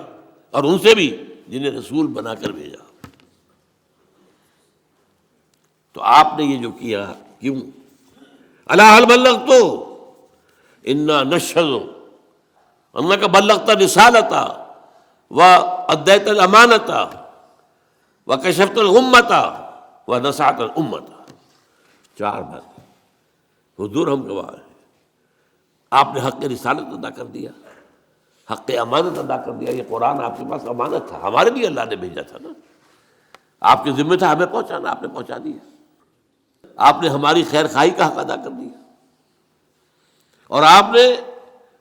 S1: اور ان سے بھی جنہیں رسول بنا کر بھیجا۔ تو آپ نے یہ جو کیا کیوں؟ الا هل بلغت انا نشهد انك بلغت رسالتا واديت الامانه وكشفت الغمه ونصحت الامه۔ 4 بات، حضور ہم گواہ ہیں، آپ نے حق رسالت ادا کر دیا، حق امانت ادا کر دیا۔ یہ قرآن آپ کے پاس امانت تھا، ہمارے لیے اللہ نے بھیجا تھا نا، آپ کے ذمہ تھا ہمیں پہنچانا، آپ نے پہنچا دیا۔ آپ نے ہماری خیر خواہی کا حق ادا کر دیا، اور آپ نے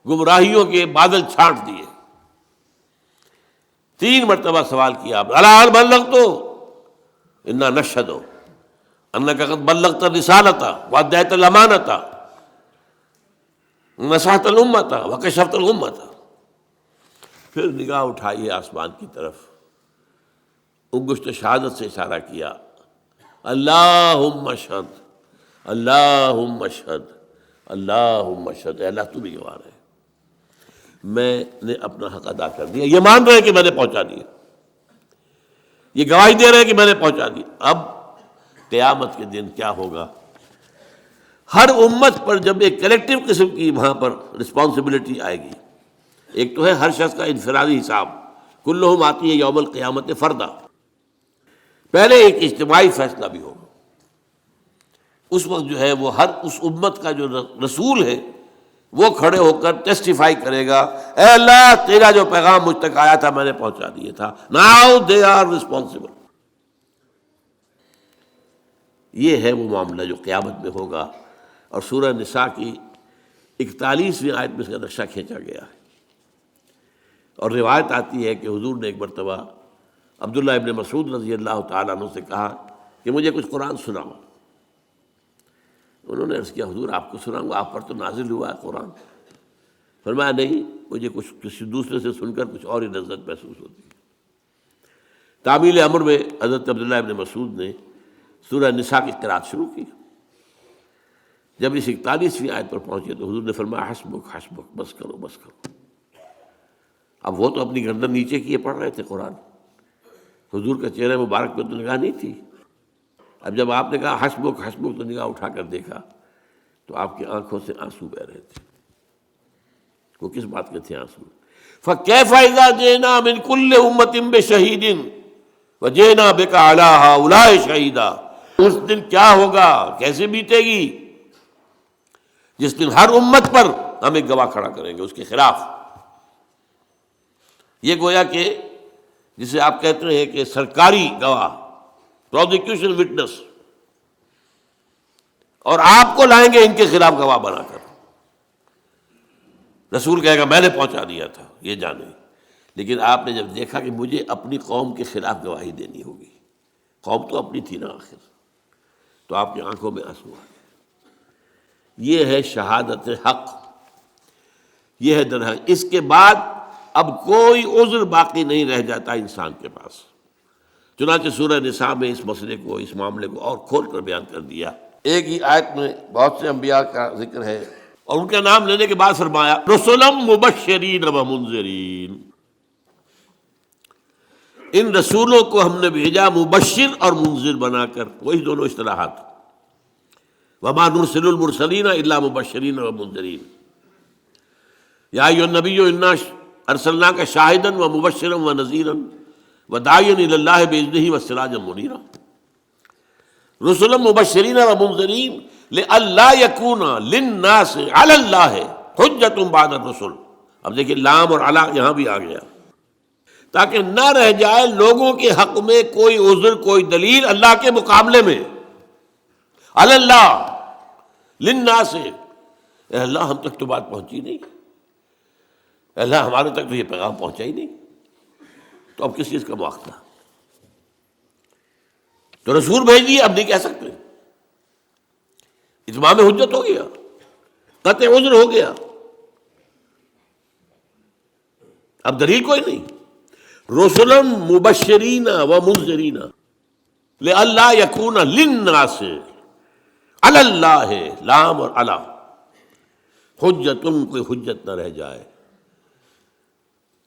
S1: گمراہیوں کے بادل چھانٹ دیے۔ 3 مرتبہ سوال کیا آپ، الا هل بلغت انا نشهد انك قد بلغت الرسالة واديت الامانة ونصحت الامة وكشفت الغمة۔ پھر نگاہ اٹھائیے آسمان کی طرف، انگشت شہادت سے اشارہ کیا، اللہم اشہد، اللہم اشہد، اللہم اشہد، اے اللہ تو بھی گواہ ہے، میں نے اپنا حق ادا کر دیا۔ یہ مان رہے ہیں کہ میں نے پہنچا دیا، یہ گواہی دے رہے ہیں کہ میں نے پہنچا دیا۔ اب قیامت کے دن کیا ہوگا؟ ہر امت پر جب ایک کلیکٹیو قسم کی وہاں پر رسپانسبلٹی آئے گی، ایک تو ہے ہر شخص کا انفرادی حساب، کلہم آتی ہے یوم القیامت فردا، پہلے ایک اجتماعی فیصلہ بھی ہوگا۔ اس وقت جو ہے وہ ہر اس امت کا جو رسول ہے وہ کھڑے ہو کر ٹیسٹیفائی کرے گا، اے اللہ تیرا جو پیغام مجھ تک آیا تھا میں نے پہنچا دیا تھا، ناؤ دے آر رسپانسبل۔ یہ ہے وہ معاملہ جو قیامت میں ہوگا، اور سورہ نساء کی 41ویں آیت میں اس کا نقشہ کھینچا گیا ہے۔ اور روایت آتی ہے کہ حضور نے ایک مرتبہ عبداللہ ابن مسعود رضی اللہ تعالیٰ عنہ سے کہا کہ مجھے کچھ قرآن سناؤ۔ انہوں نے عرض کیا حضور آپ کو سناؤں گا، آپ پر تو نازل ہوا ہے قرآن۔ فرمایا نہیں، مجھے کچھ کسی دوسرے سے سن کر کچھ اور ہی لذت محسوس ہوتی ہے۔ تعمیل امر میں حضرت عبداللہ ابن مسعود نے سورہ نساء کی قرأت شروع کی۔ جب اس 41ویں آیت پر پہنچے تو حضور نے فرمایا حسبک حسبک، بس کرو بس کرو۔ اب وہ تو اپنی گردن نیچے کیے پڑھ رہے تھے قرآن، حضور کا چہرہ مبارک پہ تو نگاہ نہیں تھی۔ اب جب آپ نے کہا حسبک حسبک تو نگاہ اٹھا کر دیکھا تو آپ کی آنکھوں سے آنسو بہ رہے تھے۔ وہ کس بات کے تھے آنسو؟ فَكَيْفَ إِذَا جِئْنَا مِنْ كُلِّ أُمَّةٍ بِشَهِيدٍ وَجِئْنَا بِكَ عَلَىٰ هَٰؤُلَاءِ شَهِيدًا۔ اس دن کیا ہوگا، کیسے بیتے گی، جس دن ہر امت پر ہم ایک گواہ کھڑا کریں گے اس کے خلاف۔ یہ گویا کہ جسے آپ کہتے ہیں کہ سرکاری گواہ، پروزیکیوشن وٹنس، اور آپ کو لائیں گے ان کے خلاف گواہ بنا کر۔ رسول کہے گا میں نے پہنچا دیا تھا، یہ جانیں۔ لیکن آپ نے جب دیکھا کہ مجھے اپنی قوم کے خلاف گواہی دینی ہوگی، قوم تو اپنی تھی نا آخر، تو آپ کی آنکھوں میں آنسو آ گئے۔ یہ ہے شہادت حق، یہ ہے در حق۔ اس کے بعد اب کوئی عذر باقی نہیں رہ جاتا انسان کے پاس۔ چنانچہ سورہ نساء میں اس مسئلے کو، اس معاملے کو اور کھول کر بیان کر دیا۔ ایک ہی آیت میں بہت سے انبیاء کا ذکر ہے، اور ان کا نام لینے کے بعد فرمایا رسلا مبشرین و منذرین، ان رسولوں کو ہم نے بھیجا مبشر اور منذر بنا کر، وہی دونوں اصطلاحات، وما نرسل المرسلین الا مبشرین ومنذرین یا ایھا النبی انا ارسلناک شاہدا ومبشرا ونذیرا وداعیا الی اللہ باذنہ وسراجا منیرا رسلا مبشرین ومنذرین لئلا یکون للناس علی اللہ حجۃ بعد الرسل. اب دیکھیں لام اور علی یہاں بھی آ گیا، تاکہ نہ رہ جائے لوگوں کے حق میں کوئی عذر، کوئی دلیل اللہ کے مقابلے میں. علی اللہ للناس، اے اللہ ہم تک تو بات پہنچی نہیں، اے اللہ ہمارے تک تو یہ پیغام پہنچا ہی نہیں، تو اب کس چیز کا مواخذہ؟ تو رسول بھیج دیے، اب نہیں کہہ سکتے، اتمام حجت ہو گیا، قطع عذر ہو گیا، اب دلیل کوئی نہیں. رسلا مبشرین ومنذرین لئلا یکون للناس علی اللہ، لام اور علی، حجت، کوئی حجت نہ رہ جائے،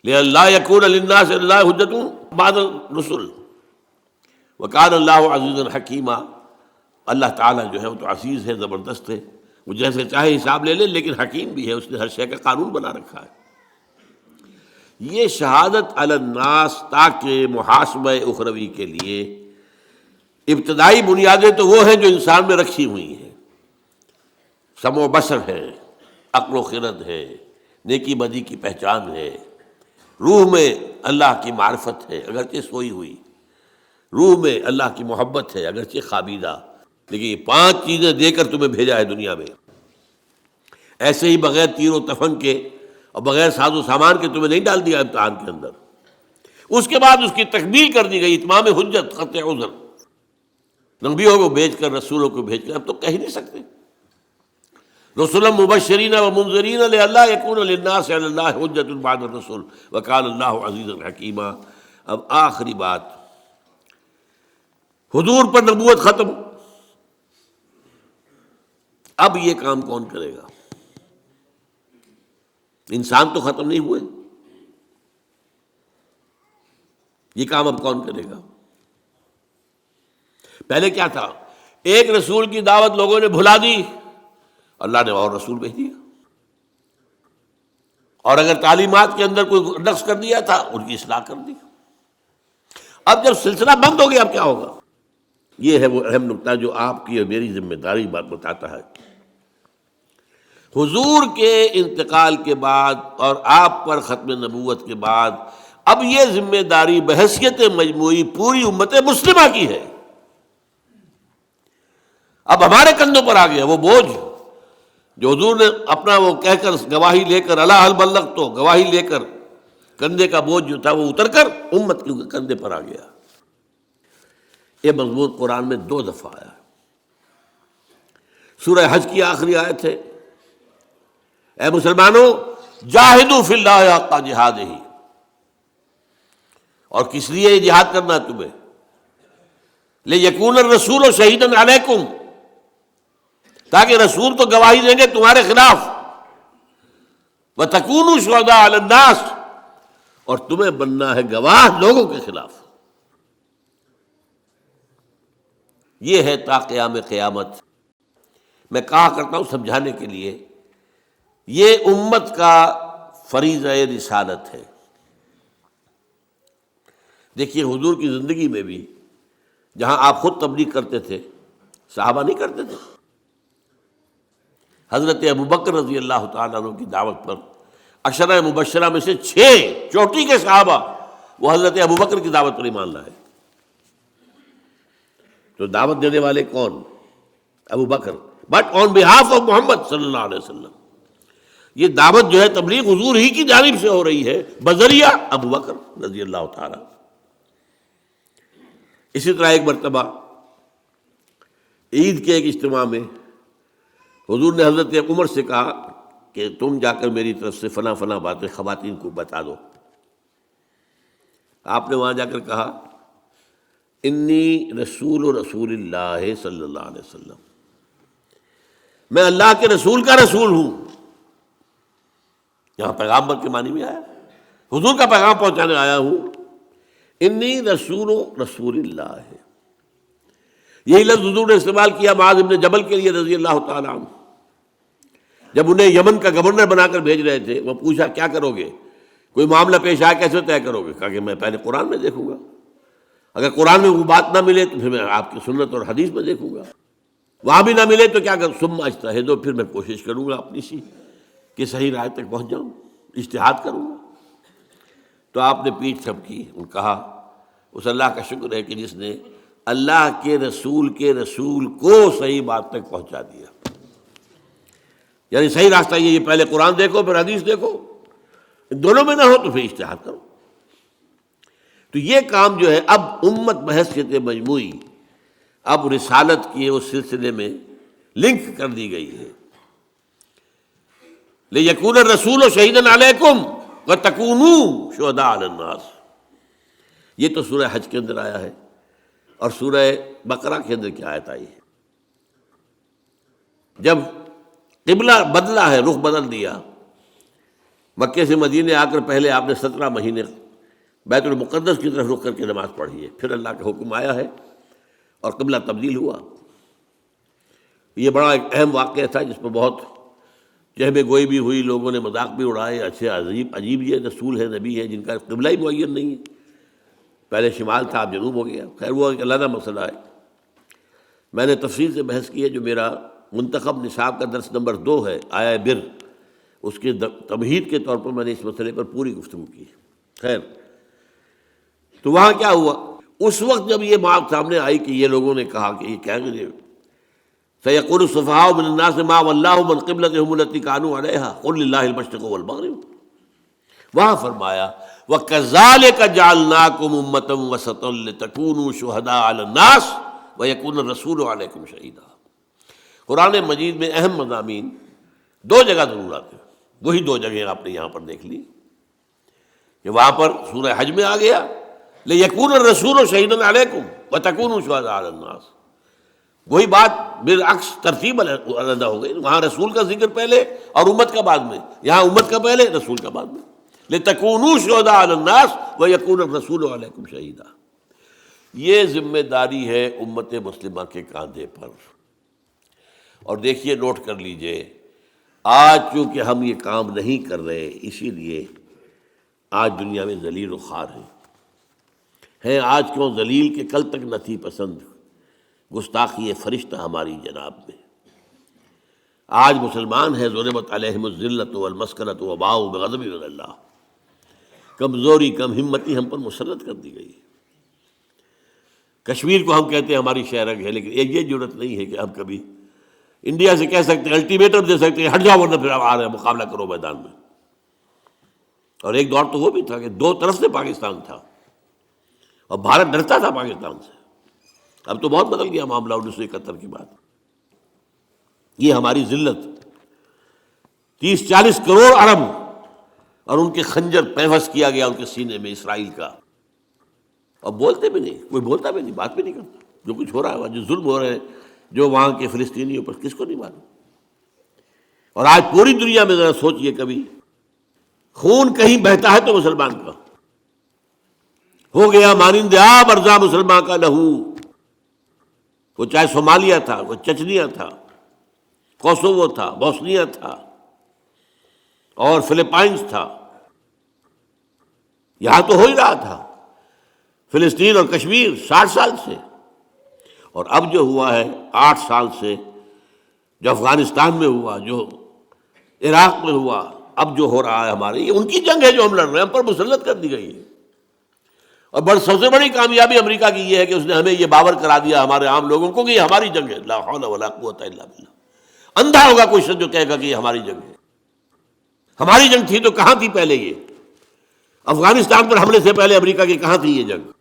S1: لئلا یکون للناس علی اللہ حجت بعد الرسل وکان اللہ عزیزا حکیما. اللہ تعالیٰ جو ہے وہ تو عزیز ہے، زبردست ہے، وہ جیسے چاہے حساب لے لے، لیکن حکیم بھی ہے، اس نے ہر شے کا قانون بنا رکھا ہے. یہ شہادت علی الناس تاکہ محاسبہ اخروی کے لیے ابتدائی بنیادیں تو وہ ہیں جو انسان میں رکھی ہوئی ہیں، سمع و بصر ہے، عقل و خرد ہے، نیکی بدی کی پہچان ہے، روح میں اللہ کی معرفت ہے اگرچہ سوئی ہوئی، روح میں اللہ کی محبت ہے اگرچہ خوابیدہ. لیکن یہ 5 چیزیں دے کر تمہیں بھیجا ہے دنیا میں، ایسے ہی بغیر تیر و تفنگ کے اور بغیر ساز و سامان کے تمہیں نہیں ڈال دیا امتحان کے اندر. اس کے بعد اس کی تکمیل کر دی گئی، اتمام حجت، قطع عذر. نبیوں کو بھیج کر، رسولوں کو بھیج کر، اب تو کہہ ہی نہیں سکتے. رسلا مبشرین ومنذرین لئلا یکون للناس علی اللہ حجۃ بعد الرسل وکان اللہ عزیزا حکیما. اب آخری بات، حضور پر نبوت ختم، اب یہ کام کون کرے گا؟ انسان تو ختم نہیں ہوئے، یہ کام اب کون کرے گا؟ پہلے کیا تھا؟ ایک رسول کی دعوت لوگوں نے بھلا دی، اللہ نے اور رسول بھیج دیا، اور اگر تعلیمات کے اندر کوئی نقص کر دیا تھا ان کی اصلاح کر دی. اب جب سلسلہ بند ہو گیا اب کیا ہوگا؟ یہ ہے وہ اہم نکتہ جو آپ کی اور میری ذمہ داری بات بتاتا ہے. حضور کے انتقال کے بعد اور آپ پر ختم نبوت کے بعد اب یہ ذمہ داری بحیثیت مجموعی پوری امت مسلمہ کی ہے. اب ہمارے کندھوں پر آ گیا وہ بوجھ جو حضور نے اپنا وہ کہہ کر گواہی لے کر الا حل بلغت، تو گواہی لے کر کندھے کا بوجھ جو تھا وہ اتر کر امت کے کندھے پر آ گیا. یہ مضمون قرآن میں 2 دفعہ آیا. سورہ حج کی آخری آیت ہے، اے مسلمانوں جاہدوا فی اللہ حق جہادہ. اور کس لیے یہ جہاد کرنا ہے تمہیں؟ لیکون الرسول شہیدا علیکم، تاکہ رسول تو گواہی دیں گے تمہارے خلاف، وتکونوا شہداء علی الناس، اور تمہیں بننا ہے گواہ لوگوں کے خلاف. یہ ہے تا قیام قیامت. میں کہا کرتا ہوں سمجھانے کے لیے، یہ امت کا فریضہ رسالت ہے. دیکھیے حضور کی زندگی میں بھی جہاں آپ خود تبلیغ کرتے تھے، صحابہ نہیں کرتے تھے. حضرت ابوبکر رضی اللہ تعالیٰ عنہ کی دعوت پر عشرہ مبشرہ میں سے 6 چوٹی کے صحابہ وہ حضرت ابوبکر کی دعوت پر ایمان لائے. تو دعوت دینے والے کون؟ ابو بکر، بٹ آن بہاف آف محمد صلی اللہ علیہ وسلم. یہ دعوت جو ہے تبلیغ حضور ہی کی جانب سے ہو رہی ہے بذریعہ ابو بکر رضی اللہ تعالی. اسی طرح ایک مرتبہ عید کے ایک اجتماع میں حضور نے حضرت عمر سے کہا کہ تم جا کر میری طرف سے فلاں فلاں باتیں خواتین کو بتا دو. آپ نے وہاں جا کر کہا انی رسول اللہ صلی اللہ علیہ وسلم، میں اللہ کے رسول کا رسول ہوں. یہاں پیغامبر کے معنی میں آیا، حضور کا پیغام پہنچانے آیا ہوں. انی رسول اللہ ہے. یہی لفظ حضور نے استعمال کیا معاذ ابن جبل کے لیے رضی اللہ تعالیٰ عنہ، جب انہیں یمن کا گورنر بنا کر بھیج رہے تھے۔ وہ پوچھا کیا کرو گے، کوئی معاملہ پیش آئے کیسے طے کرو گے؟ کہا کہ میں پہلے قرآن میں دیکھوں گا، اگر قرآن میں وہ بات نہ ملے تو پھر میں آپ کی سنت اور حدیث میں دیکھوں گا، وہاں بھی نہ ملے تو کیا کر ثم اجتہد، پھر میں کوشش کروں گا اپنی سی کہ صحیح رائے تک پہنچ جاؤں، اجتہاد کروں گا۔ تو آپ نے پیٹھ تھپکی اور کہا اس اللہ کا شکر ہے کہ جس نے اللہ کے رسول کو صحیح بات تک پہنچا دیا، یعنی صحیح راستہ یہ پہلے قرآن دیکھو پھر حدیث دیکھو، ان دونوں میں نہ ہو تو پھر اجتہاد کرو۔ تو یہ کام جو ہے اب امت بحیثیت مجموعی اب رسالت کے اس سلسلے میں لنک کر دی گئی ہے۔ لِيَكُونَ الرَّسُولُ شَهِيدًا عَلَيْكُمْ وَتَكُونُوا شُهَدَاءَ عَلَى النَّاسِ، یہ تو سورہ حج کے اندر آیا ہے، اور سورہ بقرہ کے اندر کیا آیت آئی ہے؟ جب قبلہ بدلا ہے، رخ بدل دیا، مکے سے مدینے آ کر پہلے آپ نے 17 مہینے بیت المقدس کی طرف رخ کر کے نماز پڑھی ہے، پھر اللہ کا حکم آیا ہے اور قبلہ تبدیل ہوا۔ یہ بڑا ایک اہم واقعہ تھا جس پر بہت چہبے گوئی بھی ہوئی، لوگوں نے مذاق بھی اڑائے، اچھے عجیب یہ رسول ہے، نبی ہے جن کا قبلہ ہی معین نہیں ہے، پہلے شمال تھا اب جنوب ہو گیا۔ خیر وہ ایک علیحدہ مسئلہ ہے، میں نے تفصیل سے بحث کی ہے، جو میرا منتخب نصاب کا درس نمبر 2 ہے آیا بر، اس کے تمہید کے طور پر میں نے اس مسئلے پر پوری گفتگو کی ہے۔ خیر تو وہاں کیا ہوا، اس وقت جب یہ بات سامنے آئی کہ یہ لوگوں نے کہا کہ یہ کہیں گے سَيَقُولُ السُّفَهَاءُ مِنَ النَّاسِ مَا وَلَّاهُمْ عَنْ قِبْلَتِهِمُ الَّتِي كَانُوا عَلَيْهَا قُلْ لِلَّهِ الْمَشْرِقُ وَالْمَغْرِبُ، وہاں فرمایا وَكَذَلِكَ جَعَلْنَاكُمْ أُمَّةً وَسَطًا لِتَكُونُوا شُهَدَاءَ عَلَى النَّاسِ وَيَكُونَ الرَّسُولُ عَلَيْكُمْ شَهِيدًا۔ قرآن مجید میں اہم مضامین 2 جگہ ضرور آتے ہیں، وہی 2 جگہیں آپ نے یہاں پر دیکھ لی کہ وہاں پر سورہ حج میں آ گیا لِيَكُونَ الرَّسُولُ شَهِيدًا عَلَيْكُمْ وَتَكُونُوا شُهَدَاءَ عَلَى النَّاسِ، وہی بات بالعکس ترتیب علیحدہ ہو گئی، وہاں رسول کا ذکر پہلے اور امت کا بعد میں، یہاں امت کا پہلے رسول کا بعد میں، لِتَكُونُوا شُهَدَاءَ عَلَى النَّاسِ وَيَكُونَ الرَّسُولُ عَلَيْكُمْ شَهِيدًا۔ یہ ذمہ داری ہے امت مسلمہ کے کاندھے پر، اور دیکھیے نوٹ کر لیجئے، آج چونکہ ہم یہ کام نہیں کر رہے اسی لیے آج دنیا میں ذلیل و خوار ہیں آج کیوں ذلیل کہ کل تک نہ تھی پسند گستاخی فرشتہ ہماری جناب میں۔ آج مسلمان ہیں ضربت علیہم الذلۃ والمسکنۃ وباؤوا بغضب من اللہ، کمزوری کم ہمتی ہم پر مسلط کر دی گئی۔ کشمیر کو ہم کہتے ہیں ہماری شہرگ ہے، لیکن یہ جرت نہیں ہے کہ ہم کبھی انڈیا سے کہہ سکتے ہیں، الٹیمیٹم دے سکتے ہیں ہٹ جاؤ ورنہ پھر آ رہے ہیں مقابلہ کرو میدان میں۔ اور ایک دور تو وہ بھی تھا کہ 2 طرف سے پاکستان تھا اور بھارت ڈرتا تھا پاکستان سے۔ اب تو بہت بدل گیا معاملہ 1971 کے بعد۔ یہ ہماری ذلت، 30-40 کروڑ عرب اور ان کے خنجر پیوست کیا گیا ان کے سینے میں اسرائیل کا، اور بولتے بھی نہیں، کوئی بولتا بھی نہیں، بات بھی نہیں کرتا۔ جو کچھ ہو رہا ہے، جو ظلم ہو رہے ہیں جو وہاں کے فلسطینیوں پر، کس کو نہیں معلوم؟ اور آج پوری دنیا میں ذرا سوچئے، کبھی خون کہیں بہتا ہے تو مسلمان کا ہو گیا مانند آب ارزاں مسلمان کا لہو، وہ چاہے صومالیہ تھا، وہ چچنیا تھا، کوسوو تھا، بوسنیا تھا اور فلپائنز تھا، یہاں تو ہو ہی رہا تھا فلسطین اور کشمیر 60 سال سے، اور اب جو ہوا ہے 8 سال سے، جو افغانستان میں ہوا، جو عراق میں ہوا، اب جو ہو رہا ہے ہمارے، یہ ان کی جنگ ہے جو ہم لڑ رہے ہیں، ہم پر مسلط کر دی گئی ہے۔ اور سب سے بڑی کامیابی امریکہ کی یہ ہے کہ اس نے ہمیں یہ باور کرا دیا ہمارے عام لوگوں کو کہ یہ ہماری جنگ ہے۔ لا حول ولا قوت الا باللہ۔ اندھا ہوگا کوئی شخص جو کہے گا کہ یہ ہماری جنگ ہے۔ ہماری جنگ تھی تو کہاں تھی پہلے؟ یہ افغانستان پر حملے سے پہلے امریکہ کی کہاں تھی یہ جنگ؟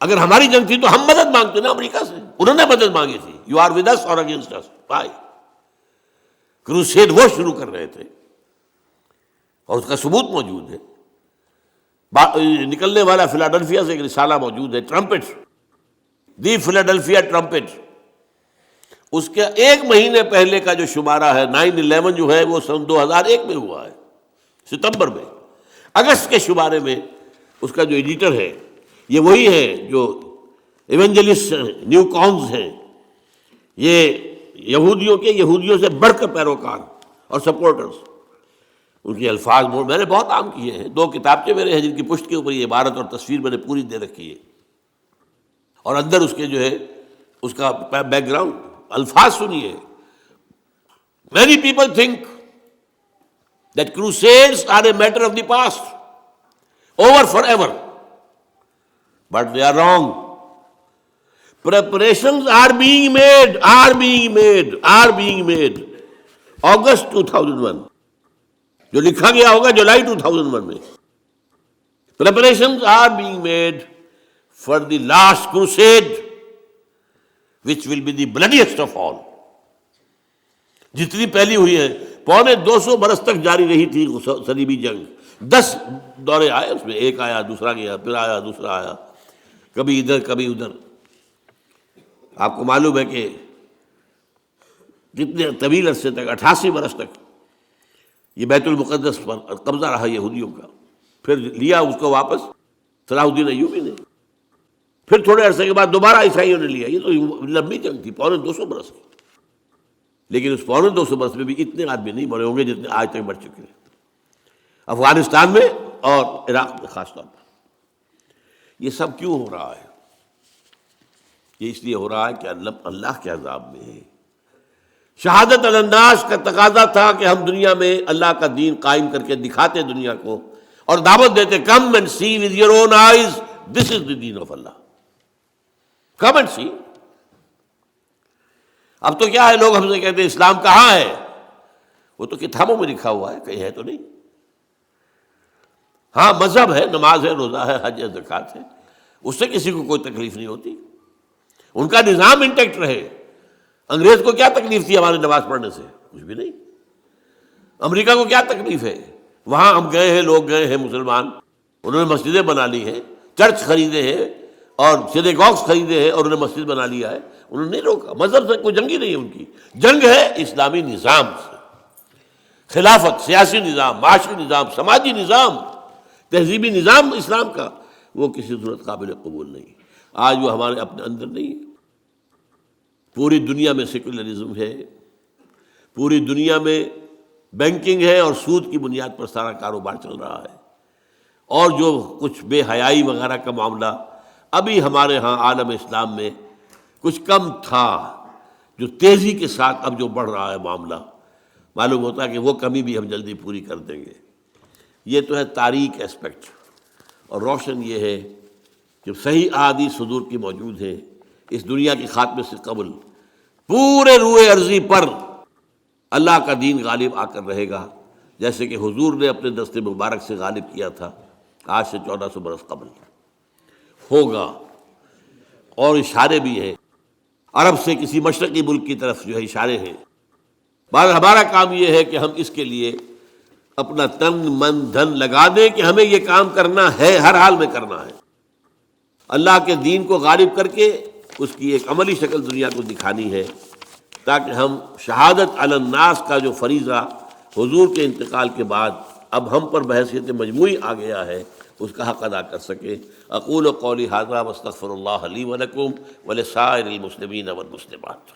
S1: اگر ہماری جنگ تھی تو ہم مدد مانگتے نا امریکہ سے، انہوں نے مدد مانگی تھی۔ یو آر ود اس اور اگینسٹ اس، بھائی کروسیڈ وہ شروع کر رہے تھے اور اس کا ثبوت موجود ہے۔ نکلنے والا فلاڈلفیا سے ایک رسالہ موجود ہے، ٹرمپٹ، دی فلاڈلفیا ٹرمپٹ، اس کے 1 مہینے پہلے کا جو شمارہ ہے 9/11 جو ہے وہ سن 2001 میں ہوا ہے، ستمبر میں۔ اگست کے شمارے میں اس کا جو ایڈیٹر ہے یہ وہی ہے جو ایونجلسٹ ہیں، نیو کانز ہیں، یہ یہودیوں سے بڑھ کر پیروکار اور سپورٹرز. ان کے الفاظ میں نے بہت عام کیے ہیں. 2 کتابچے میرے ہیں جن کی پشت کے اوپر یہ عبارت اور تصویر میں نے پوری دے رکھی ہے، اور اندر اس کے جو ہے اس کا بیک گراؤنڈ الفاظ سنیے. Many people think that crusades are a matter of the past, over forever, but they are wrong. Preparations are being made. August 2001 جو لکھا گیا ہوگا جولائی 2001 میں. Preparations are being made for the last crusade, which will be the bloodiest of all. جتنی پہلی ہوئی ہے 250 برس تک جاری رہی تھی صلیبی جنگ. 10 دورے آئے اس میں، ایک آیا دوسرا گیا پھر آیا دوسرا آیا، کبھی ادھر کبھی ادھر. آپ کو معلوم ہے کہ کتنے طویل عرصے تک 88 برس تک یہ بیت المقدس پر قبضہ رہا یہودیوں کا. پھر لیا اس کو واپس صلاح الدین ایوبی نے، پھر تھوڑے عرصے کے بعد دوبارہ عیسائیوں نے لیا. یہ تو لمبی جنگ تھی 250 برس کی. لیکن اس 250 برس میں بھی اتنے آدمی نہیں مرے ہوں گے جتنے آج تک مر چکے ہیں افغانستان میں اور عراق میں خاص طور پر. یہ سب کیوں ہو رہا ہے؟ یہ اس لیے ہو رہا ہے کہ اللہ کے عذاب میں ہے. شہادت علی الناس کا تقاضا تھا کہ ہم دنیا میں اللہ کا دین قائم کر کے دکھاتے دنیا کو اور دعوت دیتے، come and see with your own eyes this is the deen of Allah. Come and see. اب تو کیا ہے، لوگ ہم سے کہتے ہیں اسلام کہاں ہے؟ وہ تو کتابوں میں لکھا ہوا ہے، کہیں ہے تو نہیں. ہاں مذہب ہے، نماز ہے، روزہ ہے، حج ہے، زکوٰۃ ہے، اس سے کسی کو کوئی تکلیف نہیں ہوتی. ان کا نظام انٹیکٹ رہے. انگریز کو کیا تکلیف تھی ہماری نماز پڑھنے سے؟ کچھ بھی نہیں. امریکہ کو کیا تکلیف ہے؟ وہاں ہم گئے ہیں، لوگ گئے ہیں مسلمان، انہوں نے مسجدیں بنا لی ہیں، چرچ خریدے ہیں اور سینیگوگس خریدے ہیں اور انہوں نے مسجد بنا لیا ہے. انہوں نے نہیں روکا. مذہب سے کوئی جنگی نہیں ہے ان کی. جنگ ہے اسلامی نظام سے. خلافت، سیاسی نظام، معاشی نظام، سماجی نظام، تہذیبی نظام اسلام کا، وہ کسی صورت قابل قبول نہیں. آج وہ ہمارے اپنے اندر نہیں ہے. پوری دنیا میں سیکولرزم ہے، پوری دنیا میں بینکنگ ہے اور سود کی بنیاد پر سارا کاروبار چل رہا ہے. اور جو کچھ بے حیائی وغیرہ کا معاملہ ابھی ہمارے ہاں عالم اسلام میں کچھ کم تھا، جو تیزی کے ساتھ اب جو بڑھ رہا ہے معاملہ، معلوم ہوتا ہے کہ وہ کمی بھی ہم جلدی پوری کر دیں گے. یہ تو ہے تاریک اسپیکٹ. اور روشن یہ ہے کہ صحیح احادیث حضور کی موجود ہے. اس دنیا کے خاتمے سے قبل پورے روئے ارضی پر اللہ کا دین غالب آ کر رہے گا، جیسے کہ حضور نے اپنے دست مبارک سے غالب کیا تھا آج سے 1400 برس قبل. ہوگا. اور اشارے بھی ہیں، عرب سے کسی مشرقی ملک کی طرف جو ہے اشارے ہیں. بعد ہمارا کام یہ ہے کہ ہم اس کے لیے اپنا تن من دھن لگا دیں کہ ہمیں یہ کام کرنا ہے، ہر حال میں کرنا ہے. اللہ کے دین کو غالب کر کے اس کی ایک عملی شکل دنیا کو دکھانی ہے، تاکہ ہم شہادت علی الناس کا جو فریضہ حضور کے انتقال کے بعد اب ہم پر بحیثیت مجموعی آ گیا ہے اس کا حق ادا کر سکیں. اقول قولی ھذا واستغفر اللہ لی ولکم ولسائر المسلمین والمسلمات.